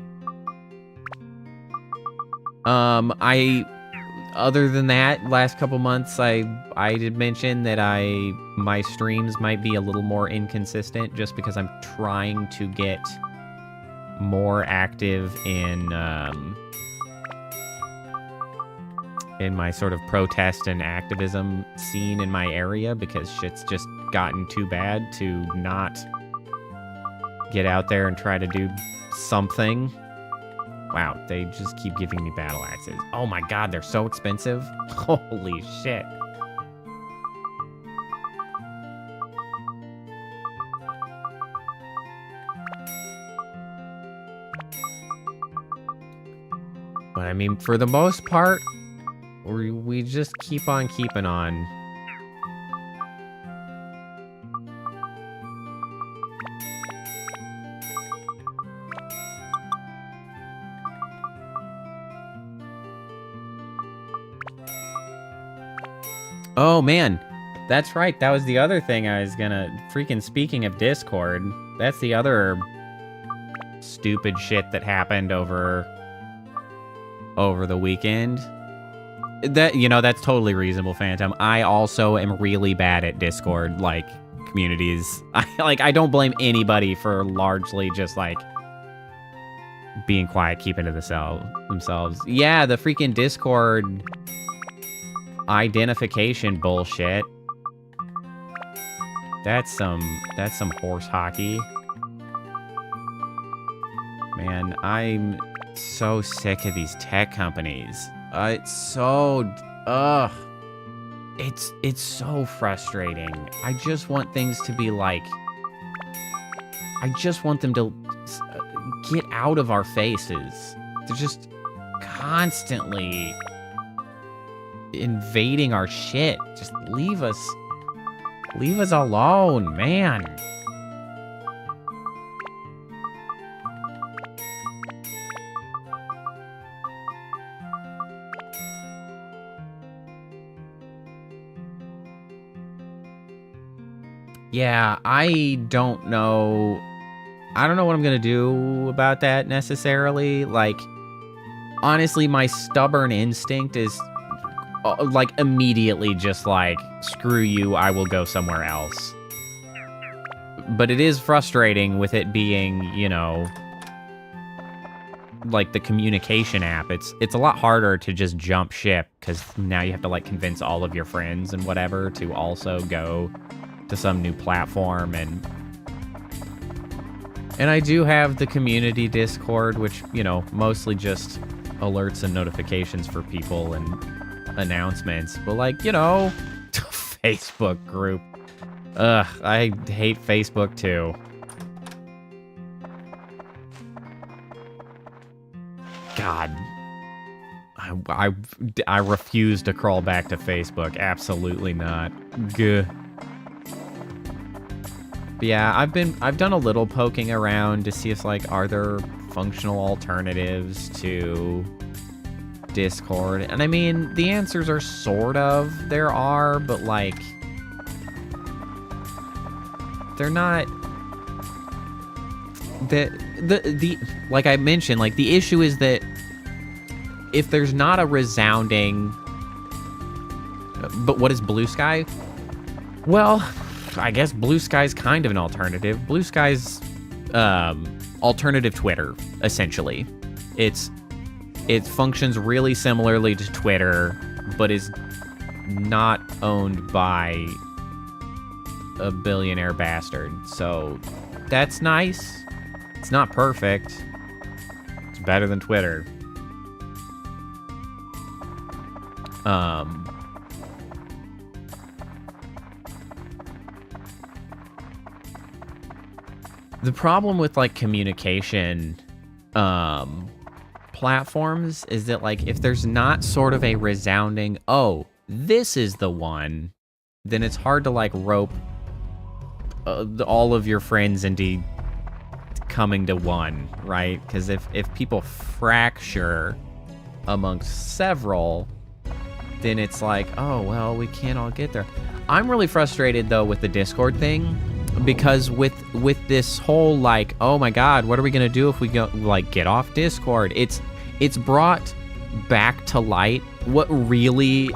Other than that, last couple months, I did mention that my streams might be a little more inconsistent just because I'm trying to get more active in my sort of protest and activism scene in my area because shit's just gotten too bad to not get out there and try to do something. Wow, they just keep giving me battle axes. Oh my god, they're so expensive. Holy shit. But I mean, for the most part, we just keep on keeping on. Oh, man. That's right. That was the other thing I was gonna... Freaking speaking of Discord, that's the other stupid shit that happened over the weekend. That, you know, that's totally reasonable, Phantom. I also am really bad at Discord, like, communities. I don't blame anybody for largely just, like, being quiet, keeping to themselves. Yeah, the freaking Discord... identification bullshit. That's some horse hockey. Man, I'm so sick of these tech companies. It's so it's so frustrating. I just want things to be like, I just want them to get out of our faces. They're just constantly invading our shit. Just leave us alone, man. Yeah, I don't know what I'm gonna do about that necessarily. Like, honestly, my stubborn instinct is like immediately just like, screw you, I will go somewhere else. But it is frustrating with it being, you know, like the communication app. It's a lot harder to just jump ship because now you have to like convince all of your friends and whatever to also go to some new platform, and And I do have the community Discord, which, you know, mostly just alerts and notifications for people and announcements. But, like, you know, Facebook group. Ugh, I hate Facebook, too. God. I refuse to crawl back to Facebook. Absolutely not. Gah. But yeah, I've done a little poking around to see if, like, are there functional alternatives to Discord? And I mean, the answers are sort of there are, but like they're not the like I mentioned, like the issue is that if there's not a resounding but what is Blue Sky? Well, I guess Blue Sky's kind of an alternative. Blue Sky's alternative Twitter, essentially. It functions really similarly to Twitter, but is not owned by a billionaire bastard. So that's nice. It's not perfect. It's better than Twitter. The problem with, like, communication platforms is that, like, if there's not sort of a resounding, oh, this is the one, then it's hard to, like, rope all of your friends into coming to one, right? Because if people fracture amongst several, then it's like, oh, well, we can't all get there. I'm really frustrated, though, with the Discord thing. Because with this whole, like, oh my god, what are we gonna do if we go, like, get off Discord? It's brought back to light what really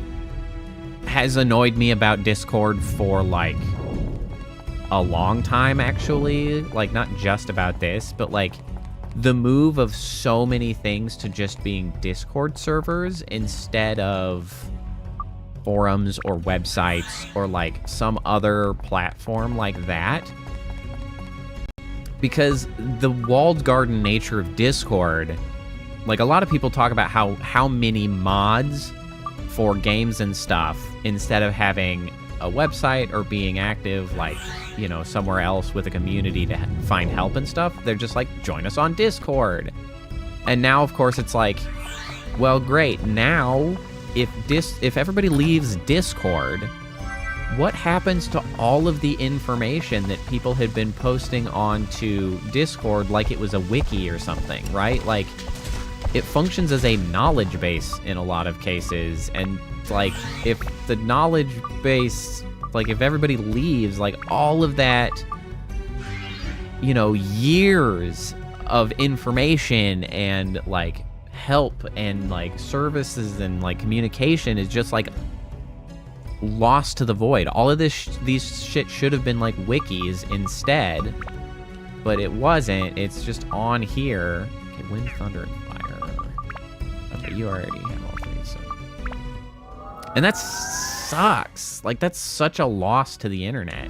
has annoyed me about Discord for, like, a long time, actually. Like, not just about this, but, like, the move of so many things to just being Discord servers instead of forums or websites or, like, some other platform like that. Because the walled garden nature of Discord, like, a lot of people talk about how many mods for games and stuff, instead of having a website or being active, like, you know, somewhere else with a community to find help and stuff, they're just like, join us on Discord. And now, of course, it's like, well, great, now if everybody leaves Discord, what happens to all of the information that people had been posting onto Discord like it was a wiki or something, right? Like, it functions as a knowledge base in a lot of cases, and, like, if the knowledge base, like, if everybody leaves, like, all of that, you know, years of information and, like, help and, like, services and, like, communication is just, like, lost to the void. All of these shit should have been, like, wikis instead, but it wasn't. It's just on here. Okay, wind, thunder, and fire. Okay, you already have all three, so. And that sucks. Like, that's such a loss to the internet.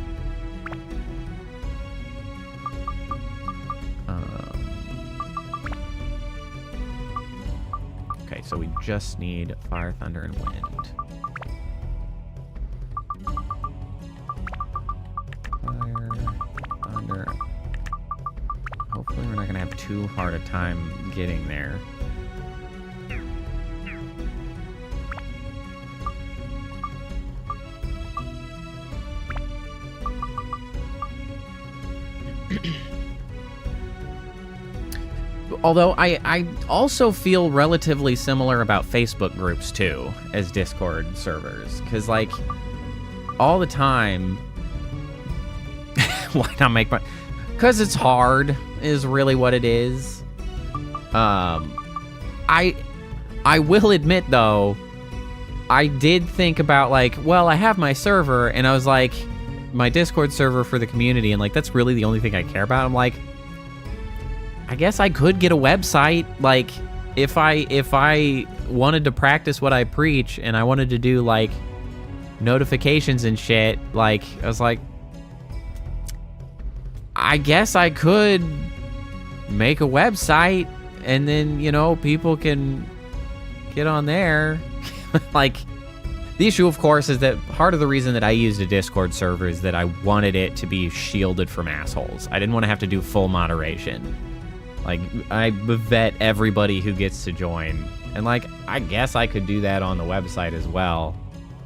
Okay, so we just need fire, thunder, and wind. Fire, thunder. Hopefully we're not gonna have too hard a time getting there. Although I also feel relatively similar about Facebook groups too as Discord servers, because, like, all the time, why not make my? Because it's hard is really what it is. I will admit, though, I did think about, like, well, I have my server, and I was like, my Discord server for the community, and, like, that's really the only thing I care about. I'm like, I guess I could get a website. Like, if I wanted to practice what I preach and I wanted to do, like, notifications and shit, like, I was like, I guess I could make a website and then, you know, people can get on there. Like, the issue, of course, is that part of the reason that I used a Discord server is that I wanted it to be shielded from assholes. I didn't want to have to do full moderation. Like, I vet everybody who gets to join. And, like, I guess I could do that on the website as well.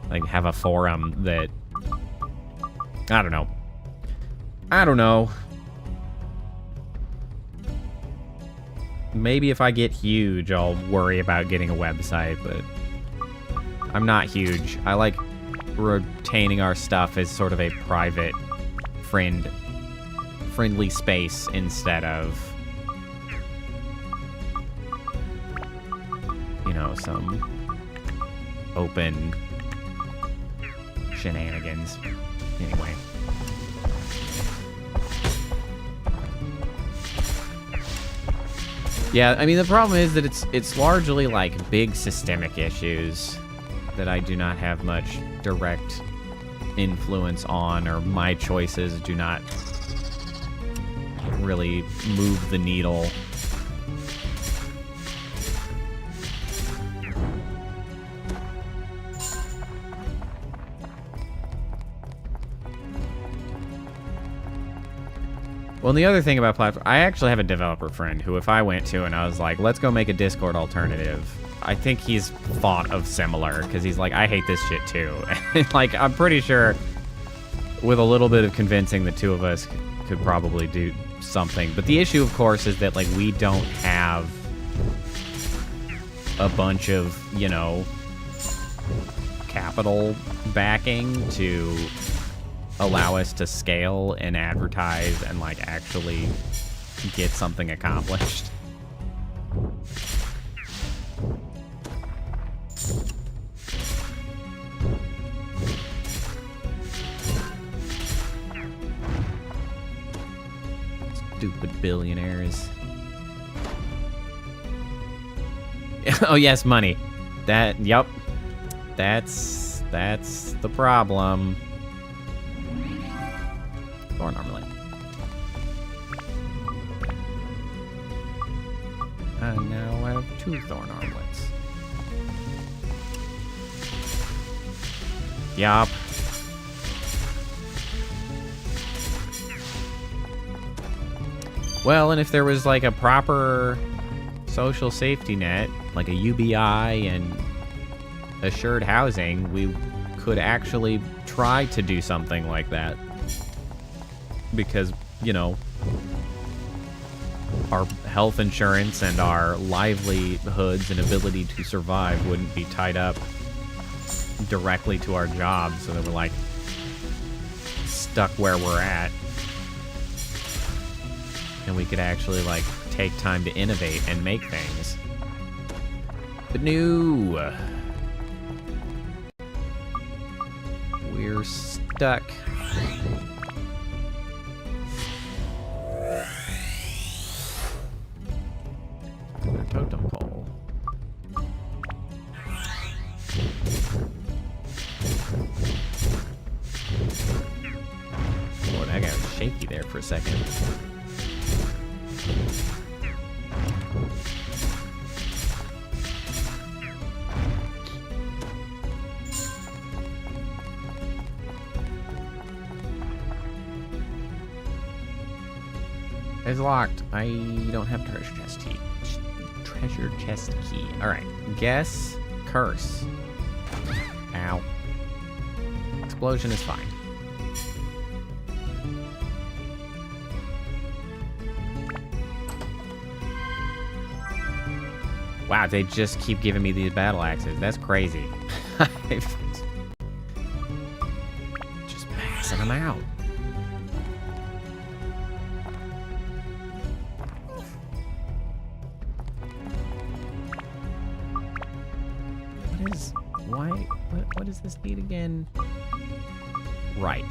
Like, have a forum that... I don't know. I don't know. Maybe if I get huge, I'll worry about getting a website, but... I'm not huge. I like retaining our stuff as sort of a private, friendly space instead of... you know, some open shenanigans. Anyway. Yeah, I mean, the problem is that it's largely like big systemic issues that I do not have much direct influence on, or my choices do not really move the needle. Well, and the other thing about platform, I actually have a developer friend who, if I went to and I was like, let's go make a Discord alternative, I think he's thought of similar, because he's like, I hate this shit too. And like, I'm pretty sure with a little bit of convincing, the two of us could probably do something. But the issue, of course, is that like, we don't have a bunch of, you know, capital backing to allow us to scale and advertise and like actually get something accomplished. Stupid billionaires. Oh yes, money. Yep. That's the problem. Thorn armlet. I now have 2 thorn armlets. Yup. Well, and if there was like a proper social safety net, like a UBI and assured housing, we could actually try to do something like that. Because, you know, our health insurance and our livelihoods and ability to survive wouldn't be tied up directly to our jobs, so that we're like stuck where we're at. And we could actually like take time to innovate and make things. But no, we're stuck. Totem pole. Boy, that guy was shaky there for a second. It's locked. I don't have treasure chest key. Treasure chest key. Alright. Guess curse. Ow. Explosion is fine. Wow, they just keep giving me these battle axes. That's crazy. Just passing them out. What does this need again? Right.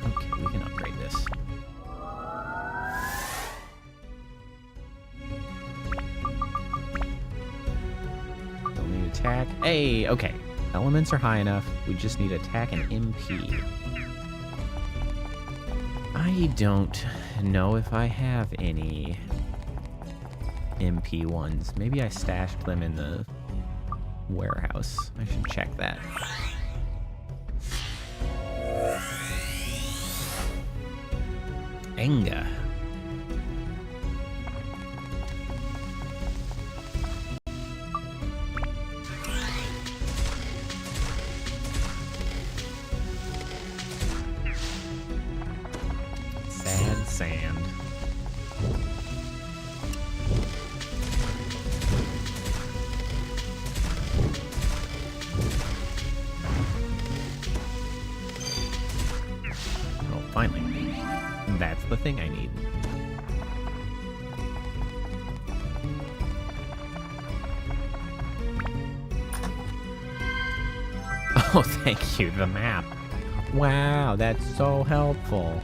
Okay, we can upgrade this. Don't need attack. Hey, okay. Elements are high enough. We just need attack and MP. I don't know if I have any MP ones. Maybe I stashed them in the warehouse. I should check that. Enga. Sad sand. Oh, finally. That's the thing I need. Oh, thank you, the map. Wow, that's so helpful.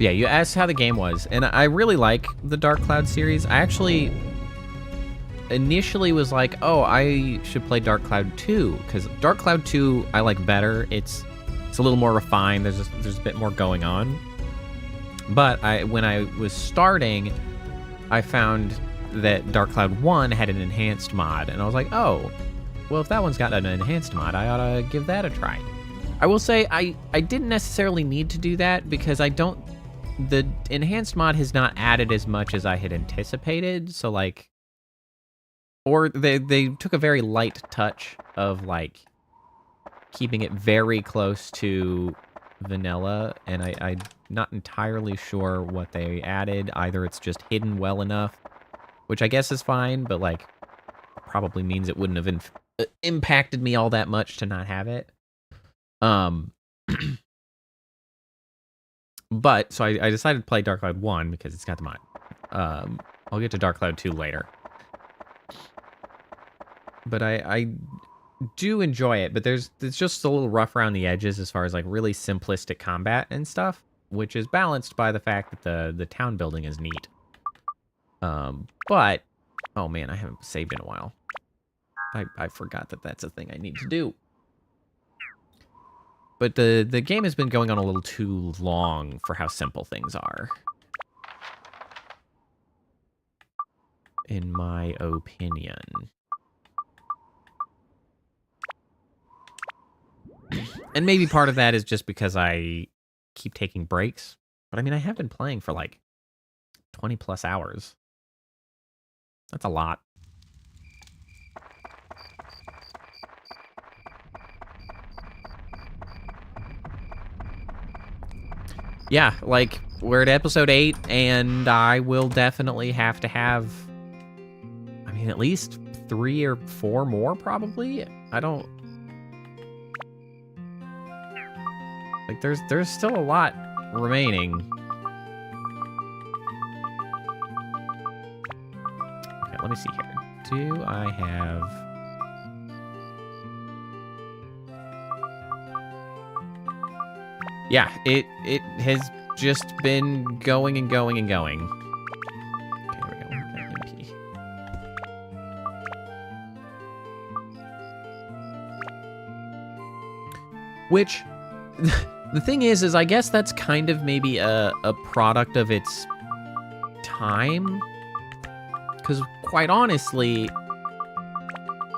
Yeah, you asked how the game was, and I really like the Dark Cloud series. I actually initially was like, oh, I should play Dark Cloud 2, because Dark Cloud 2 I like better. It's a little more refined. There's a bit more going on. But when I was starting, I found that Dark Cloud 1 had an enhanced mod, and I was like, oh, well, if that one's got an enhanced mod, I ought to give that a try. I will say I didn't necessarily need to do that, because the enhanced mod has not added as much as I had anticipated, so like, or they took a very light touch of like keeping it very close to vanilla, and I'm not entirely sure what they added. Either it's just hidden well enough, which I guess is fine, but like probably means it wouldn't have impacted me all that much to not have it. But so I decided to play Dark Cloud 1 because it's got the mod. I'll get to Dark Cloud 2 later. But I do enjoy it, but it's just a little rough around the edges as far as like really simplistic combat and stuff, which is balanced by the fact that the town building is neat. But oh man, I haven't saved in a while. I forgot that that's a thing I need to do. But the game has been going on a little too long for how simple things are, in my opinion. And maybe part of that is just because I keep taking breaks. But I mean, I have been playing for like 20 plus hours. That's a lot. Yeah, like, we're at episode 8, and I will definitely have to have, I mean, at least 3 or 4 more, probably? I don't... Like, there's still a lot remaining. Okay, let me see here. Do I have... Yeah, it has just been going and going and going. Okay, there we go. MP. Which, the thing is I guess that's kind of maybe a product of its time. Because quite honestly,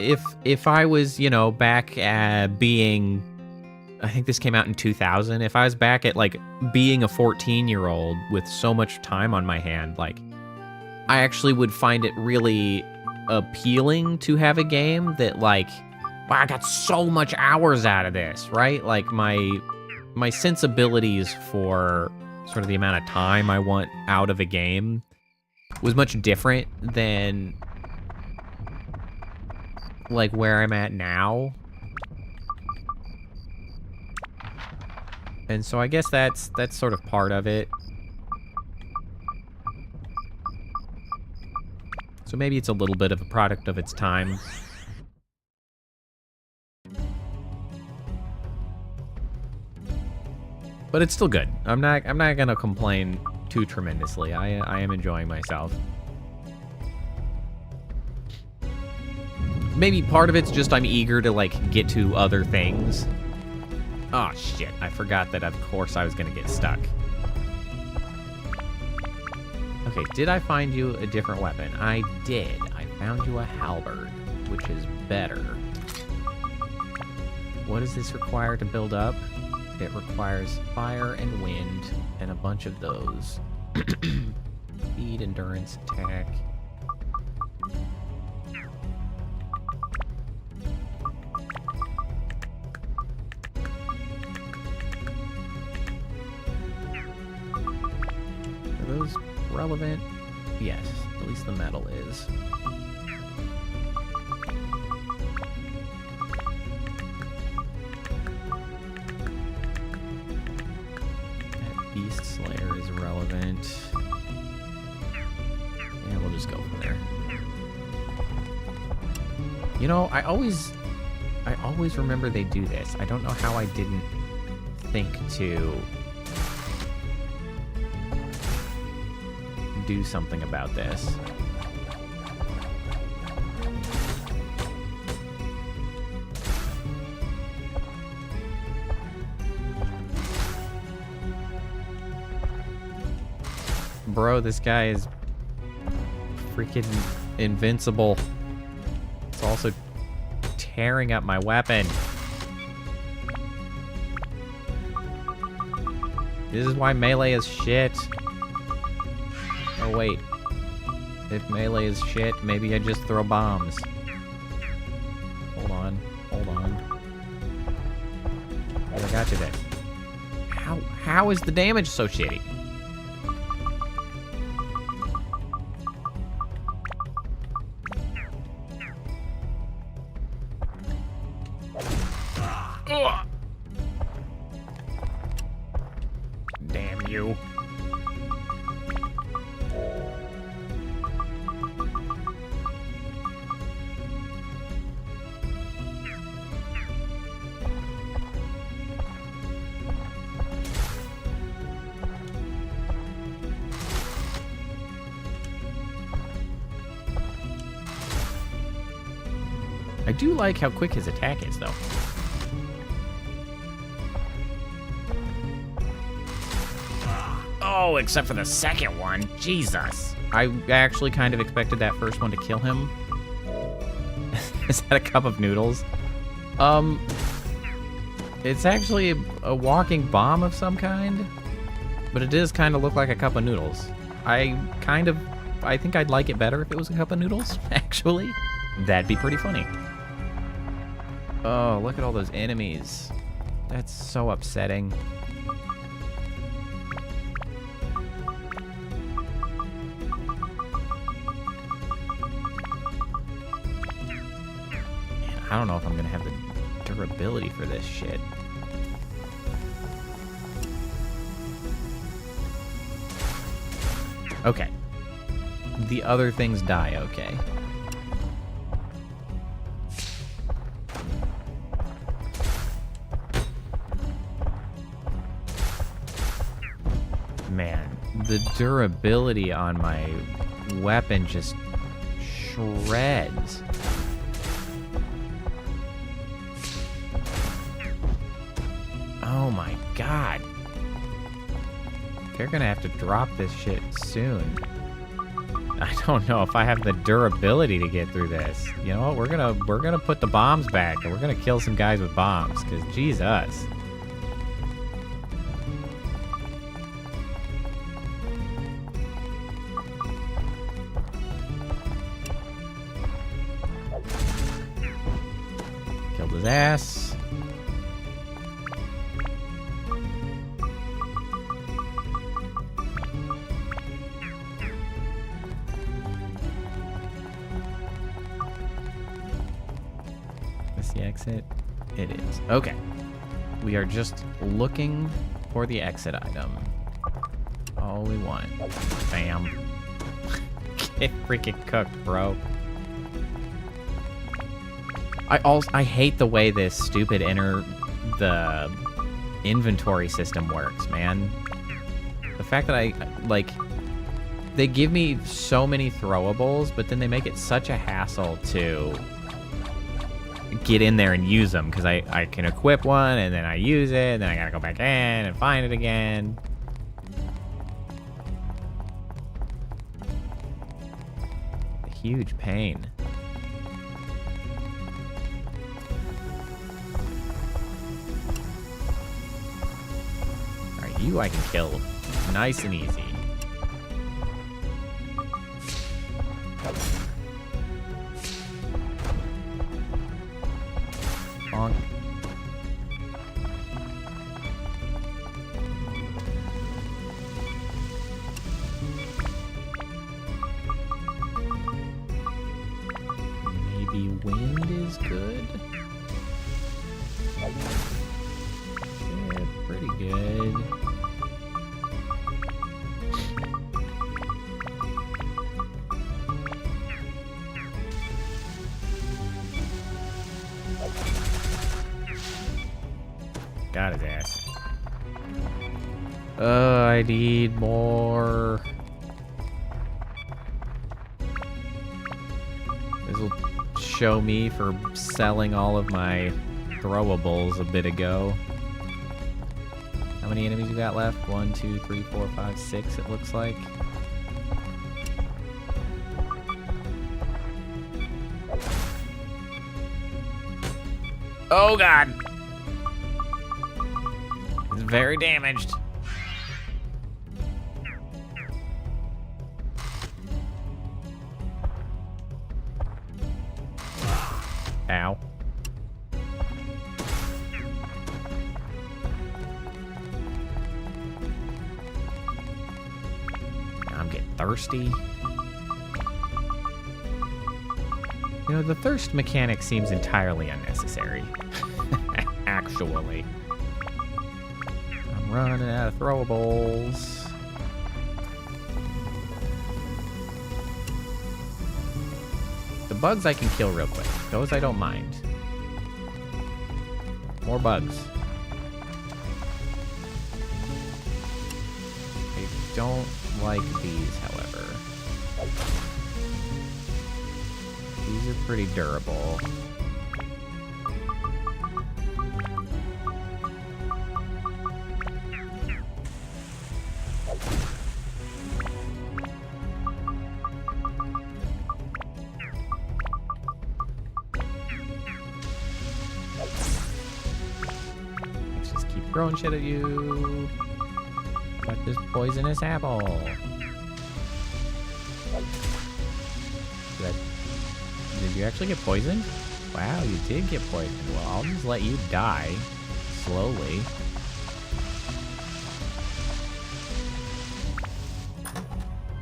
if I was, you know, back at being... I think this came out in 2000. If I was back at, like, being a 14-year-old with so much time on my hand, like, I actually would find it really appealing to have a game that, like, wow, I got so much hours out of this, right? Like, my sensibilities for sort of the amount of time I want out of a game was much different than, like, where I'm at now. And so I guess that's sort of part of it. So maybe it's a little bit of a product of its time. But it's still good. I'm not gonna complain too tremendously. I am enjoying myself. Maybe part of it's just I'm eager to, like, get to other things. Oh, shit. I forgot that, of course, I was going to get stuck. Okay, did I find you a different weapon? I did. I found you a halberd, which is better. What does this require to build up? It requires fire and wind and a bunch of those. Speed, endurance, attack. Are those relevant? Yes, at least the metal is. That Beast Slayer is relevant. Yeah, we'll just go from there. You know, I always remember they do this. I don't know how I didn't think to do something about this. Bro, this guy is freaking invincible. It's also tearing up my weapon. This is why melee is shit. Oh, wait. If melee is shit, maybe I just throw bombs. Hold on. Hold on. I got you there. How is the damage so shitty? Ugh. Damn you. I do like how quick his attack is, though. Oh, except for the second one. Jesus. I actually kind of expected that first one to kill him. Is that a cup of noodles? It's actually a walking bomb of some kind, but it does kind of look like a cup of noodles. I think I'd like it better if it was a cup of noodles, actually. That'd be pretty funny. Oh, look at all those enemies. That's so upsetting. Man, I don't know if I'm gonna have the durability for this shit. Okay. The other things die, okay. Man, the durability on my weapon just shreds. Oh my god. They're gonna have to drop this shit soon. I don't know if I have the durability to get through this. You know what? We're gonna put the bombs back and we're gonna kill some guys with bombs, because Jesus. Killed his ass. The exit? It is. Okay. We are just looking for the exit item. All we want. Bam. Get freaking cooked, bro. I hate the way this stupid the inventory system works, man. The fact that they give me so many throwables, but then they make it such a hassle to get in there and use them, because I can equip one and then I use it and then I gotta go back in and find it again. A huge pain. Alright, you I can kill nice and easy. Bonk. Maybe wind is good. Yeah, pretty good. Got his ass. I need more. This will show me for selling all of my throwables a bit ago. How many enemies you got left? 1, 2, 3, 4, 5, 6, it looks like. Oh god! It's very damaged. Ow. I'm getting thirsty. You know, the thirst mechanic seems entirely unnecessary. Actually. I'm running out of throwables. The bugs I can kill real quick. Those I don't mind. More bugs. I don't like these, however. These are pretty durable. Let's just keep throwing shit at you. Got this poisonous apple. Did you actually get poisoned? Wow, you did get poisoned. Well, I'll just let you die slowly.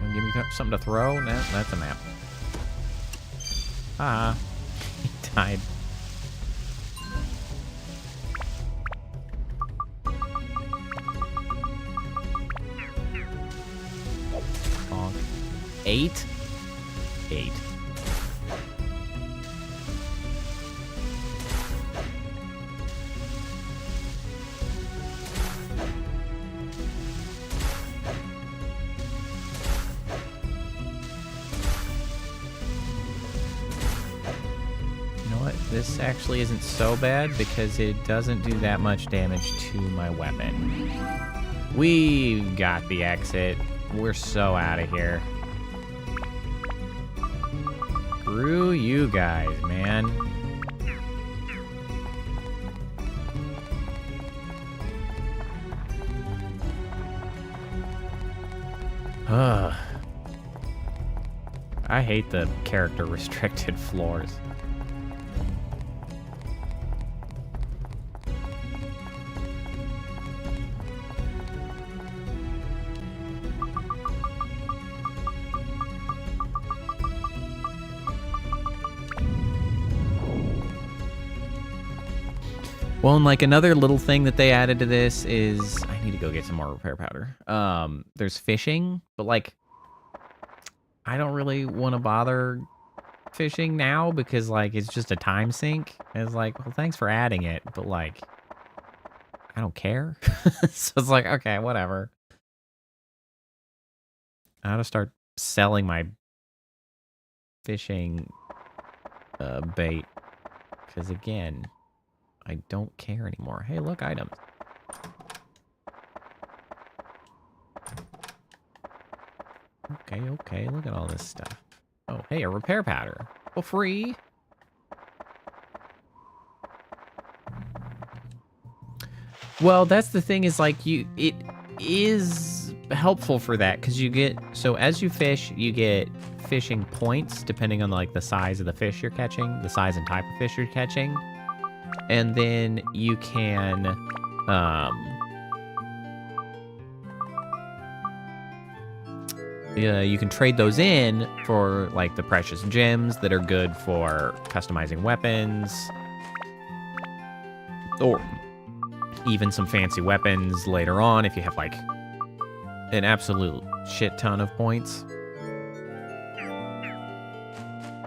Give me something to throw? No, that's a map. Ah, he died. Bonk. 8? 8. This actually isn't so bad because it doesn't do that much damage to my weapon. We've got the exit. We're so out of here. Screw you guys, man. Ugh. I hate the character restricted floors. Well, and like another little thing that they added to this is I need to go get some more repair powder. There's fishing, but like I don't really want to bother fishing now because like it's just a time sink. And it's like, well, thanks for adding it, but like I don't care. So it's like, okay, whatever. I ought to start selling my fishing bait Because again, I don't care anymore. Hey, look, items. Okay, look at all this stuff. Oh, hey, a repair powder. Oh, free. Well, that's the thing is like it is helpful for that because you get, so as you fish, you get fishing points depending on like the size of the fish you're catching, the size and type of fish you're catching. And then you can, you can trade those in for like the precious gems that are good for customizing weapons, or even some fancy weapons later on if you have like an absolute shit ton of points.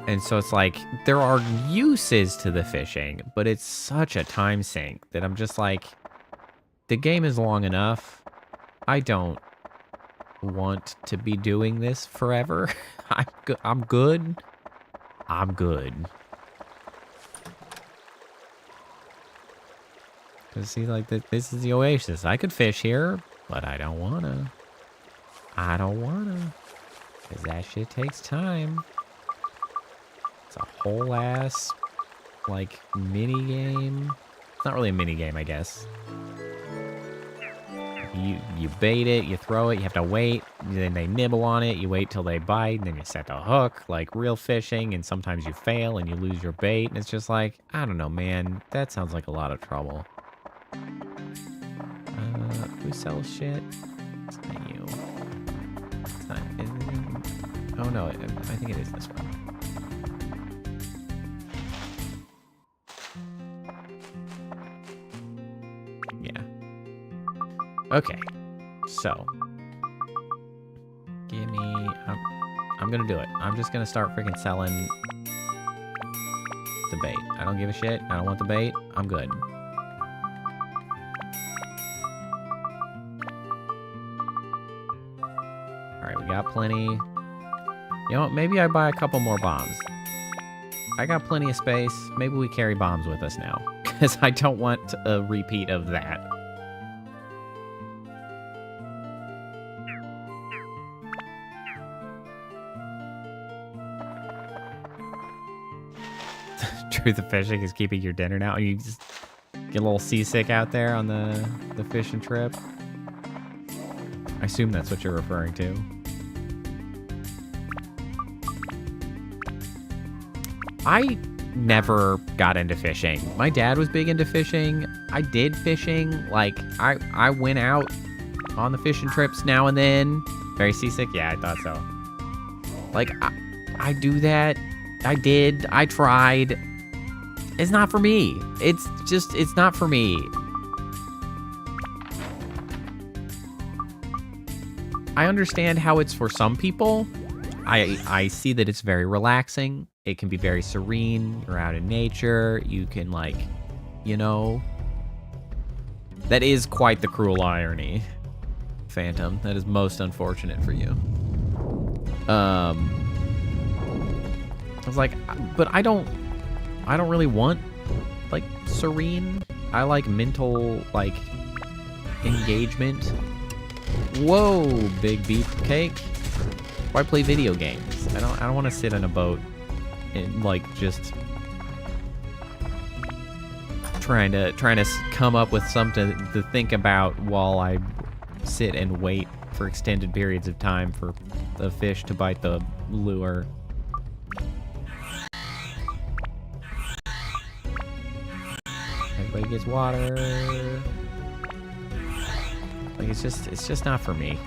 And so it's like, there are uses to the fishing, but it's such a time sink that I'm just like, the game is long enough. I don't want to be doing this forever. I'm good. I'm good. Because see, like, this is the oasis. I could fish here, but I don't wanna. I don't wanna. Because that shit takes time. It's a whole ass, like, mini game. It's not really a mini game, I guess. You bait it, you throw it, you have to wait, then they nibble on it, you wait till they bite, and then you set the hook, like real fishing, and sometimes you fail and you lose your bait, and it's just like, I don't know, man. That sounds like a lot of trouble. Who sells shit? It's not you. It's not, oh no, I think it is this one. Okay, so give me, I'm gonna do it. I'm just gonna start freaking selling the bait. I don't give a shit. I don't want the bait. I'm good. All right, we got plenty. You know what? Maybe I buy a couple more bombs. I got plenty of space. Maybe we carry bombs with us now, because I don't want a repeat of that. The fishing is keeping your dinner now. You just get a little seasick out there on the fishing trip. I assume that's what you're referring to. I never got into fishing. My dad was big into fishing. I did fishing. Like, I went out on the fishing trips now and then. Very seasick? Yeah, I thought so. Like, I do that. I did. I tried. It's not for me. It's not for me. I understand how it's for some people. I see that it's very relaxing. It can be very serene. You're out in nature. You can, like, you know. That is quite the cruel irony, Phantom. That is most unfortunate for you. I was like, but I don't really want, like, serene. I like mental, like, engagement. Whoa, big beefcake. Why play video games? I don't want to sit on a boat and, like, just trying to come up with something to think about while I sit and wait for extended periods of time for the fish to bite the lure. Everybody gets water. Like, it's just not for me.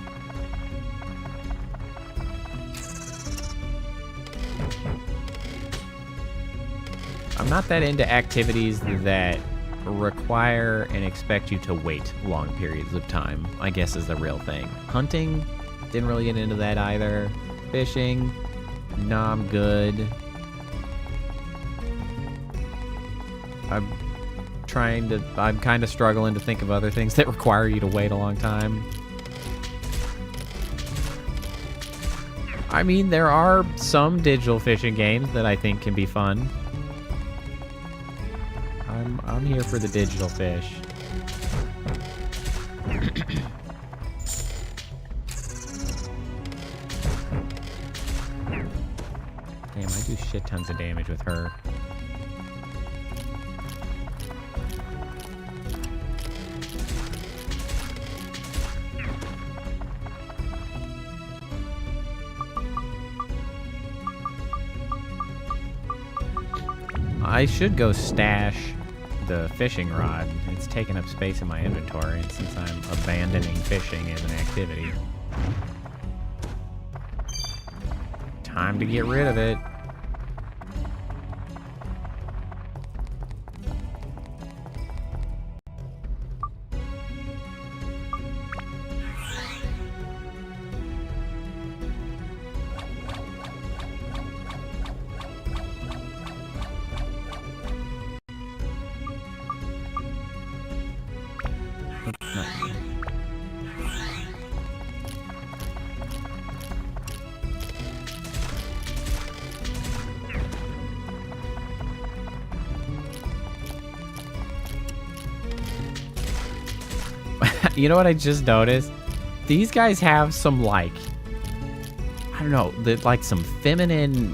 I'm not that into activities that require and expect you to wait long periods of time, I guess is the real thing. Hunting, didn't really get into that either. Fishing, nah, I'm good. I'm kind of struggling to think of other things that require you to wait a long time. I mean, there are some digital fishing games that I think can be fun. I'm here for the digital fish. Damn, I do shit tons of damage with her. I should go stash the fishing rod. It's taking up space in my inventory since I'm abandoning fishing as an activity. Time to get rid of it. You know what I just noticed? These guys have some, like, I don't know, like some feminine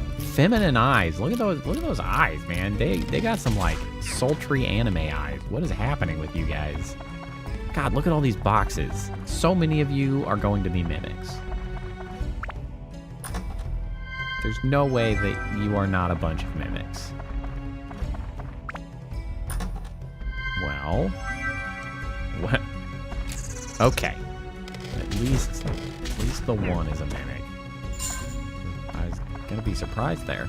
eyes. Look at those eyes, man. They got some like sultry anime eyes. What is happening with you guys? God, look at all these boxes. So many of you are going to be mimics. There's no way that you are not a bunch of mimics. Well, what? Okay. At least the one is a mimic. I was gonna be surprised there.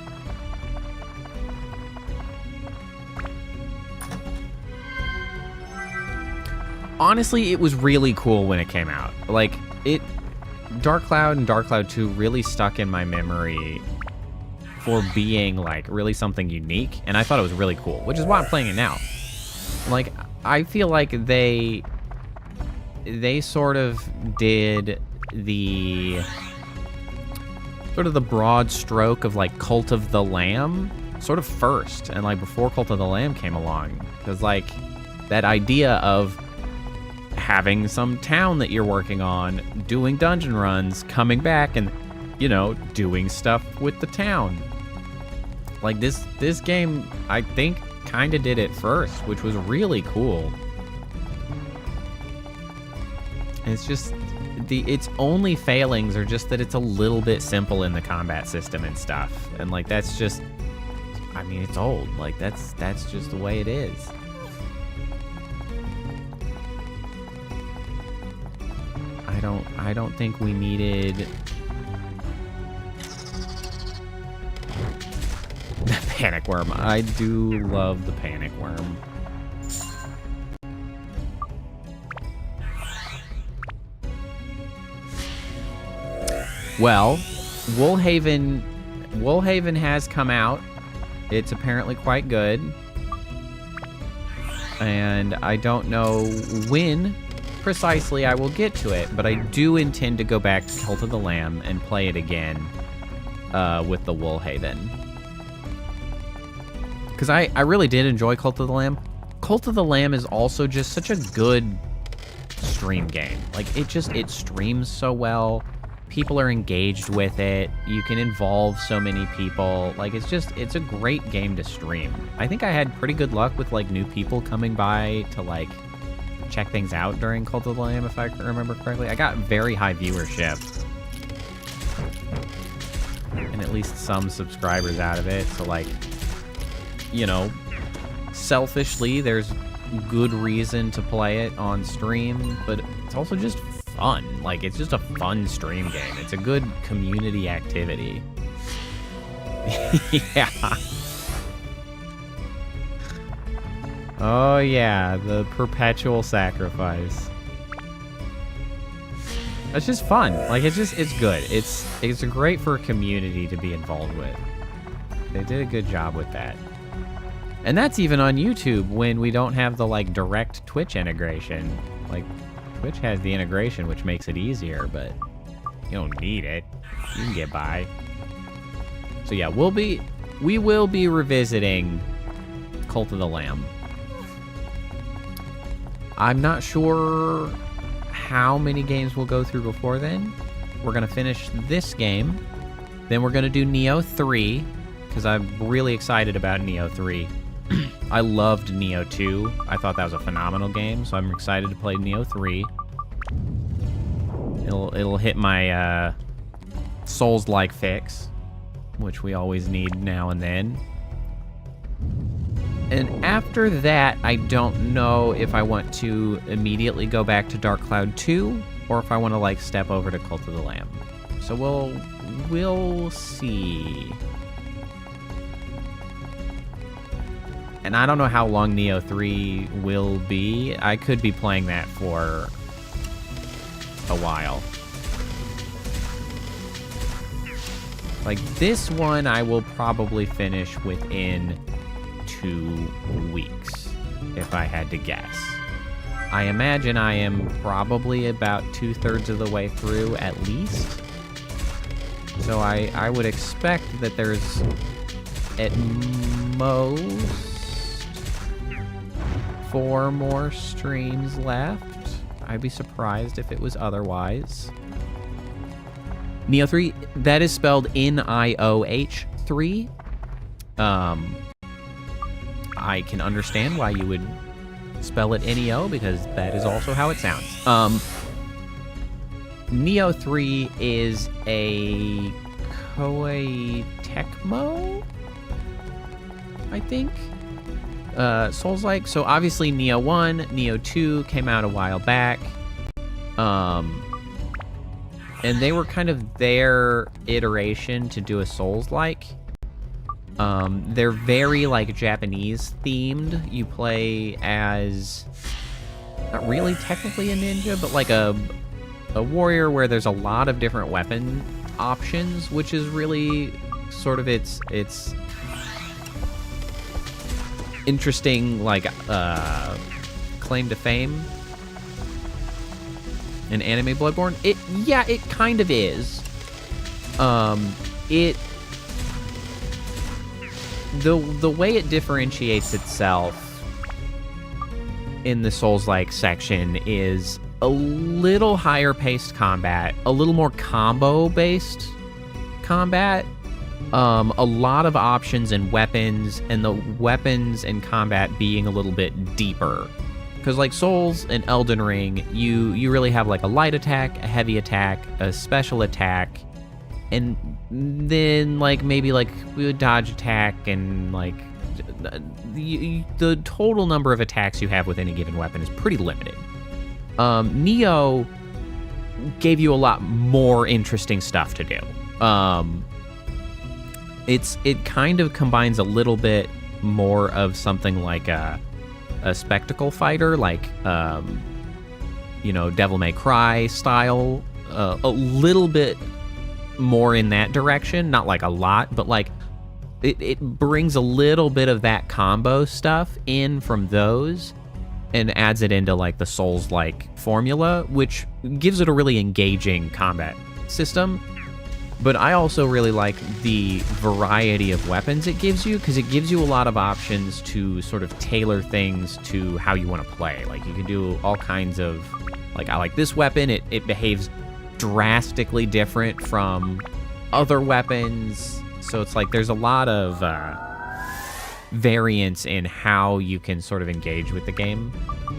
Honestly, it was really cool when it came out. Like, Dark Cloud and Dark Cloud 2 really stuck in my memory for being, like, really something unique, and I thought it was really cool, which is why I'm playing it now. Like, I feel like they sort of did the broad stroke of, like, Cult of the Lamb sort of first, and, like, before Cult of the Lamb came along, because, like, that idea of having some town that you're working on, doing dungeon runs, coming back and, you know, doing stuff with the town. Like, this game, I think, kind of did it first, which was really cool. And it's just, its only failings are just that it's a little bit simple in the combat system and stuff. And, like, that's just, I mean, it's old. Like, that's just the way it is. I don't think we needed the panic worm. I do love the panic worm. Well, Woolhaven has come out. It's apparently quite good. And I don't know when precisely I will get to it, but I do intend to go back to Cult of the Lamb and play it again with the Woolhaven. Because I really did enjoy Cult of the Lamb. Cult of the Lamb is also just such a good stream game. Like, it streams so well. People are engaged with it. You can involve so many people. Like, it's a great game to stream. I think I had pretty good luck with, like, new people coming by to, like, check things out during Cult of the Lamb, if I remember correctly. I got very high viewership. And at least some subscribers out of it. So, like, you know, selfishly, there's good reason to play it on stream, but it's also just fun. Like, it's just a fun stream game. It's a good community activity. Yeah. Oh yeah, the perpetual sacrifice. It's just fun. Like, it's good. It's great for a community to be involved with. They did a good job with that. And that's even on YouTube when we don't have the, like, direct Twitch integration. Like, Twitch has the integration, which makes it easier, but you don't need it. You can get by. So yeah, we will be revisiting Cult of the Lamb. I'm not sure how many games we'll go through before then. We're going to finish this game. Then we're going to do Neo 3, because I'm really excited about Neo 3. I loved Neo 2. I thought that was a phenomenal game, so I'm excited to play Neo 3. It'll hit my Souls-like fix, which we always need now and then. And after that, I don't know if I want to immediately go back to Dark Cloud 2, or if I want to, like, step over to Cult of the Lamb. So we'll see. And I don't know how long Neo 3 will be. I could be playing that for a while. Like, this one I will probably finish within 2 weeks, if I had to guess. I imagine I am probably about 2/3 of the way through, at least. So I would expect that there's at most 4 more streams left. I'd be surprised if it was otherwise. Neo 3, that is spelled Nioh 3. I can understand why you would spell it Neo, because that is also how it sounds. Neo 3 is a Koei Tecmo, I think. Souls-like. So obviously Neo 1, Neo 2 came out a while back. And they were kind of their iteration to do a Souls-like. They're very, like, Japanese themed. You play as, not really technically a ninja, but like a warrior where there's a lot of different weapon options, which is really sort of its interesting, like, claim to fame. In anime Bloodborne? It kind of is. The way it differentiates itself in the Souls-like section is a little higher paced combat, a little more combo-based combat, a lot of options and weapons, and the weapons and combat being a little bit deeper. Because, like, Souls and Elden Ring, you really have, like, a light attack, a heavy attack, a special attack, and then, like, maybe, like, a dodge attack, and, like, the total number of attacks you have with any given weapon is pretty limited. Neo gave you a lot more interesting stuff to do. It kind of combines a little bit more of something like a spectacle fighter, like, Devil May Cry style, a little bit more in that direction, not like a lot, but like it brings a little bit of that combo stuff in from those and adds it into, like, the Souls-like formula, which gives it a really engaging combat system. But I also really like the variety of weapons it gives you, because it gives you a lot of options to sort of tailor things to how you want to play. Like, you can do all kinds of, like, I like this weapon, it behaves drastically different from other weapons. So it's like there's a lot of variance in how you can sort of engage with the game.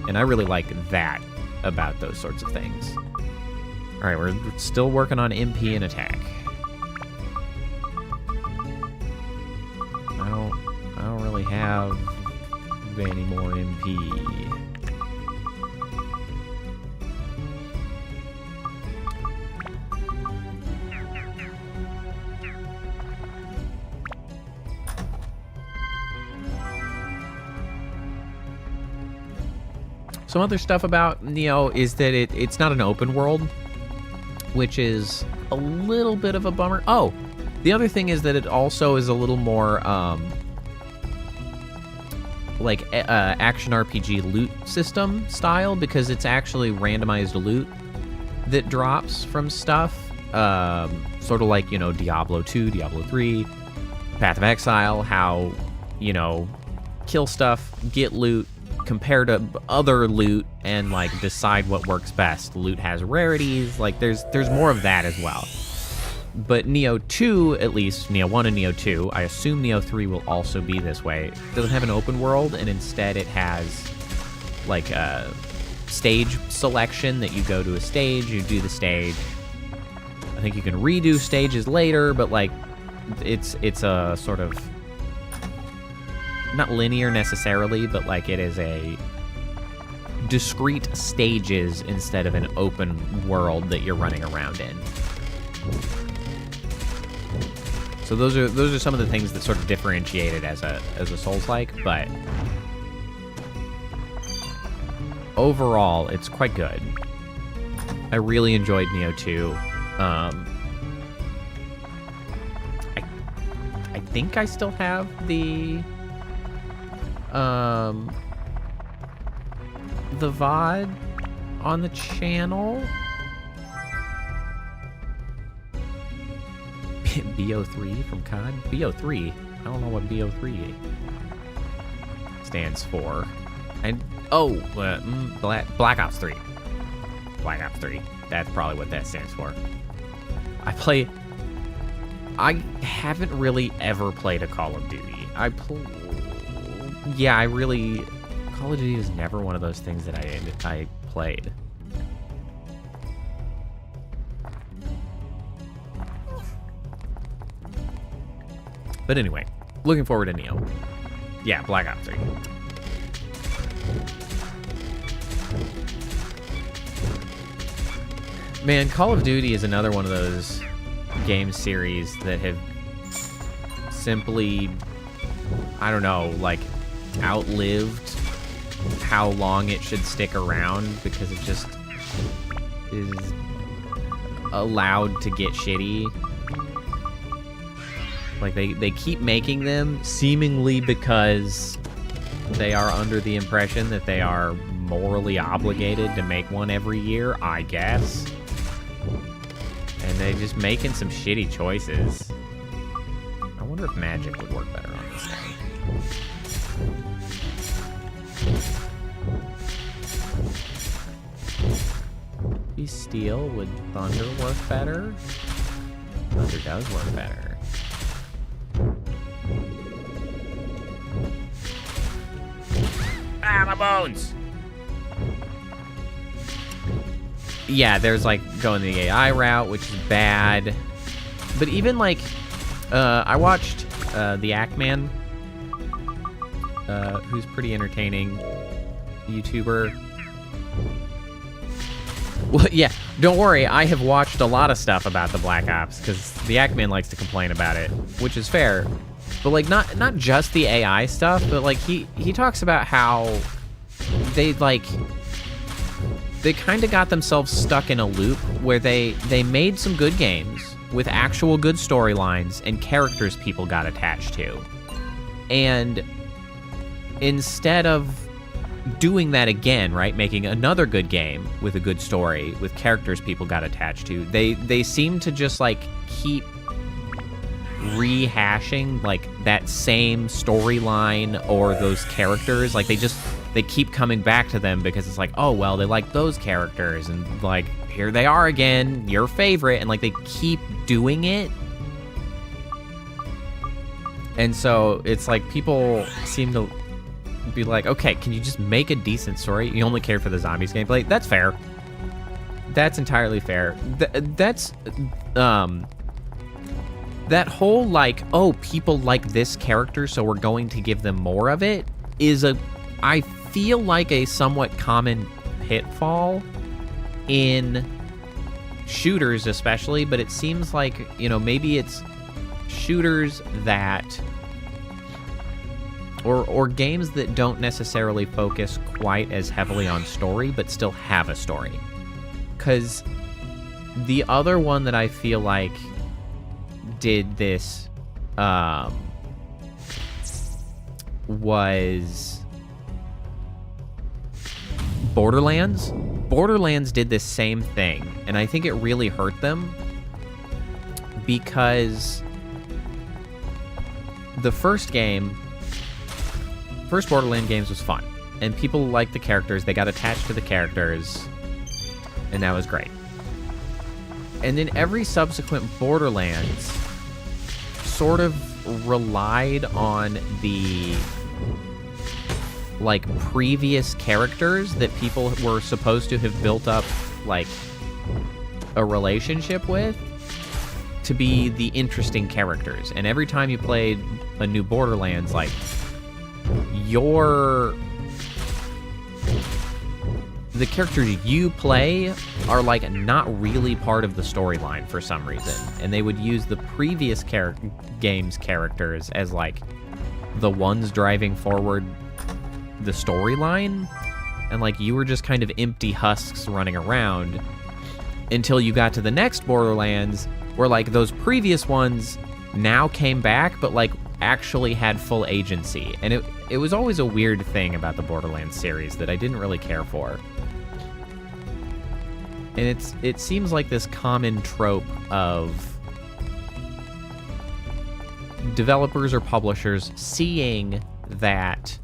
And I really like that about those sorts of things. All right, we're still working on MP and attack. I don't really have any more MP. Some other stuff about Neo is that it's not an open world, which is a little bit of a bummer. Oh, the other thing is that it also is a little more like action RPG loot system style, because it's actually randomized loot that drops from stuff, sort of like, Diablo 2, Diablo 3, Path of Exile, how, kill stuff, get loot, compare to other loot and like decide what works best. Loot has rarities, like there's more of that as well. But Neo 2, at least Neo 1 and Neo 2, I assume Neo 3 will also be this way. It doesn't have an open world, and instead it has like a stage selection that you go to a stage, you do the stage. I think you can redo stages later, but like it's a sort of not linear necessarily, but like it is a discrete stages instead of an open world that you're running around in. So those are some of the things that sort of differentiate it as a Souls-like, but overall it's quite good. I really enjoyed Neo 2. I think I still have the VOD on the channel. BO3 from COD? BO3? I don't know what BO3 stands for. Black Ops 3. Black Ops 3. That's probably what that stands for. I haven't really ever played a Call of Duty. Call of Duty was never one of those things that I played. But anyway, looking forward to Neo. Yeah, Black Ops 3. Man, Call of Duty is another one of those game series that have simply, I don't know, like outlived how long it should stick around because it just is allowed to get shitty. Like, they keep making them seemingly because they are under the impression that they are morally obligated to make one every year, I guess. And they're just making some shitty choices. I wonder if magic would work better on this thing. Be steel, would thunder work better? Thunder does work better. Ah, my bones! Yeah, there's like going the AI route, which is bad. But even like, I watched the Ackman, who's pretty entertaining YouTuber. Well, yeah, don't worry, I have watched a lot of stuff about the Black Ops, because the Ackman likes to complain about it, which is fair. But like, not just the AI stuff, but like he talks about how they kind of got themselves stuck in a loop where they made some good games with actual good storylines and characters people got attached to. And instead of doing that again, right, making another good game with a good story with characters people got attached to, they seem to just like keep rehashing like that same storyline or those characters. Like they keep coming back to them because it's like, oh well, they like those characters and like here they are again, your favorite, and like they keep doing it. And so it's like people seem to be like, okay, can you just make a decent story? You only care for the zombies gameplay. That's fair. That's entirely fair. That's that whole like, oh, people like this character, so we're going to give them more of it, is I feel like a somewhat common pitfall in shooters especially, but it seems like, you know, maybe it's shooters that or games that don't necessarily focus quite as heavily on story but still have a story. Because the other one that I feel like did this was Borderlands. Borderlands did this same thing, and I think it really hurt them because the first Borderlands games was fun, and people liked the characters. They got attached to the characters, and that was great. And then every subsequent Borderlands sort of relied on the like previous characters that people were supposed to have built up like a relationship with to be the interesting characters. And every time you played a new Borderlands, like the characters you play are like not really part of the storyline for some reason, and they would use the previous game's characters as like the ones driving forward the storyline, and like you were just kind of empty husks running around until you got to the next Borderlands, where like those previous ones now came back but like actually had full agency. And it was always a weird thing about the Borderlands series that I didn't really care for. And it seems like this common trope of developers or publishers seeing that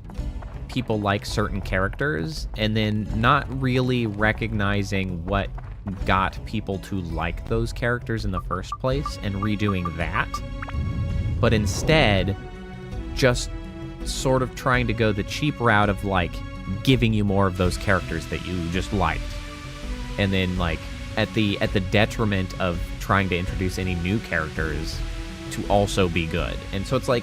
people like certain characters and then not really recognizing what got people to like those characters in the first place and redoing that, but instead just sort of trying to go the cheap route of like giving you more of those characters that you just liked. And then, like, at the detriment of trying to introduce any new characters to also be good. And so it's like,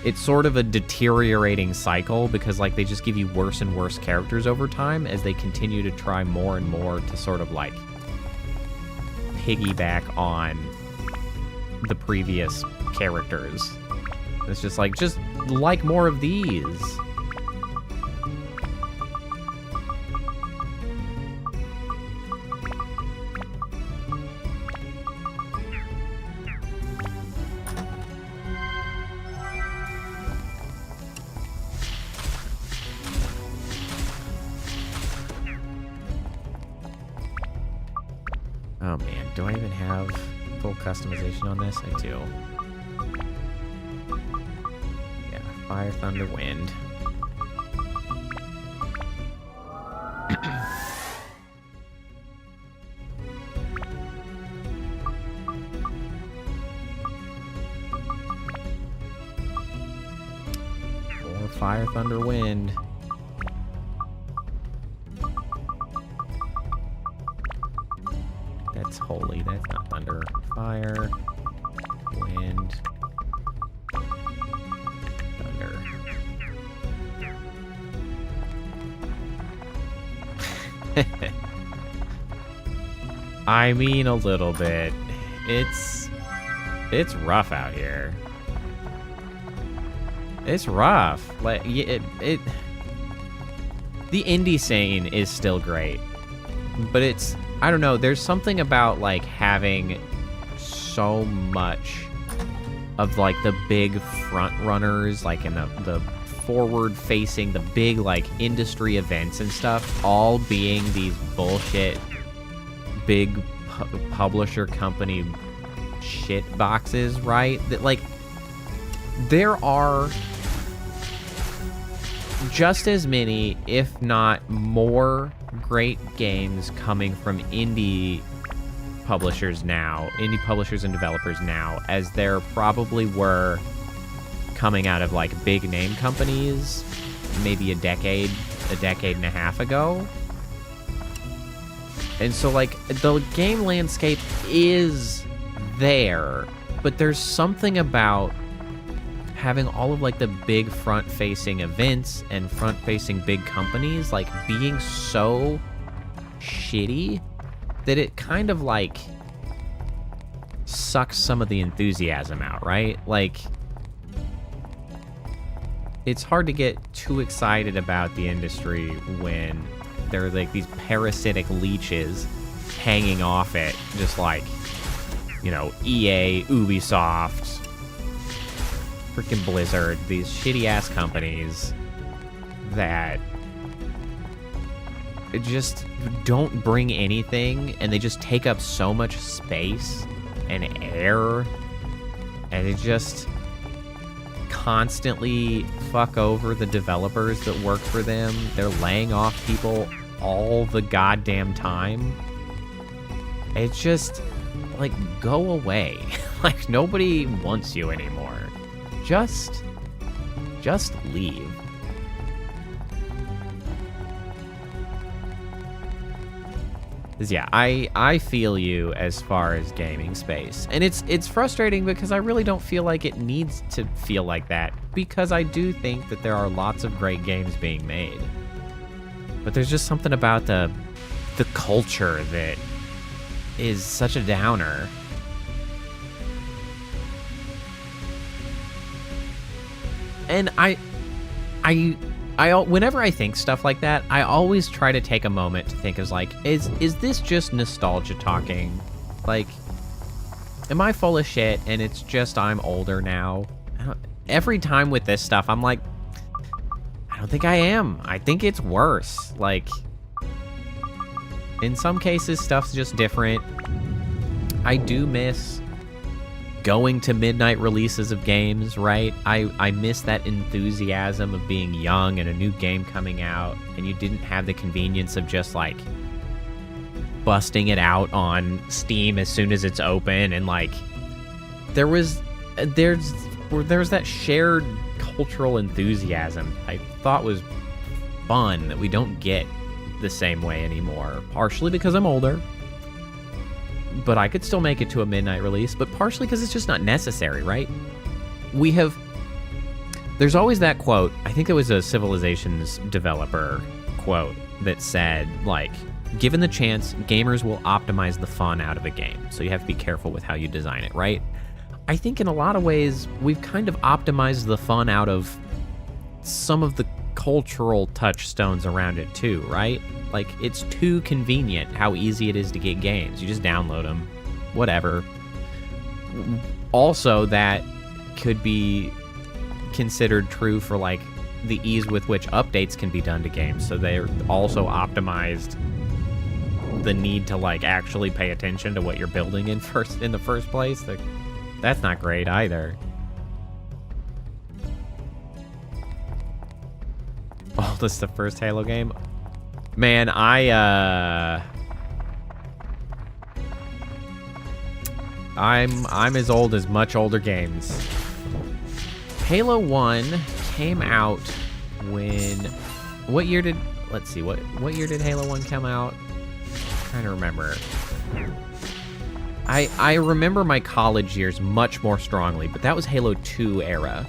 it's sort of a deteriorating cycle because, like, they just give you worse and worse characters over time as they continue to try more and more to sort of, like, piggyback on the previous characters. It's just like more of these. Oh man, do I even have full customization on this? I do. Yeah, fire, thunder, wind. Or fire, thunder, wind. That's holy, that's not thunder. Fire, wind, thunder. I mean, a little bit. It's rough out here. It's rough. Like the indie scene is still great, but it's, I don't know, there's something about like having so much of like the big front runners, like in the forward facing, the big like industry events and stuff, all being these bullshit big publisher company shit boxes, right? That like there are just as many, if not more, great games coming from indie publishers and developers now, as there probably were coming out of like big name companies maybe a decade and a half ago. And so like the game landscape is there, but there's something about having all of like the big front-facing events and front-facing big companies like being so shitty that it kind of like sucks some of the enthusiasm out, right? Like it's hard to get too excited about the industry when there are like these parasitic leeches hanging off it, just like, you know, EA, Ubisoft, freaking Blizzard, these shitty-ass companies that just don't bring anything, and they just take up so much space and air, and it just constantly fuck over the developers that work for them. They're laying off people all the goddamn time. It's just, like, go away. Like, nobody wants you anymore. Just leave. Cause yeah, I feel you as far as gaming space. And it's frustrating because I really don't feel like it needs to feel like that, because I do think that there are lots of great games being made. But there's just something about the culture that is such a downer. And I whenever I think stuff like that, I always try to take a moment to think, is this just nostalgia talking? Like, am I full of shit and it's just I'm older now? Every time with this stuff, I'm like, I don't think I am. I think it's worse. Like, in some cases, stuff's just different. I do miss going to midnight releases of games, right? I miss that enthusiasm of being young and a new game coming out, and you didn't have the convenience of just, like, busting it out on Steam as soon as it's open, and, like, there's that shared cultural enthusiasm I thought was fun that we don't get the same way anymore, partially because I'm older, but I could still make it to a midnight release, but partially because it's just not necessary, right? There's always that quote, I think it was a Civilizations developer quote that said, like, given the chance, gamers will optimize the fun out of a game, so you have to be careful with how you design it, right? I think in a lot of ways, we've kind of optimized the fun out of some of the cultural touchstones around it too, right? Like, it's too convenient how easy it is to get games. You just download them, whatever. Also, that could be considered true for, like, the ease with which updates can be done to games. So they're also optimized the need to, like, actually pay attention to what you're building in the first place. Like, that's not great either. Oh, this is the first Halo game? Man, I'm as old as much older games. Halo 1 came out when... What year did... Let's see, what year did Halo 1 come out? I'm trying to remember. I remember my college years much more strongly, but that was Halo 2 era.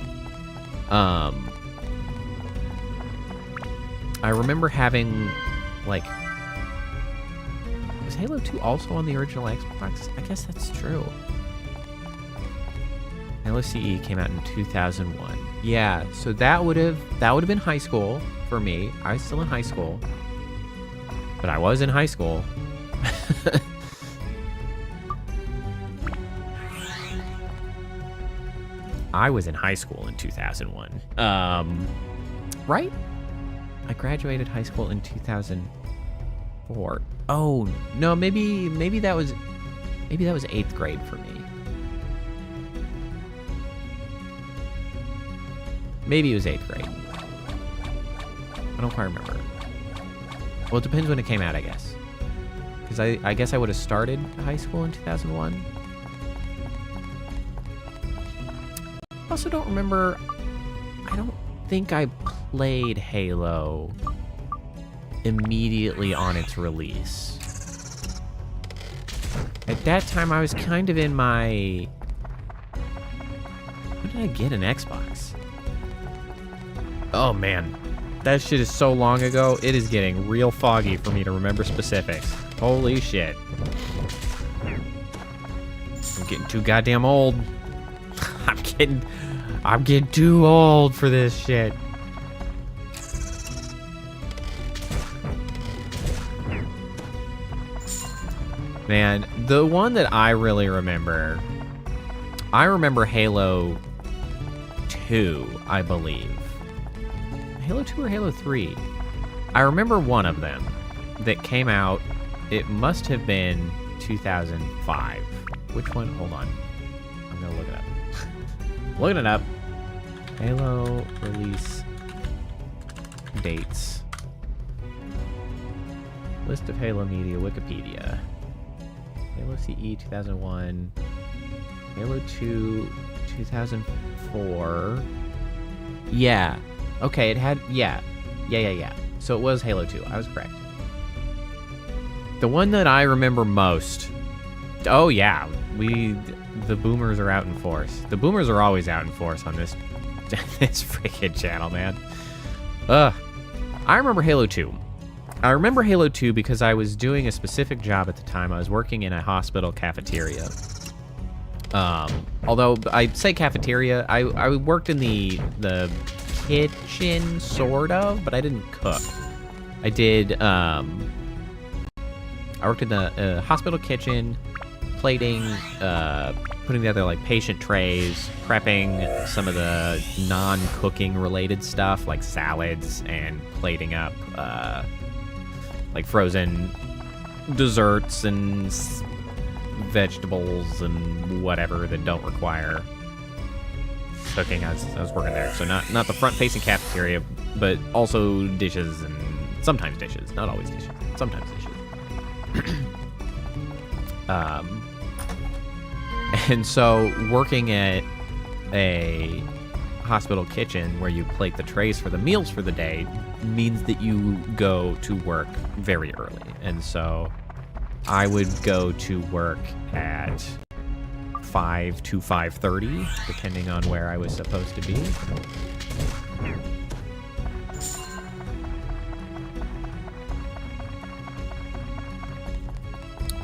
I remember having, like... Was Halo 2 also on the original Xbox? I guess that's true. Halo CE came out in 2001. Yeah, so that would have been high school for me. I was still in high school. But I was in high school. I was in high school in 2001. Right? I graduated high school in 2004. Oh, no, maybe that was 8th grade for me. Maybe it was 8th grade. I don't quite remember. Well, it depends when it came out, I guess. Because I guess I would have started high school in 2001. I also don't remember... I don't think I played Halo immediately on its release. At that time, I was kind of in my... When did I get an Xbox? Oh, man. That shit is so long ago, it is getting real foggy for me to remember specifics. Holy shit. I'm getting too goddamn old. I'm getting too old for this shit. Man, the one that I really remember... I remember Halo 2, I believe. Halo 2 or Halo 3? I remember one of them that came out. It must have been 2005. Which one? Hold on. I'm gonna look it up. Looking it up. Halo release dates. List of Halo media, Wikipedia. Halo CE 2001. Halo 2 2004. Yeah. Okay, it had... Yeah. So it was Halo 2. I was correct. The one that I remember most... Oh, yeah. The boomers are out in force. The boomers are always out in force on this this freaking channel, man. I remember Halo 2. I remember Halo 2 because I was doing a specific job at the time. I was working in a hospital cafeteria. Although I say cafeteria, I worked in the kitchen, sort of, but I didn't cook. I did, I worked in the hospital kitchen, plating, putting together like patient trays, prepping some of the non-cooking related stuff like salads, and plating up like frozen desserts and vegetables and whatever that don't require cooking. I was working there, so not the front-facing cafeteria, but also dishes, and sometimes dishes, not always dishes, sometimes dishes. And so working at a hospital kitchen where you plate the trays for the meals for the day means that you go to work very early. And so I would go to work at 5 to 5:30, depending on where I was supposed to be.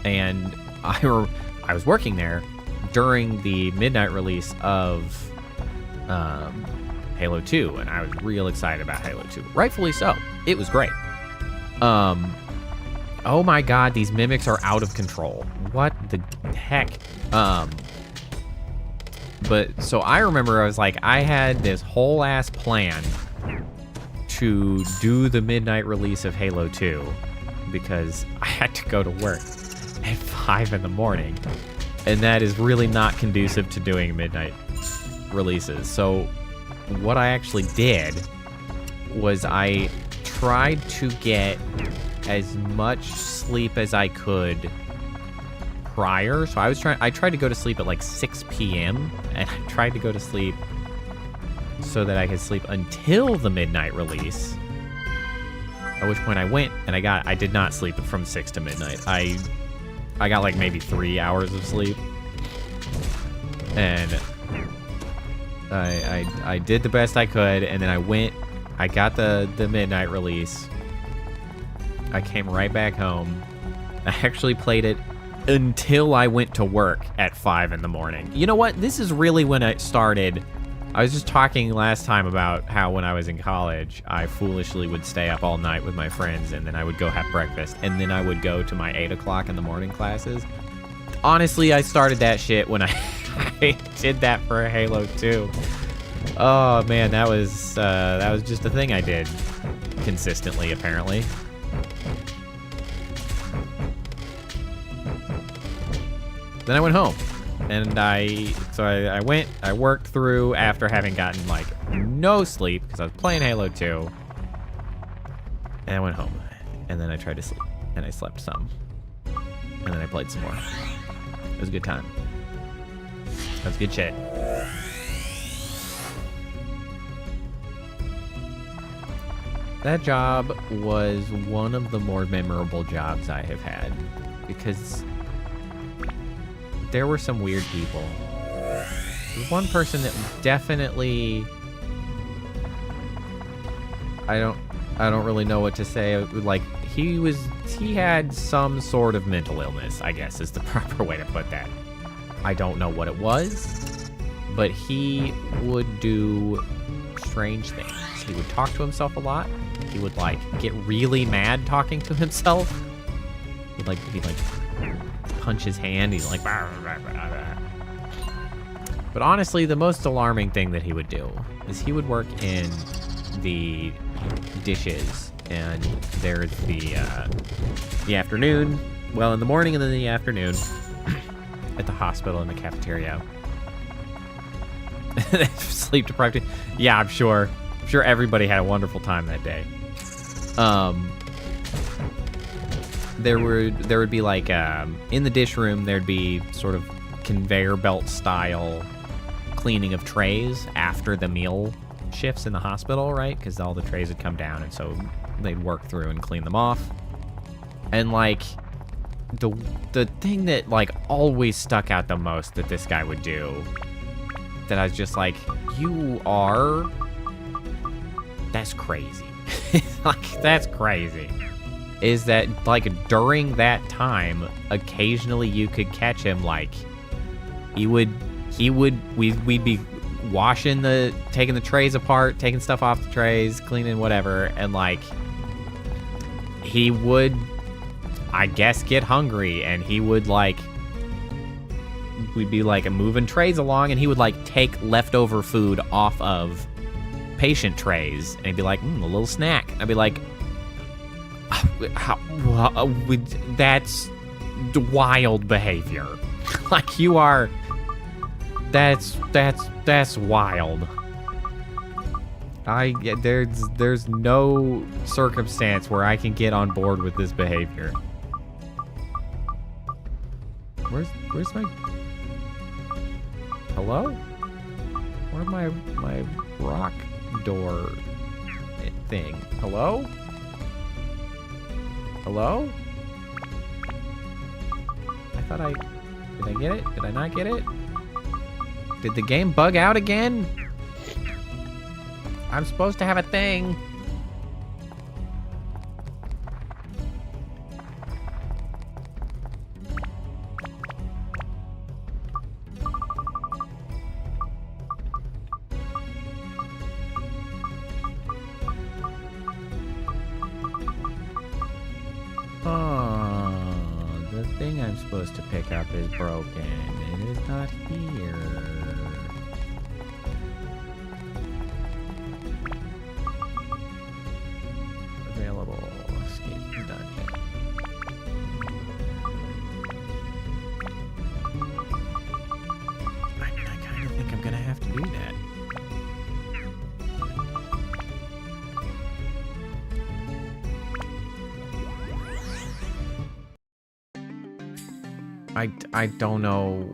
And I was working there during the midnight release of Halo 2, and I was real excited about Halo 2. Rightfully so. It was great. Oh my god, these mimics are out of control. What the heck? But so I remember I was like, I had this whole ass plan to do the midnight release of Halo 2 because I had to go to work at 5 in the morning, and that is really not conducive to doing midnight releases. So what I actually did was I tried to get as much sleep as I could prior. So I tried to go to sleep at like 6 p.m. and I tried to go to sleep so that I could sleep until the midnight release. At which point I went and I did not sleep from 6 to midnight. I got like maybe 3 hours of sleep. And I did the best I could, and then I got the midnight release. I came right back home. I actually played it until I went to work at 5 in the morning. You know what? This is really when it started. I was just talking last time about how when I was in college, I foolishly would stay up all night with my friends, and then I would go have breakfast, and then I would go to my 8 o'clock in the morning classes. Honestly, I started that shit when I did that for Halo 2. Oh man, that was just a thing I did consistently, apparently. Then I went home, and I worked through after having gotten like no sleep because I was playing Halo 2, and I went home, and then I tried to sleep, and I slept some, and then I played some more. It was a good time. That was good shit. That job was one of the more memorable jobs I have had because there were some weird people. There was one person that definitely, I don't really know what to say. Like he had some sort of mental illness, I guess is the proper way to put that. I don't know what it was, but he would do strange things. He would talk to himself a lot. He would like get really mad talking to himself. He'd like punch his hand. He's like, bah, bah, bah, bah. But honestly, the most alarming thing that he would do is he would work in the dishes, and there's the afternoon. Well, in the morning and then the afternoon at the hospital in the cafeteria. Sleep deprived. Yeah, I'm sure. I'm sure everybody had a wonderful time that day. There would be like in the dish room there'd be sort of conveyor belt style cleaning of trays after the meal shifts in the hospital, right? Because all the trays would come down, and so they'd work through and clean them off. And like the thing that like always stuck out the most that this guy would do, that I was just like, that's crazy. Like, that's crazy. Is that like during that time, occasionally you could catch him like we'd be washing taking the trays apart, taking stuff off the trays, cleaning whatever, and like he would, I guess, get hungry, and he would like, we'd be like moving trays along, and he would like take leftover food off of patient trays, and he'd be like, a little snack. I'd be like, that's wild behavior. Like, you are, that's wild. There's no circumstance where I can get on board with this behavior. Where's my, hello? Where's my rock door thing? Hello? Hello? Did I get it? Did I not get it? Did the game bug out again? I'm supposed to have a thing. The thing I'm supposed to pick up is broken. It is not here. Available. Escape from dungeon. I kind of think I'm gonna have to do that. I don't know.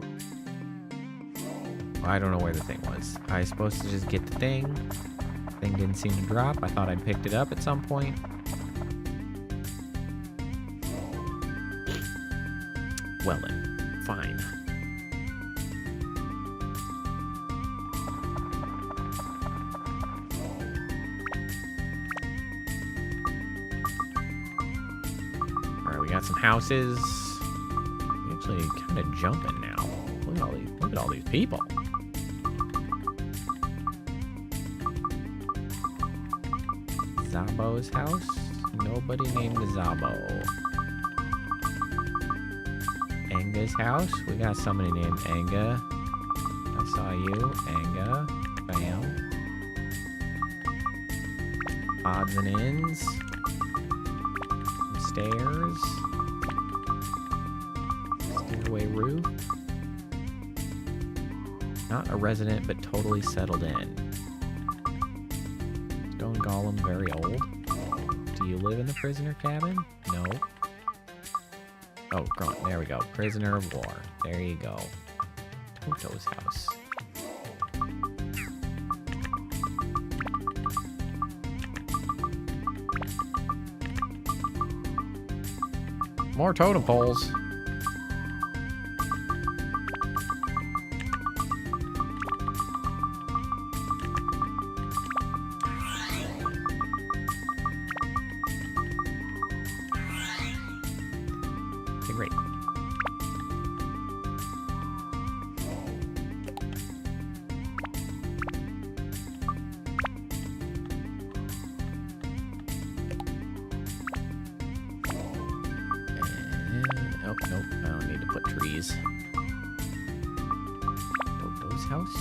I don't know where the thing was. I was supposed to just get the thing. Thing didn't seem to drop. I thought I picked it up at some point. Well then, fine. Alright, we got some houses. Kind of jumping now. Look at all these people. Zabo's house? Nobody named Zabo. Anga's house? We got somebody named Anga. I saw you, Anga. Bam. Odds and ends. Stairs. Stairway roof. Not a resident, but totally settled in. Stone Golem, very old. Do you live in the prisoner cabin? No. Oh, there we go. Prisoner of war. There you go. Toto's house. More totem poles. Great. Oh, nope, I don't need to put trees. Dodo's house?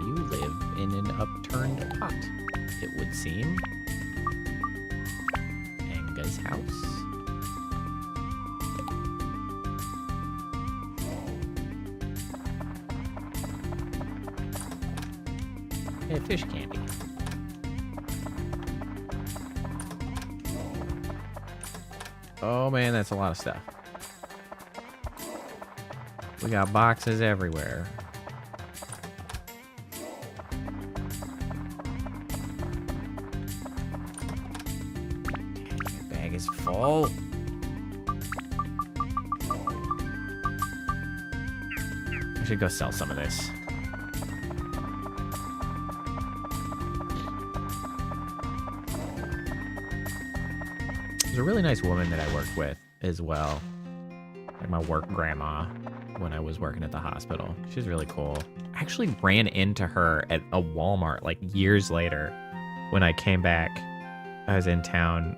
You live in an upturned pot, it would seem. Anga's house? Hey, fish candy. Oh man, that's a lot of stuff. We got boxes everywhere. My bag is full. I should go sell some of this. There's a really nice woman that I worked with as well. Like my work grandma when I was working at the hospital. She's really cool. I actually ran into her at a Walmart like years later when I came back. I was in town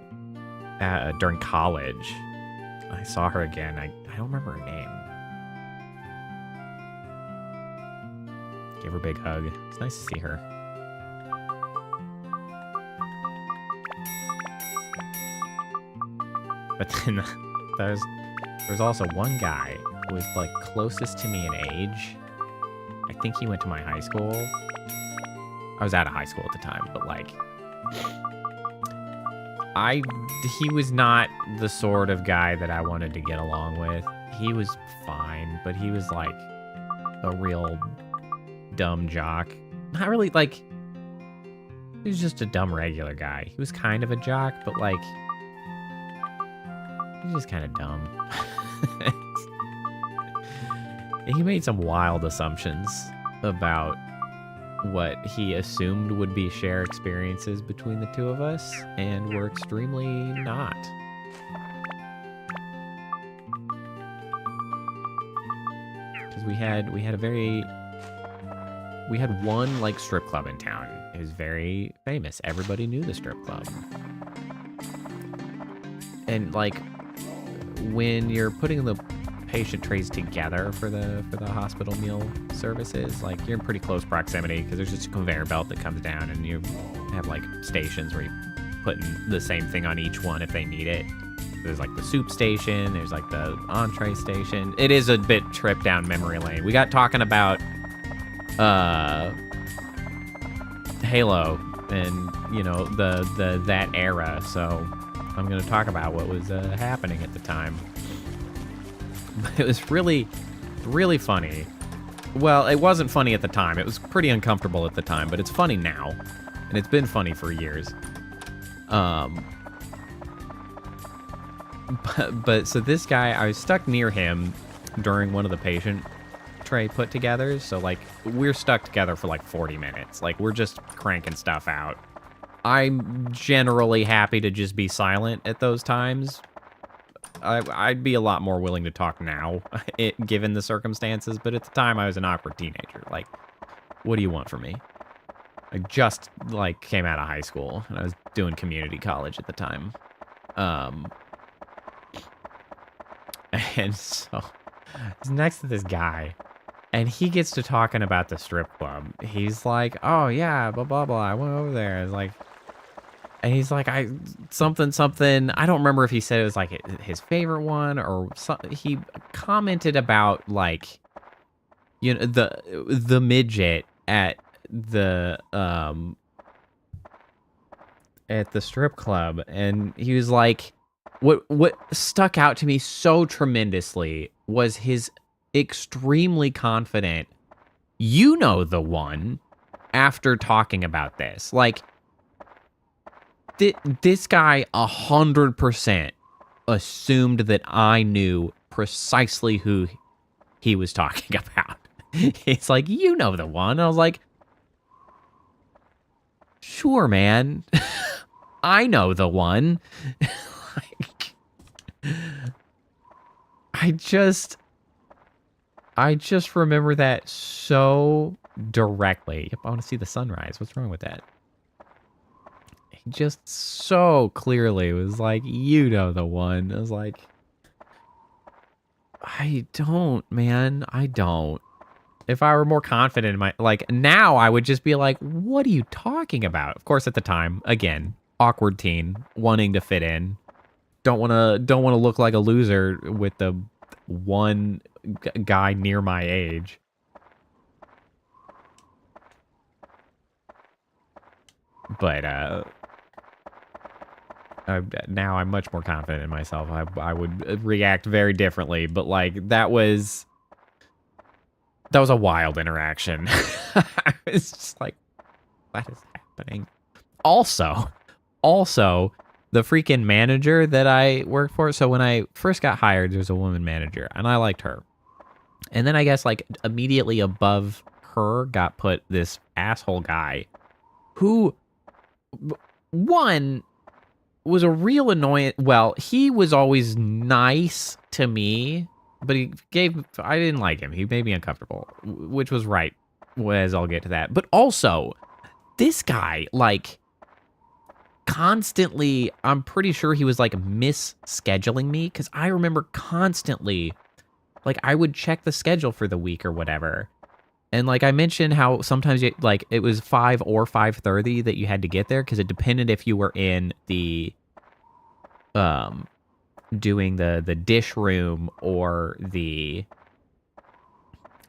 during college. I saw her again. I don't remember her name. Gave her a big hug. It's nice to see her. But then there's also one guy who was like closest to me in age. I think he went to my high school. I was out of high school at the time, but like he was not the sort of guy that I wanted to get along with. He was fine, but he was like a real dumb jock. Not really, like, he was just a dumb regular guy. He was kind of a jock, but like he's just kind of dumb. He made some wild assumptions about what he assumed would be shared experiences between the two of us, and were extremely not. Because we had one like strip club in town. It was very famous. Everybody knew the strip club. And like when you're putting the patient trays together for the hospital meal services, like you're in pretty close proximity because there's just a conveyor belt that comes down, and you have like stations where you put in the same thing on each one if they need it. There's like the soup station, there's like the entree station. It is a bit trip down memory lane. We got talking about Halo and, you know, that era, so I'm going to talk about what was happening at the time. It was really, really funny. Well, it wasn't funny at the time. It was pretty uncomfortable at the time, but it's funny now. And it's been funny for years. But so this guy, I was stuck near him during one of the patient tray put-togethers. So, like, we're stuck together for, like, 40 minutes. Like, we're just cranking stuff out. I'm generally happy to just be silent at those times. I'd be a lot more willing to talk now, given the circumstances, but at the time I was an awkward teenager. Like, what do you want from me? I just, like, came out of high school, and I was doing community college at the time. And so, I was next to this guy, and he gets to talking about the strip club. He's like, oh, yeah, blah, blah, blah, I went over there. It's like, and he's like, something. I don't remember if he said it was like his favorite one or something. He commented about like, you know, the midget at the strip club, and he was like, what stuck out to me so tremendously was his extremely confident, you know, the one, after talking about this, like. This guy 100% assumed that I knew precisely who he was talking about. It's like, you know the one. I was like, sure, man. I know the one. Like, I just remember that so directly. Yep, I want to see the sunrise. What's wrong with that? Just so clearly was like, you know the one. I was like, I don't, man. I don't. If I were more confident in my, like, now I would just be like, what are you talking about? Of course, at the time, again, awkward teen, wanting to fit in. Don't want to look like a loser with the one guy near my age. But now I'm much more confident in myself. I would react very differently, but like that was a wild interaction. I was just like, what is happening? Also, the freaking manager that I worked for. So when I first got hired, there's a woman manager, and I liked her. And then I guess like immediately above her got put this asshole guy who, one, was a real annoyance. Well, he was always nice to me, but I didn't like him. He made me uncomfortable, which was right, as I'll get to that. But also, this guy, like, constantly, I'm pretty sure he was like mis-scheduling me, because I remember constantly, like, I would check the schedule for the week or whatever. And like I mentioned how sometimes like it was 5 or 5:30 that you had to get there because it depended if you were in the doing the dish room or the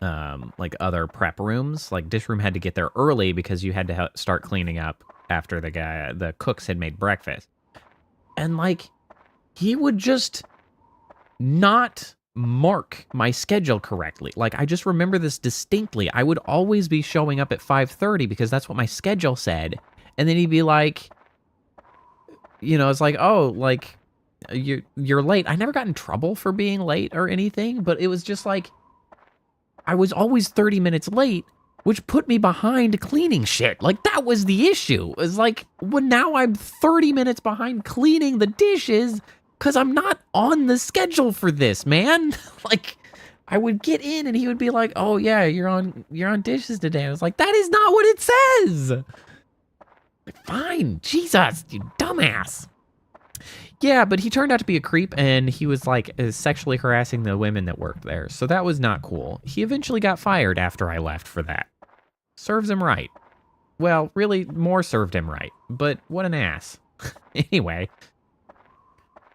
like other prep rooms. Like dish room had to get there early because you had to start cleaning up after the cooks had made breakfast. And like he would just not mark my schedule correctly. Like I just remember this distinctly. I would always be showing up at 5:30 because that's what my schedule said. And then he'd be like, it's like, oh, like you're late. I never got in trouble for being late or anything, but it was just like I was always 30 minutes late, which put me behind cleaning shit. Like that was the issue. It was like, well, now I'm 30 minutes behind cleaning the dishes because I'm not on the schedule for this, man. Like, I would get in and he would be like, oh yeah, you're on dishes today. I was like, that is not what it says. Like, fine, Jesus, you dumbass. Yeah, but he turned out to be a creep and he was like sexually harassing the women that worked there. So that was not cool. He eventually got fired after I left for that. Serves him right. Well, really more served him right, but what an ass. Anyway.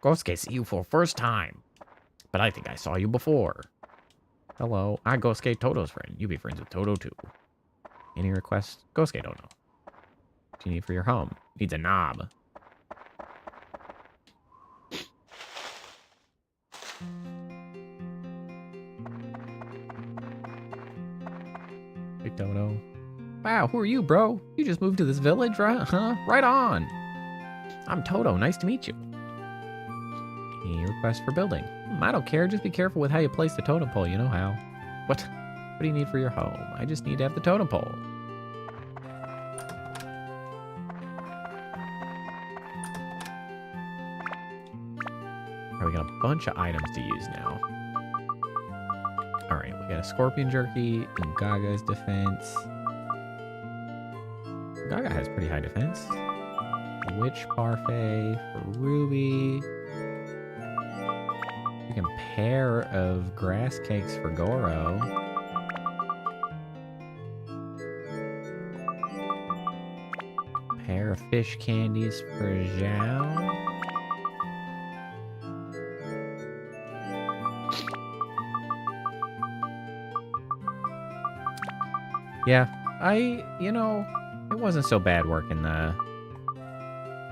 Gosuke, see you for the first time. But I think I saw you before. Hello, I'm Gosuke, Toto's friend. You be friends with Toto too. Any requests? Gosuke don't know. What do you need for your home? Needs a knob. Hey, Toto. Wow, who are you, bro? You just moved to this village, right? Huh? Right on. I'm Toto. Nice to meet you. Any request for building? I don't care. Just be careful with how you place the totem pole. You know how. What do you need for your home? I just need to have the totem pole. Alright, we got a bunch of items to use now. Alright, we got a scorpion jerky and Gaga's defense. Gaga has pretty high defense. Witch parfait for Ruby. A pair of grass cakes for Goro. Pair of fish candies for Zhao. Yeah, it wasn't so bad working the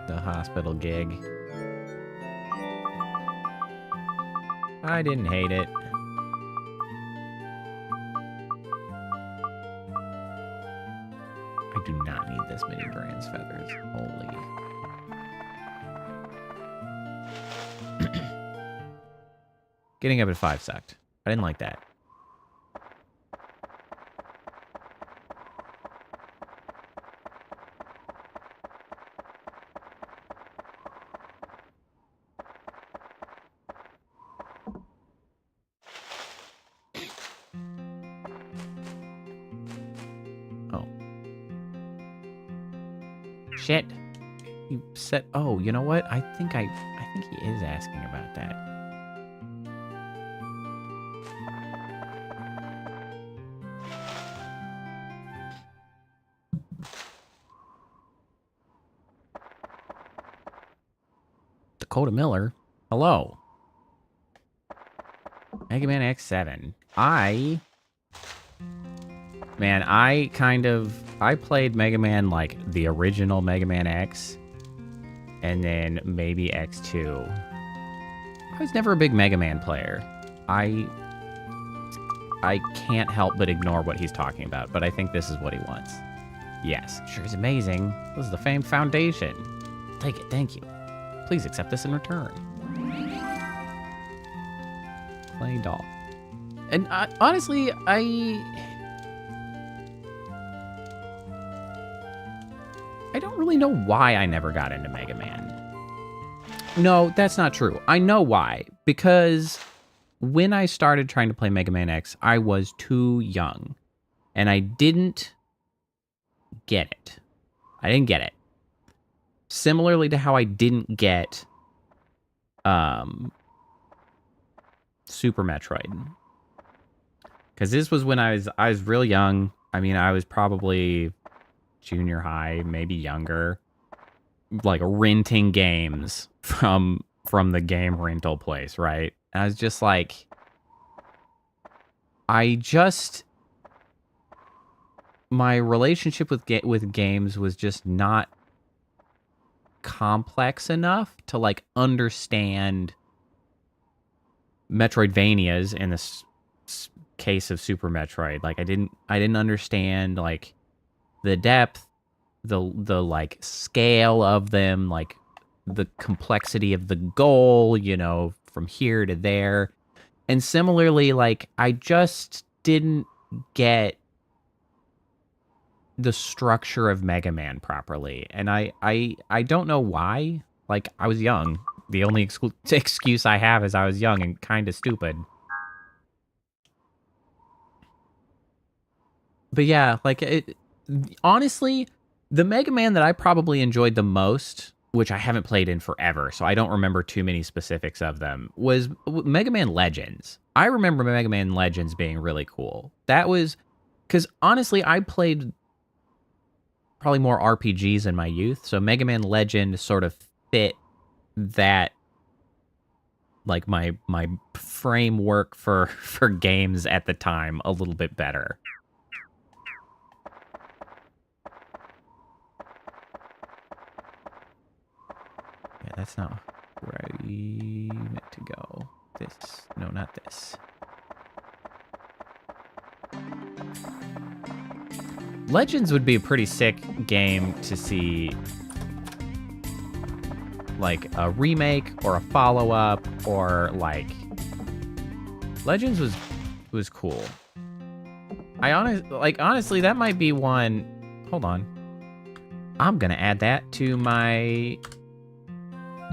hospital gig. I didn't hate it. I do not need this many Brand's feathers. Holy. Getting up at 5 sucked. I didn't like that. Shit. You said, oh, you know what? I think he is asking about that. Dakota Miller. Hello. Mega Man X7. I Man, I played Mega Man, like, the original Mega Man X, and then maybe X2. I was never a big Mega Man player. I can't help but ignore what he's talking about, but I think this is what he wants. Yes, sure is amazing. This is the famed foundation. Take it, thank you. Please accept this in return. Play doll. And honestly, I don't really know why I never got into Mega Man. No, that's not true. I know why. Because when I started trying to play Mega Man X, I was too young. And I didn't get it. I didn't get it. Similarly to how I didn't get Super Metroid. Because this was when I was real young. I mean, I was probably junior high, maybe younger. Like renting games from the game rental place, right? And I was just like, my relationship with games was just not complex enough to like understand Metroidvanias in this case of Super Metroid. Like I didn't understand like the depth, the like scale of them, like the complexity of the goal, you know, from here to there. And similarly, like I just didn't get the structure of Mega Man properly. And I don't know why. Like I was young. The only excuse I have is I was young and kind of stupid. But yeah, like honestly, the Mega Man that I probably enjoyed the most, which I haven't played in forever, so I don't remember too many specifics of them, was Mega Man Legends. I remember Mega Man Legends being really cool. That was, because honestly, I played probably more RPGs in my youth, so Mega Man Legend sort of fit that, like my framework for games at the time a little bit better. Yeah, that's not where I meant to go. This. No, not this. Legends would be a pretty sick game to see, like a remake or a follow-up, or like Legends was cool. Honestly, that might be one. Hold on. I'm gonna add that to my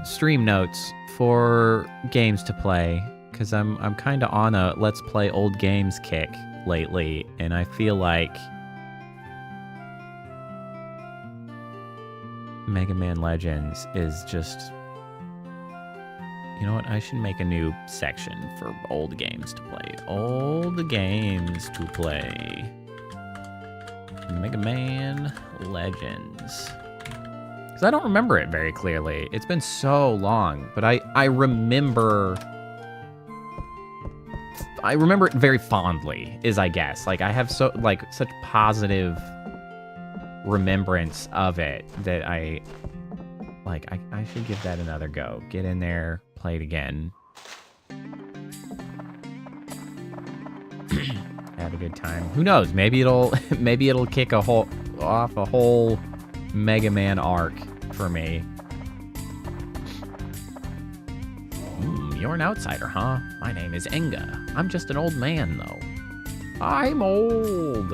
stream notes for games to play, because I'm kind of on a let's play old games kick lately, and I feel like Mega Man Legends is just, you know what, I should make a new section for old games to play. Old games to play. Mega Man Legends. Because I don't remember it very clearly. It's been so long, but I remember it very fondly, is I guess. Like I have such positive remembrance of it that I should give that another go. Get in there, play it again. Have a good time. Who knows? Maybe it'll kick off a whole Mega Man arc for me. You're an outsider, huh? My name is Enga. I'm just an old man, though. I'm old.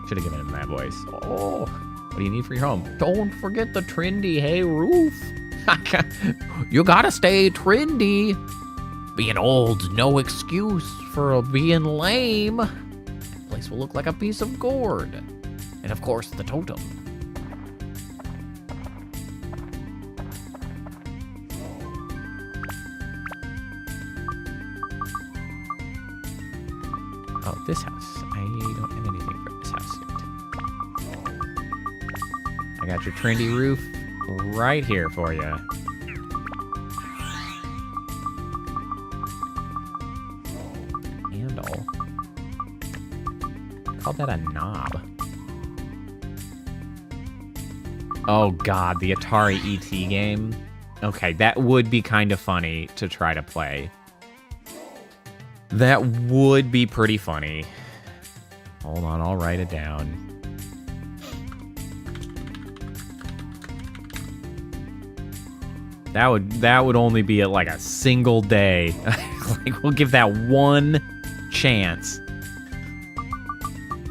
Should have given him that voice. Oh, what do you need for your home? Don't forget the trendy hay roof. You gotta stay trendy. Being old's no excuse for being lame. That place will look like a piece of gourd. And of course, the totem. Oh, this house. I don't have anything for this house yet. I got your trendy roof right here for you. And all. call that a knob? Oh god, the Atari ET game. Okay, that would be kind of funny to try to play. That would be pretty funny. Hold on, I'll write it down. That would only be at like a single day. Like, we'll give that one chance.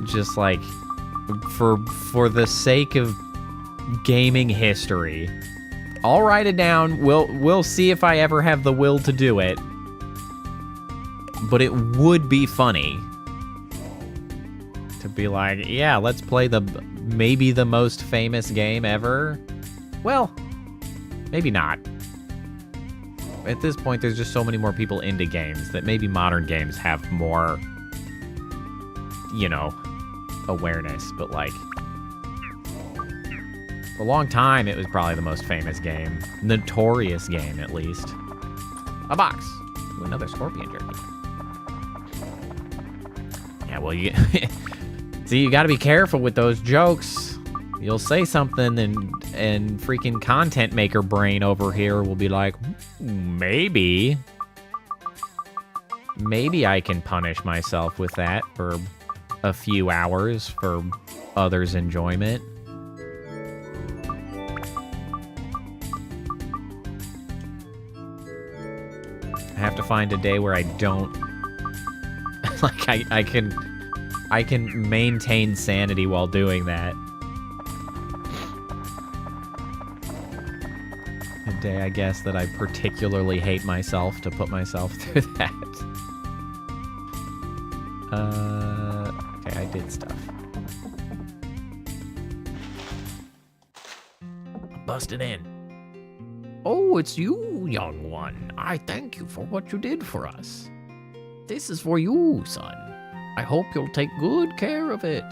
Just like for the sake of gaming history. I'll write it down. We'll see if I ever have the will to do it. But it would be funny to be like, yeah, let's play maybe the most famous game ever. Well, maybe not. At this point, there's just so many more people into games that maybe modern games have more, you know, awareness. But like, for a long time, it was probably the most famous game. Notorious game, at least. A box. Ooh, another scorpion jerky. Yeah, well, see, you gotta be careful with those jokes. You'll say something and freaking content maker brain over here will be like, maybe I can punish myself with that for a few hours for others' enjoyment. I have to find a day where I don't like I can maintain sanity while doing that. A day, I guess, that I particularly hate myself to put myself through that. Okay, I did stuff. Busted in. Oh, it's you, young one. I thank you for what you did for us. This is for you, son. I hope you'll take good care of it.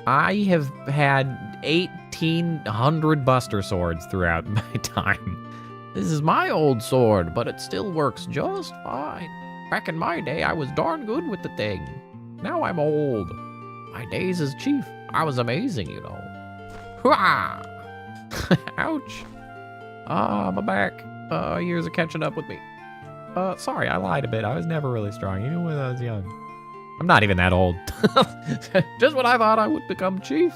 I have had 1,800 Buster Swords throughout my time. This is my old sword, but it still works just fine. Back in my day, I was darn good with the thing. Now I'm old. My days as chief, I was amazing, you know. Hurrah! Ouch. My back. Years are catching up with me. Sorry, I lied a bit. I was never really strong, even when I was young. I'm not even that old. Just when I thought I would become chief,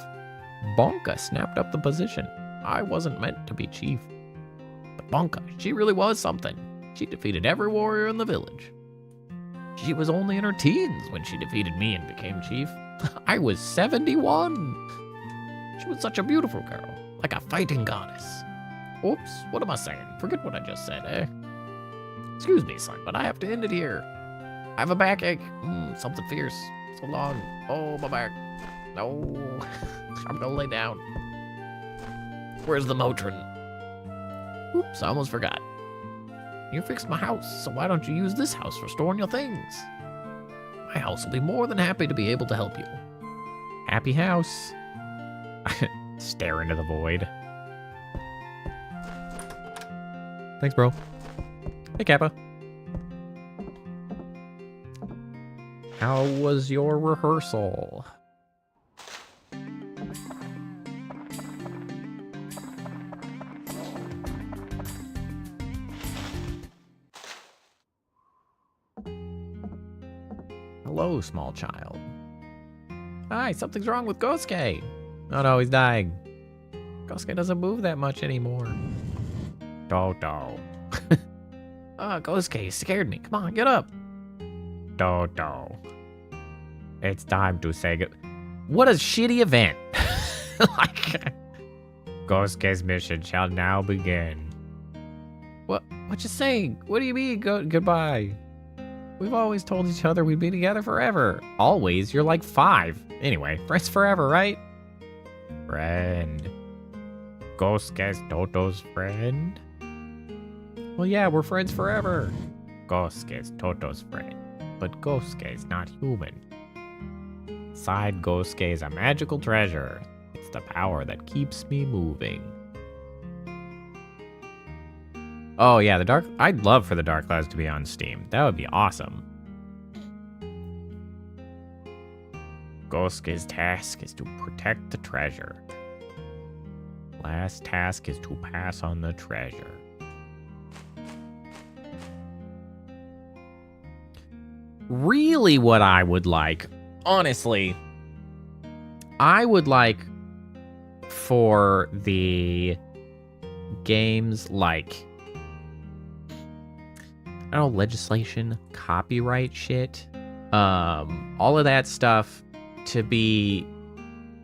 Bonka snapped up the position. I wasn't meant to be chief. But Bonka, she really was something. She defeated every warrior in the village. She was only in her teens when she defeated me and became chief. I was 71. She was such a beautiful girl, like a fighting goddess. Oops, what am I saying? Forget what I just said, eh? Excuse me, son, but I have to end it here. I have a backache. Something fierce. So long. Oh, my back. No. I'm gonna lay down. Where's the Motrin? Oops, I almost forgot. You fixed my house, so why don't you use this house for storing your things? My house will be more than happy to be able to help you. Happy house. Stare into the void. Thanks, bro. Hey, Kappa. How was your rehearsal? Hello, small child. Hi, something's wrong with Gosuke. Oh no, he's dying. Gosuke doesn't move that much anymore. Dodo. Gosuke, you scared me. Come on, get up. Dodo. It's time to say good. What a shitty event. Like, Gosuke's mission shall now begin. What you saying? What do you mean goodbye? We've always told each other we'd be together forever. Always? You're like 5. Anyway, friends forever, right? Friend. Gosuke's Toto's friend? Well, yeah, we're friends forever. Gosuke's Toto's friend. But Gosuke's not human. Inside Gosuke is a magical treasure. It's the power that keeps me moving. Oh yeah, I'd love for the Dark Clouds to be on Steam. That would be awesome. Gosuke's task is to protect the treasure. Last task is to pass on the treasure. Really what I would like, honestly, I would like for the games like, I don't know, legislation, copyright shit, all of that stuff to be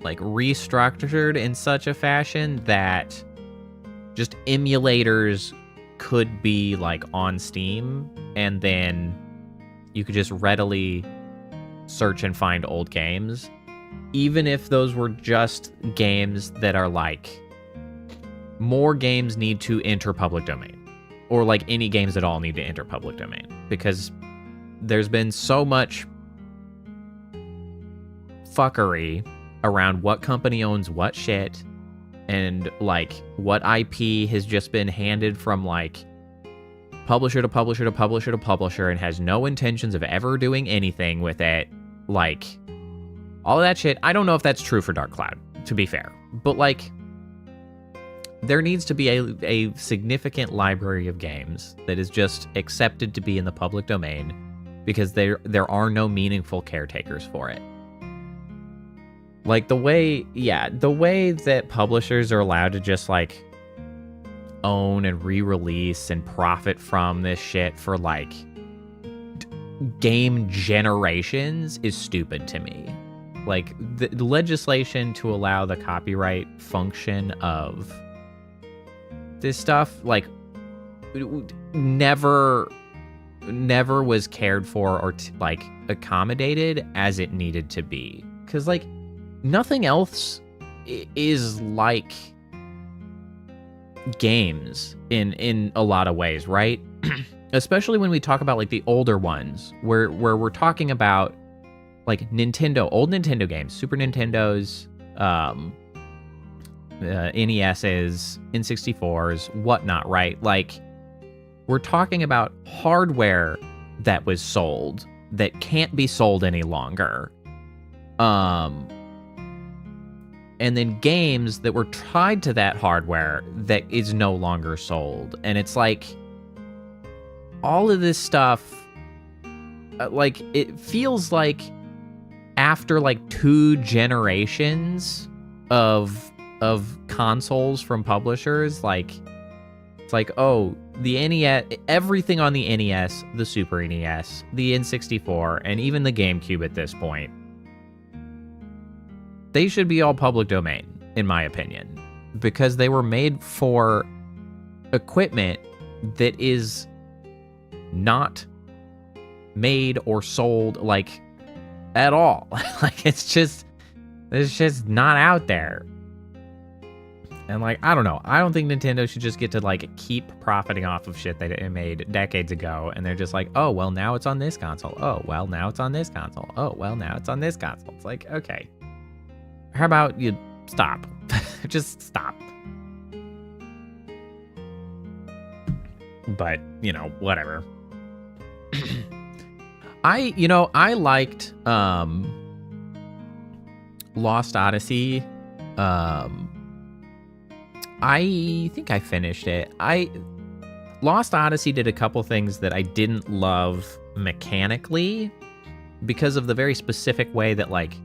like restructured in such a fashion that just emulators could be like on Steam, and then you could just readily search and find old games, even if those were just games that are like, more games need to enter public domain, or like any games at all need to enter public domain, because there's been so much fuckery around what company owns what shit, and like what IP has just been handed from like publisher to publisher to publisher to publisher and has no intentions of ever doing anything with it. Like, all of that shit, I don't know if that's true for Dark Cloud, to be fair, but like, there needs to be a significant library of games that is just accepted to be in the public domain, because there are no meaningful caretakers for it. Like the way that publishers are allowed to just like own and re-release and profit from this shit for like game generations is stupid to me. Like the legislation to allow the copyright function of this stuff, like, never was cared for or like accommodated as it needed to be. Cause like nothing else is like games in a lot of ways, right? Especially when we talk about like the older ones, where we're talking about like old Nintendo games, Super Nintendos, NESs, N64s, whatnot, right? Like, we're talking about hardware that was sold that can't be sold any longer. And then games that were tied to that hardware that is no longer sold. And it's like, all of this stuff, like, it feels like after like 2 generations of consoles from publishers, like, it's like, oh, the NES, everything on the NES, the Super NES, the N64, and even the GameCube at this point, they should be all public domain, in my opinion, because they were made for equipment that is not made or sold, like, at all. Like, it's just not out there. And, like, I don't know. I don't think Nintendo should just get to, like, keep profiting off of shit they made decades ago. And they're just like, oh, well, now it's on this console. Oh, well, now it's on this console. Oh, well, now it's on this console. It's like, okay. How about you stop? Just stop. But, you know, whatever. I liked Lost Odyssey. I think I finished it. Lost Odyssey did a couple things that I didn't love mechanically because of the very specific way that, like,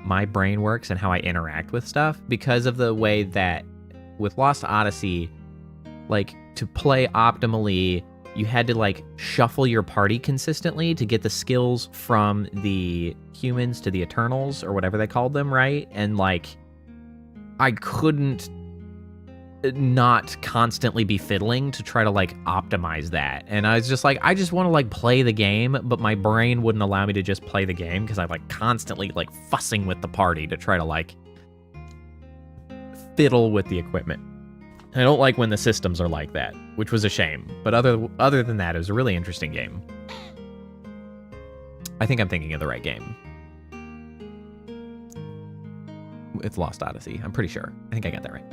my brain works and how I interact with stuff. Because of the way that with Lost Odyssey, like, to play optimally, you had to, like, shuffle your party consistently to get the skills from the humans to the Eternals, or whatever they called them, right? And, like, I couldn't not constantly be fiddling to try to, like, optimize that. And I was just like, I just want to, like, play the game, but my brain wouldn't allow me to just play the game because I'm, like, constantly, like, fussing with the party to try to, like, fiddle with the equipment. I don't like when the systems are like that, which was a shame. But other than that, it was a really interesting game. I think I'm thinking of the right game. It's Lost Odyssey. I'm pretty sure. I think I got that right.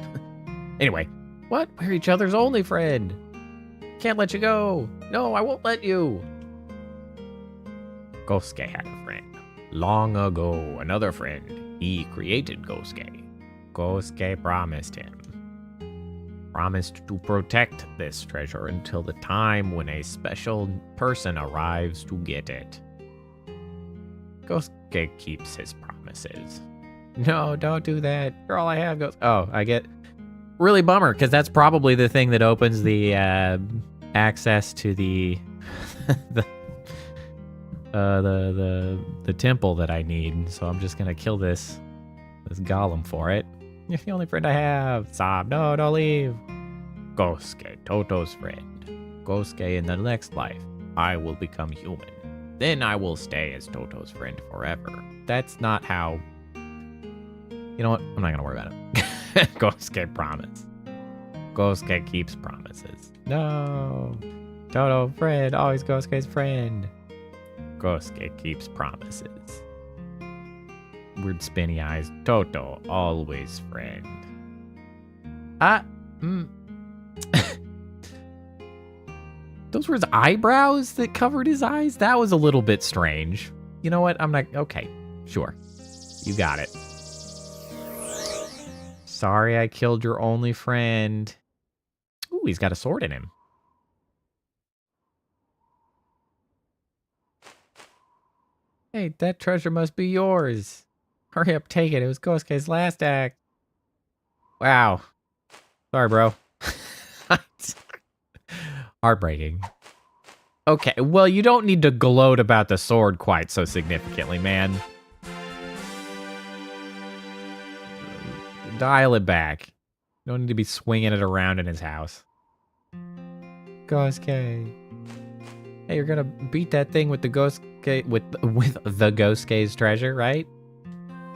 Anyway, what? We're each other's only friend. Can't let you go. No, I won't let you. Gosuke had a friend. Long ago, another friend, he created Gosuke. Gosuke promised to protect this treasure until the time when a special person arrives to get it. Gosuke keeps his promises. No, don't do that. You're all I have. Oh, I get really bummer because that's probably the thing that opens the access to the the temple that I need. So I'm just gonna kill this golem for it. You're the only friend I have. Sob, no, don't leave. Gosuke, Toto's friend. Gosuke, in the next life, I will become human. Then I will stay as Toto's friend forever. That's not how... You know what? I'm not gonna worry about it. Gosuke promise. Gosuke keeps promises. No. Toto, friend. Always Gosuke's friend. Gosuke keeps promises. Weird spinny eyes. Toto, always friend. Those were his eyebrows that covered his eyes? That was a little bit strange. You know what? I'm not... Okay, sure. You got it. Sorry I killed your only friend. Ooh, he's got a sword in him. Hey, that treasure must be yours. Hurry up, take it. It was Gosuke's last act. Wow. Sorry, bro. Heartbreaking. Okay, well, you don't need to gloat about the sword quite so significantly, man. Dial it back. You don't need to be swinging it around in his house. Gosuke. Hey, you're gonna beat that thing with the Gosuke, with the Gosuke's treasure, right?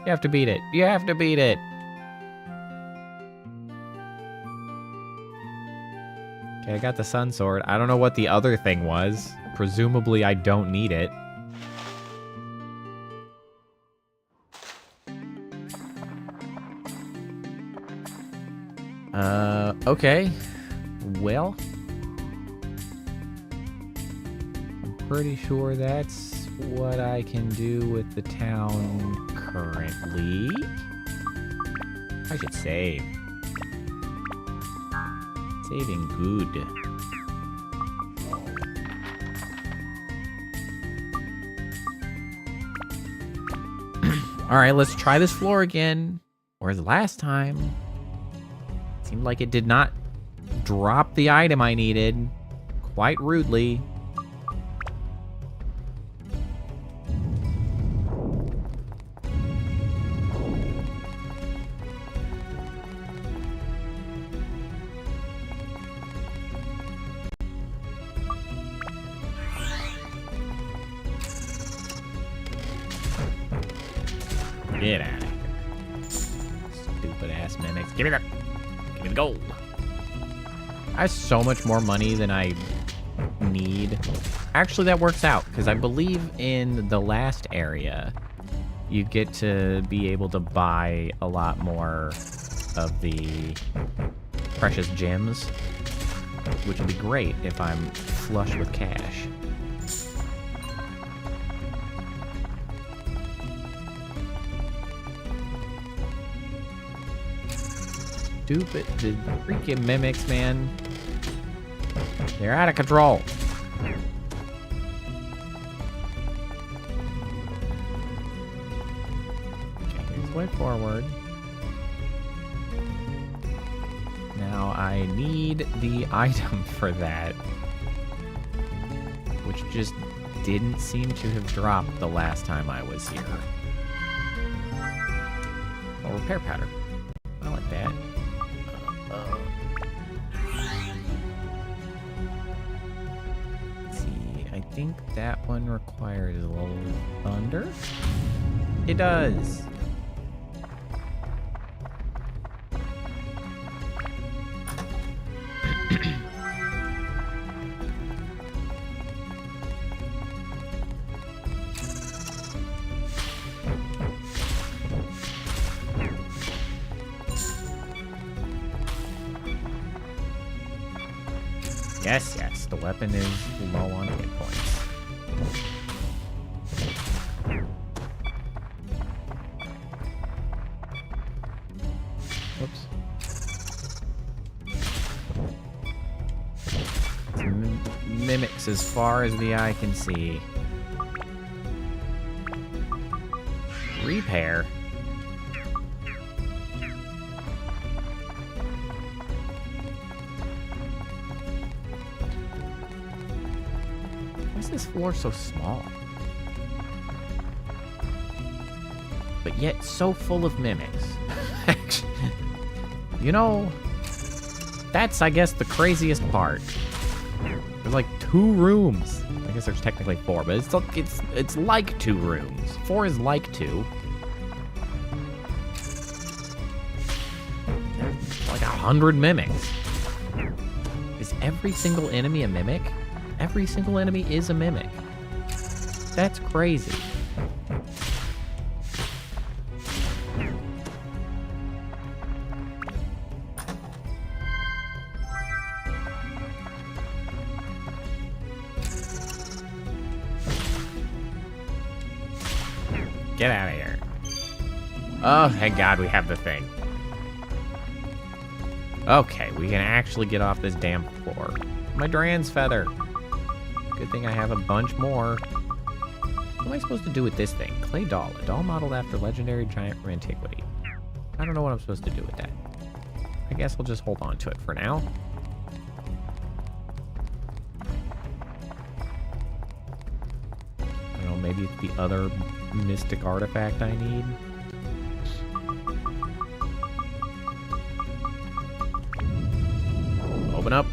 You have to beat it. You have to beat it. Okay, I got the sun sword. I don't know what the other thing was. Presumably, I don't need it. Okay. Well, I'm pretty sure that's what I can do with the town currently. I should save. Saving good. Alright, let's try this floor again. Whereas last time, it seemed like it did not drop the item I needed quite rudely. Get out of here. Stupid ass mimics. Give me the gold. I have so much more money than I need. Actually, that works out, because I believe in the last area, you get to be able to buy a lot more of the precious gems, which would be great if I'm flush with cash. Stupid, the freaking mimics, man. They're out of control. Okay, here's the way forward. Now I need the item for that, which just didn't seem to have dropped the last time I was here. Oh, repair powder. I like that. I think that one requires a little thunder. It does. Yes, yes, the weapon is low on hit points. Mimics as far as the eye can see. Repair? Why is this floor so small? But yet so full of mimics. You know, that's, I guess, the craziest part. There's like 2 rooms. I guess there's technically 4, but it's like 2 rooms. 4 is like 2. There's like 100 mimics. Is every single enemy a mimic? Every single enemy is a mimic. That's crazy. Get out of here. Oh, thank God we have the thing. Okay, we can actually get off this damn floor. My Dran's feather. Good thing I have a bunch more. What am I supposed to do with this thing? Clay doll. A doll modeled after legendary giant from antiquity. I don't know what I'm supposed to do with that. I guess I'll just hold on to it for now. I don't know, maybe it's the other mystic artifact I need. Open up.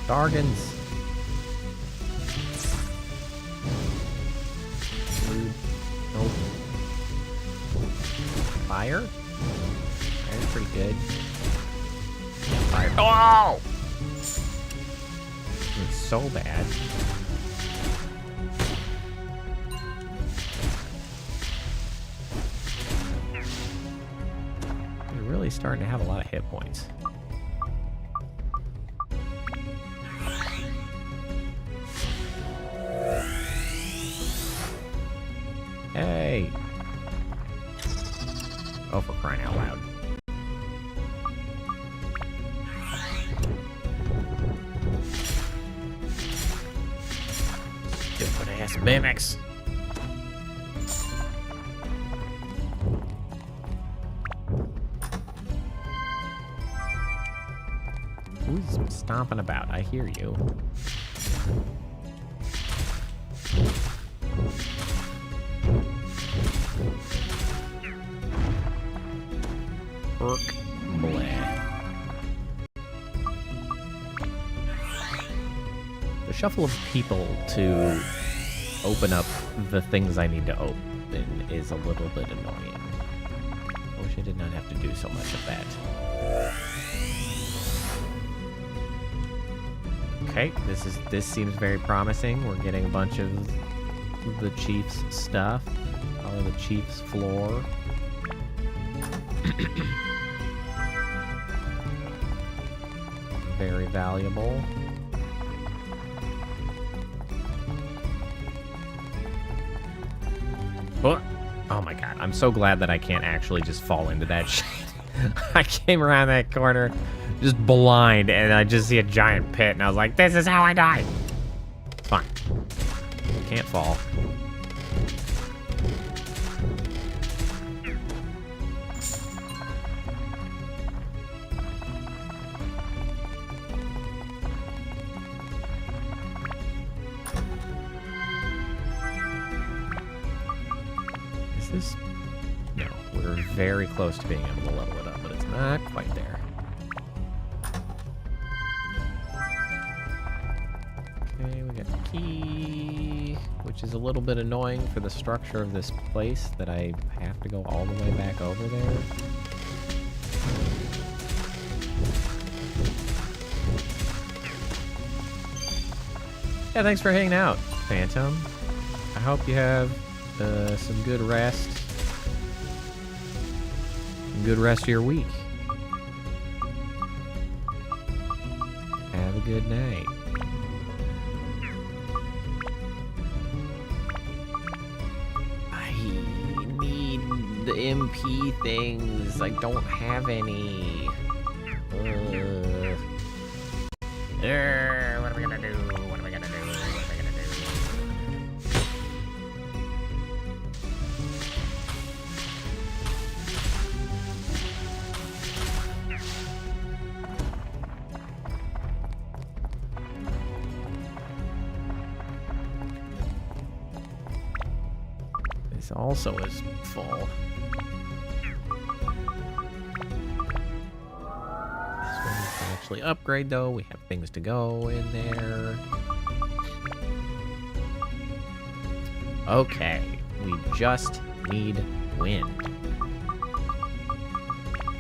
Dargans. Nope. Fire? Fire's pretty good. Fire. Oh! It's so bad. You're really starting to have a lot of hit points. Hey! Oh, for crying out loud. Stupid ass mimics. Who's stomping about? I hear you. The shuffle of people to open up the things I need to open is a little bit annoying. I wish I did not have to do so much of that. Okay, this seems very promising. We're getting a bunch of the chief's stuff. Probably the chief's floor. Very valuable. Oh my God, I'm so glad that I can't actually just fall into that shit. I came around that corner just blind and I just see a giant pit and I was like, this is how I die. Fine. Can't fall. No, we're very close to being able to level it up, but it's not quite there. Okay, we got the key, which is a little bit annoying for the structure of this place that I have to go all the way back over there. Yeah, thanks for hanging out, Phantom. I hope you have some good rest. Good rest of your week. good night. I need the MP things. I don't have any. What are we gonna do? What are we gonna do? What are we gonna do? This also is full. Actually upgrade though. We have things to go in there. Okay, we just need wind.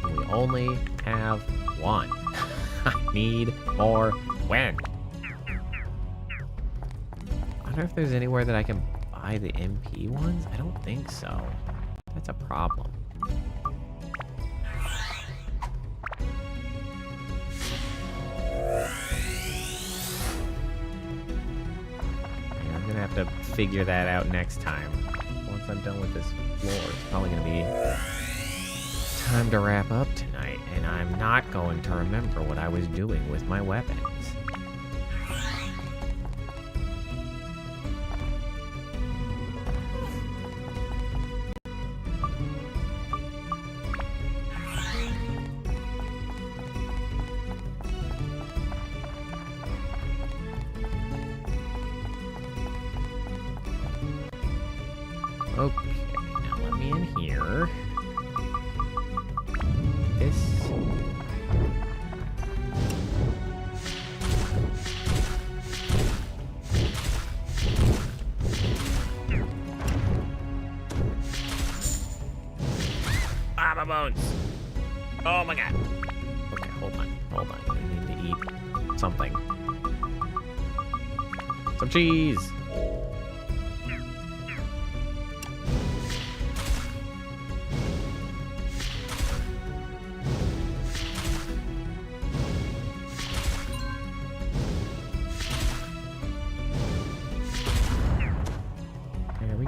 We only have one. I need more wind. I wonder if there's anywhere that I can buy the MP ones. I don't think so. That's a problem. Have to figure that out next time. Once I'm done with this floor, it's probably gonna be time to wrap up tonight, and I'm not going to remember what I was doing with my weapons. Okay, now let me in here. This. Ah, my bones. Oh my god. Okay, hold on. We need to eat something. Some cheese.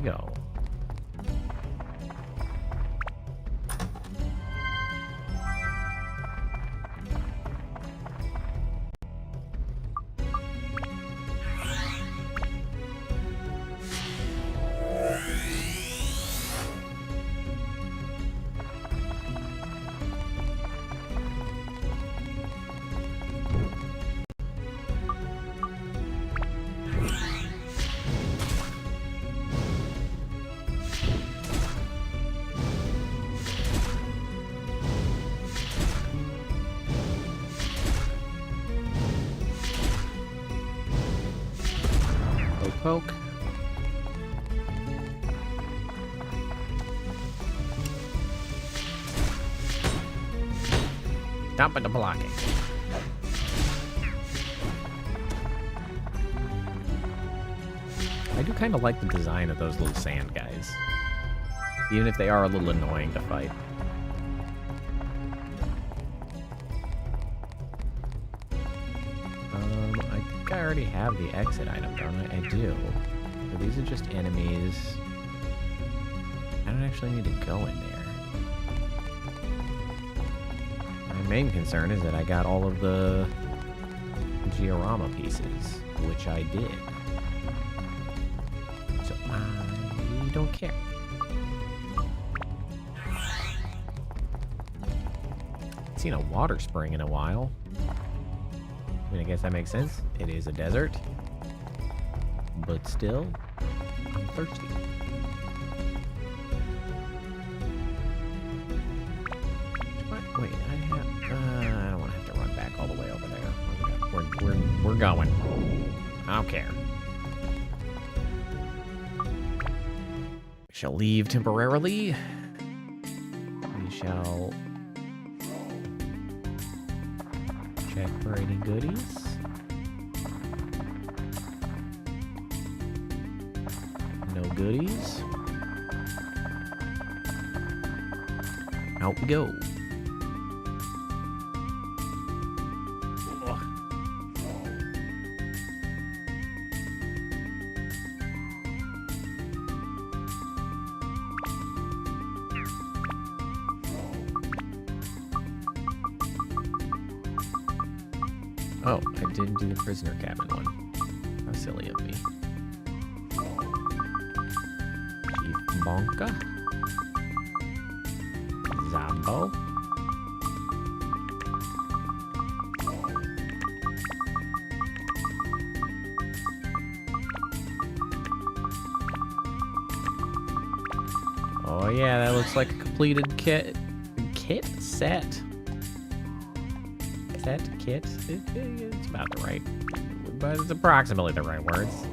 Go. Poke. Stop at the blocking. I do kind of like the design of those little sand guys, even if they are a little annoying to fight. I think I already have the exit item, don't I? I do. So these are just enemies. I don't actually need to go in there. My main concern is that I got all of the diorama pieces, which I did. So I don't care. I've seen a water spring in a while. I mean, I guess that makes sense. It is a desert. But still, I'm thirsty. What? Wait, I don't want to have to run back all the way over there. We're going. I don't care. We shall leave temporarily. We shall check for any goodies. No goodies. Out we go. Oh, I didn't do the prisoner cabin one. How silly of me. Chief Bonka. Zambo. Oh yeah, that looks like a completed kit set. Kit. It's about the right, but it's approximately the right words.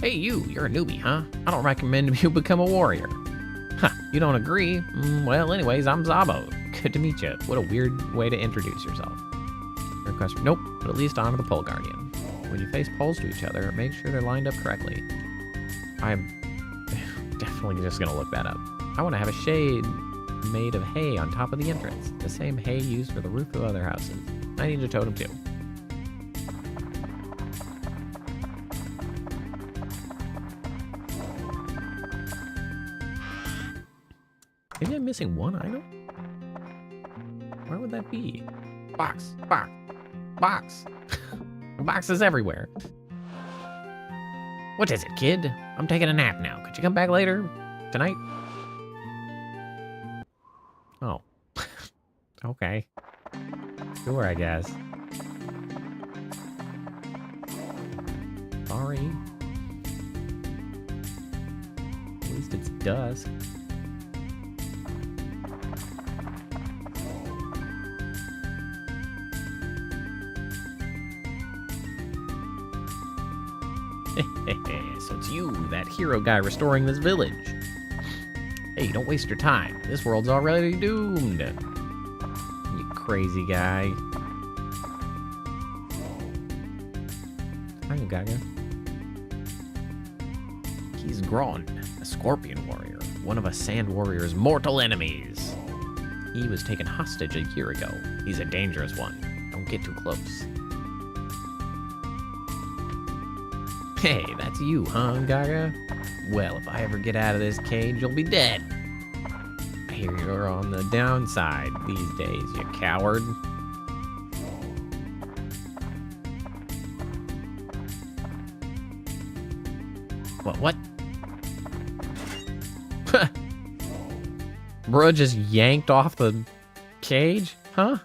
Hey you're a newbie, huh? I don't recommend you become a warrior. Huh, you don't agree? Well, anyways, I'm Zabo. Good to meet you. What a weird way to introduce yourself. Request, nope, but at least honor the pole guardian. When you face poles to each other, make sure they're lined up correctly. I'm definitely just gonna look that up. I want to have a shade made of hay on top of the entrance. The same hay used for the roof of other houses. I need a totem too. Maybe I'm missing one item? Where would that be? Box. Boxes everywhere. What is it, kid? I'm taking a nap now. Could you come back later? Tonight? Oh. Okay. Sure, I guess. Sorry. At least it's dusk. So it's you, that hero guy restoring this village. Hey, don't waste your time. This world's already doomed. You crazy guy. Hi, Gaga. He's Gron, a scorpion warrior, one of a sand warrior's mortal enemies. He was taken hostage a year ago. He's a dangerous one. Don't get too close. Hey, that's you, huh, Gaga? Well, if I ever get out of this cage, you'll be dead. I hear you're on the downside these days, you coward. What? Bruh just yanked off the cage? Huh?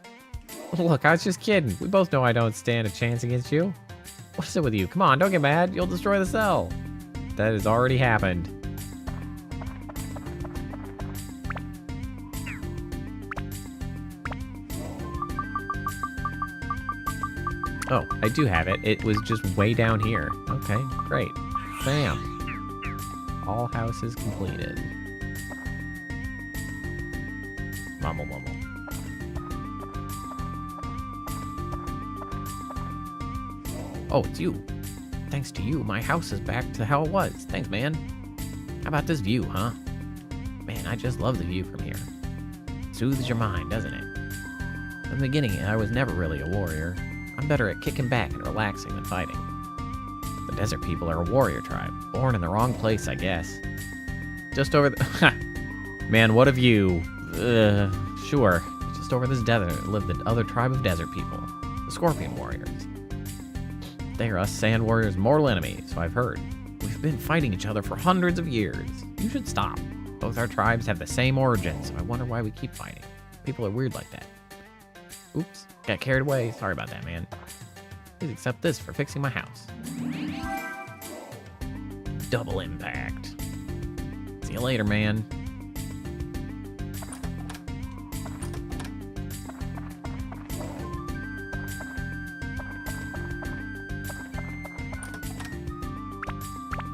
Look, I was just kidding. We both know I don't stand a chance against you. What's it with you? Come on, don't get mad. You'll destroy the cell. That has already happened. Oh, I do have it. It was just way down here. Okay, great. Bam. All houses completed. Mumble. Oh, it's you. Thanks to you, my house is back to how it was. Thanks, man. How about this view, huh? Man, I just love the view from here. Soothes your mind, doesn't it? In the beginning, I was never really a warrior. I'm better at kicking back and relaxing than fighting. The desert people are a warrior tribe. Born in the wrong place, I guess. Just over the... Man, what of you? Sure. Just over this desert lived the other tribe of desert people. The Scorpion Warriors. They are us Sand Warriors' mortal enemies, so I've heard. We've been fighting each other for hundreds of years. You should stop. Both our tribes have the same origins, so I wonder why we keep fighting. People are weird like that. Oops, got carried away. Sorry about that, man. Please accept this for fixing my house. Double impact. See you later, man.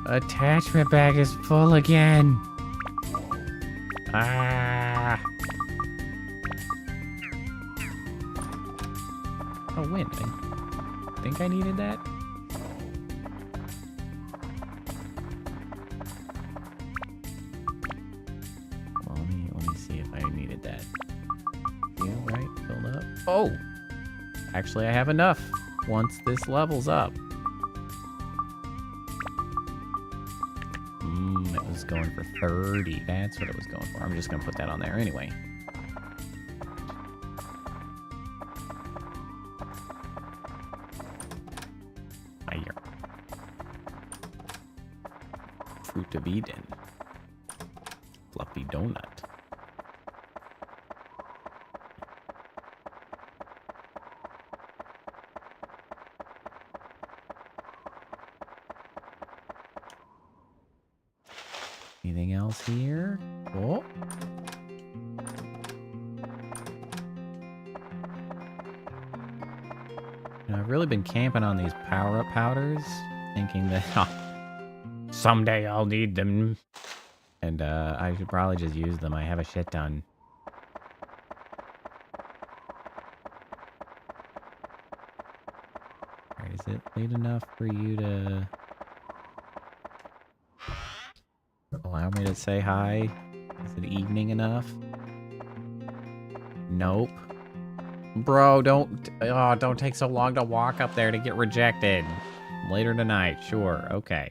Attachment bag is full again. Ah. Oh, wind. I think I needed that. Well, let me see if I needed that. You right? Filled up. Oh, actually, I have enough. once this levels up. It was going for 30. That's what it was going for. I'm just going to put that on there anyway. Here. Fruit of Eden. Fluffy donut. Anything else here? Oh. You know, I've really been camping on these power-up powders, thinking that someday I'll need them. And I should probably just use them. I have a shit ton. Alright, is it late enough for you to allow me to say hi? Is it evening enough? Nope. Bro, don't take so long to walk up there to get rejected. Later tonight, sure, okay.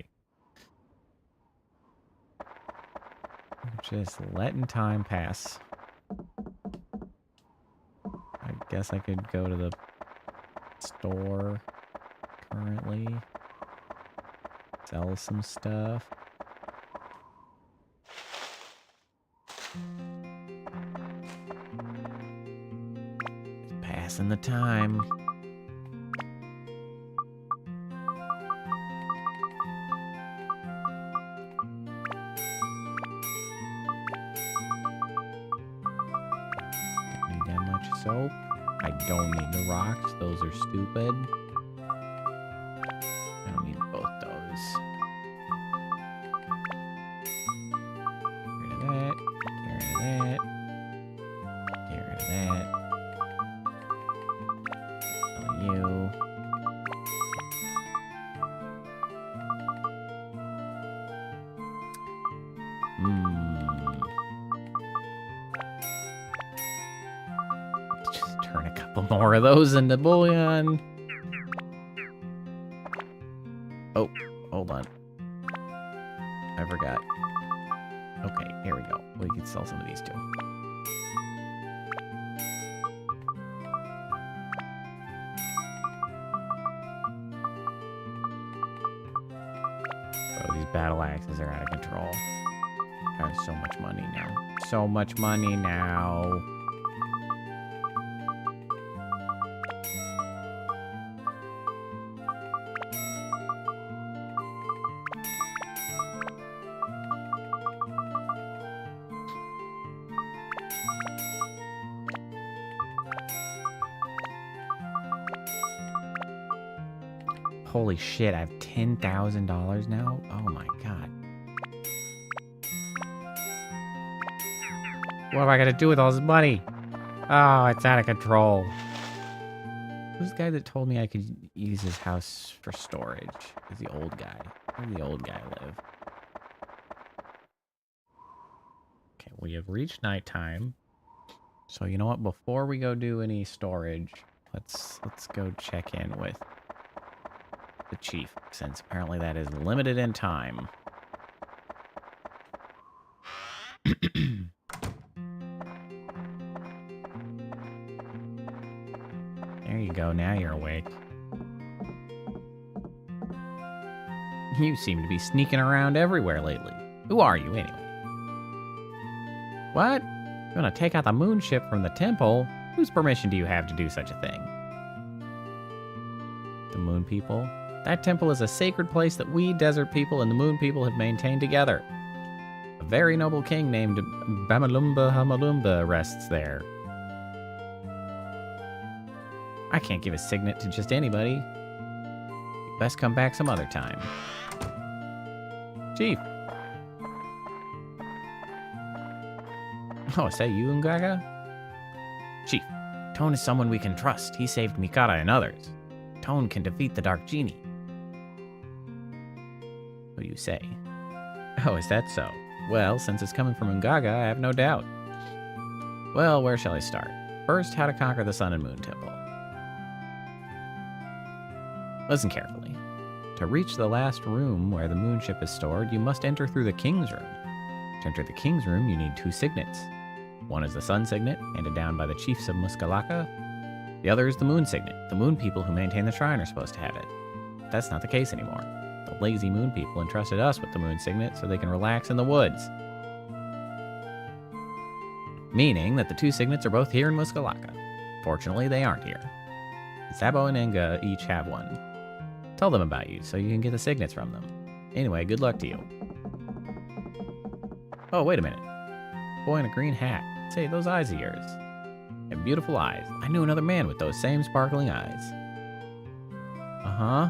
Just letting time pass. I guess I could go to the store currently. Sell some stuff. Just passing the time. Soap. I don't need the rocks. Those are stupid. I don't need both those. Get rid of that. Get rid of that. Get rid of that. Tell you. Turn a couple more of those into bullion. Oh, hold on. I forgot. Okay, here we go. We can sell some of these too. Bro, these battle axes are out of control. I have so much money now. So much money now. Holy shit, I have $10,000 now? Oh my god. What am I gonna do with all this money? Oh, it's out of control. Who's the guy that told me I could use his house for storage? He's the old guy. Where did the old guy live? Okay, we have reached nighttime. So you know what? Before we go do any storage, let's go check in with the chief, since apparently that is limited in time. There you go, now you're awake. You seem to be sneaking around everywhere lately. Who are you, anyway? What? You want to take out the moon ship from the temple? Whose permission do you have to do such a thing? The moon people? That temple is a sacred place that we desert people and the moon people have maintained together. A very noble king named Bamalumba Hamalumba rests there. I can't give a signet to just anybody. You best come back some other time. Chief. Oh, is that you, Ungaga? Chief, Tone is someone we can trust. He saved Mikata and others. Tone can defeat the Dark Genie. What do you say? Oh, is that so? Well, since it's coming from Ungaga, I have no doubt. Well, where shall I start? First, how to conquer the Sun and Moon Temple. Listen carefully. To reach the last room where the moonship is stored, you must enter through the king's room. To enter the king's room, you need 2 signets. One is the sun signet, handed down by the chiefs of Muskalaka. The other is the moon signet. The moon people who maintain the shrine are supposed to have it. But that's not the case anymore. The lazy moon people entrusted us with the moon signet so they can relax in the woods. Meaning that the 2 signets are both here in Muskalaka. Fortunately, they aren't here. Zabo and Enga each have one. Tell them about you so you can get the signets from them. Anyway, good luck to you. Oh, wait a minute. Boy in a green hat. Say, those eyes of yours. And beautiful eyes. I knew another man with those same sparkling eyes. Uh-huh.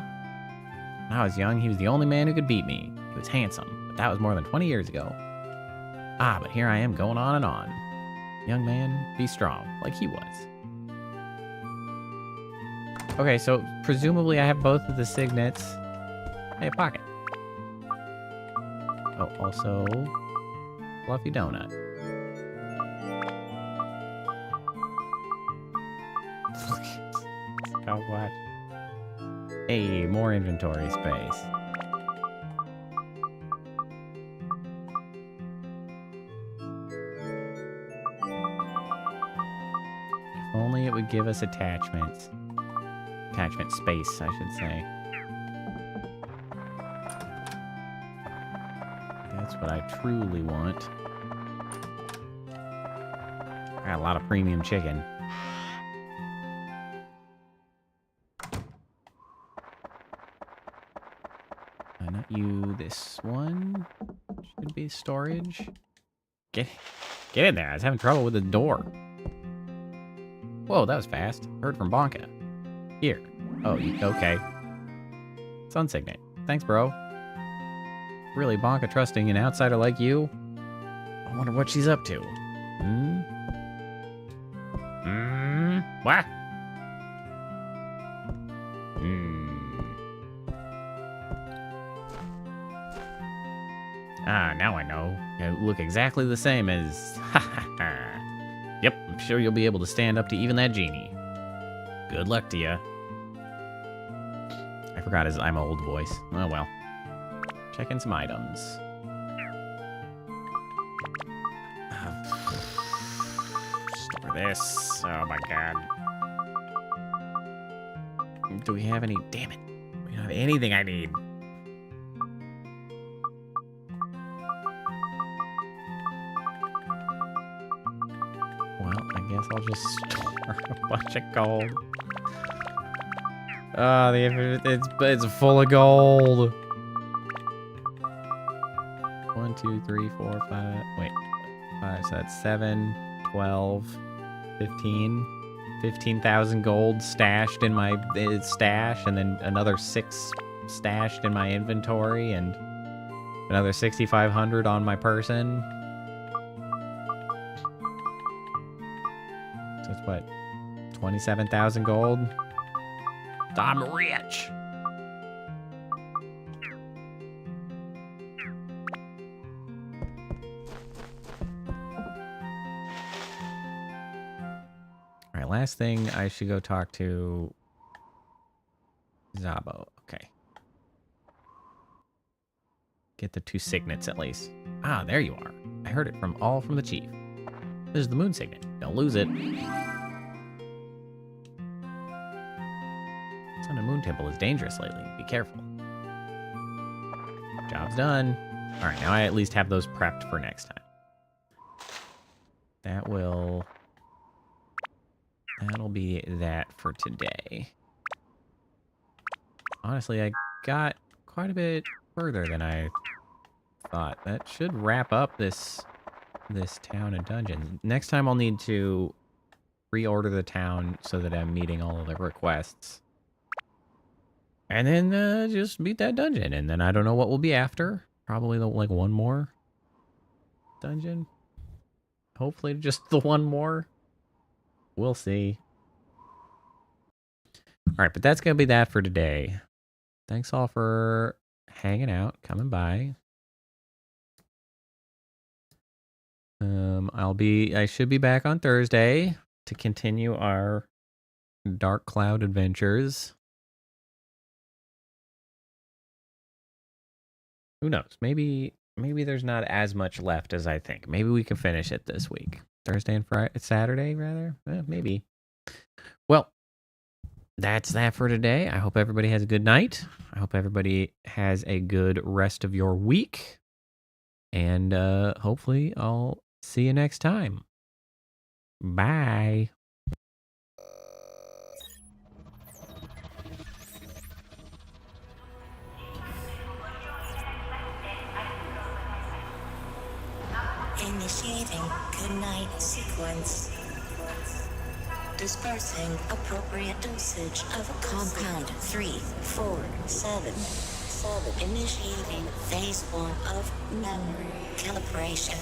When I was young, he was the only man who could beat me. He was handsome, but that was more than 20 years ago. Ah, but here I am going on and on. Young man, be strong, like he was. Okay, so presumably I have both of the signets. Hey, a pocket. Oh, also, fluffy donut. Oh, what? Hey, more inventory space. If only it would give us attachments. Attachment space, I should say. That's what I truly want. I got a lot of premium chicken. Not you, this one. Should be storage. Get in there. I was having trouble with the door. Whoa, that was fast. Heard from Bonka. Here. Oh, okay. Sun signet. Thanks, bro. Really, Bonka trusting an outsider like you? I wonder what she's up to. What? Ah, now I know. You look exactly the same as... Yep, I'm sure you'll be able to stand up to even that genie. Good luck to you. I forgot his I'm old voice. Oh well. Check in some items. Store this. Oh my god. Do we have any? Damn it. We don't have anything I need. Well, I guess I'll just store a bunch of gold. Oh, it's full of gold. 1, 2, 3, 4, 5. Wait. 5, so that's 7, 12, 15. 15,000 gold stashed in my stash, and then another 6 stashed in my inventory, and another 6,500 on my person. So it's what? 27,000 gold? I'm rich! Alright, last thing, I should go talk to Zabo. Okay. Get the 2 signets at least. Ah, there you are. I heard it from the chief. This is the moon signet. Don't lose it. Sun and Moon Temple is dangerous lately. Be careful. Job's done. Alright, now I at least have those prepped for next time. That'll be that for today. Honestly, I got quite a bit further than I thought. That should wrap up this town and dungeon. Next time I'll need to reorder the town so that I'm meeting all of the requests. And then just beat that dungeon. And then I don't know what will be after. Probably like one more dungeon. Hopefully just the one more. We'll see. Alright, but that's going to be that for today. Thanks all for hanging out, coming by. I should be back on Thursday to continue our Dark Cloud adventures. Who knows? Maybe there's not as much left as I think. Maybe we can finish it this week. Thursday and Friday, Saturday rather. Maybe. Well, that's that for today. I hope everybody has a good night. I hope everybody has a good rest of your week. And hopefully I'll see you next time. Bye. Initiating goodnight sequence. Dispersing appropriate dosage of compound 347. Initiating phase 1 of memory calibration.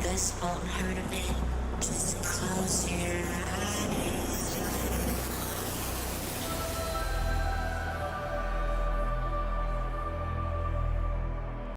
This won't hurt a bit. Just close your eyes.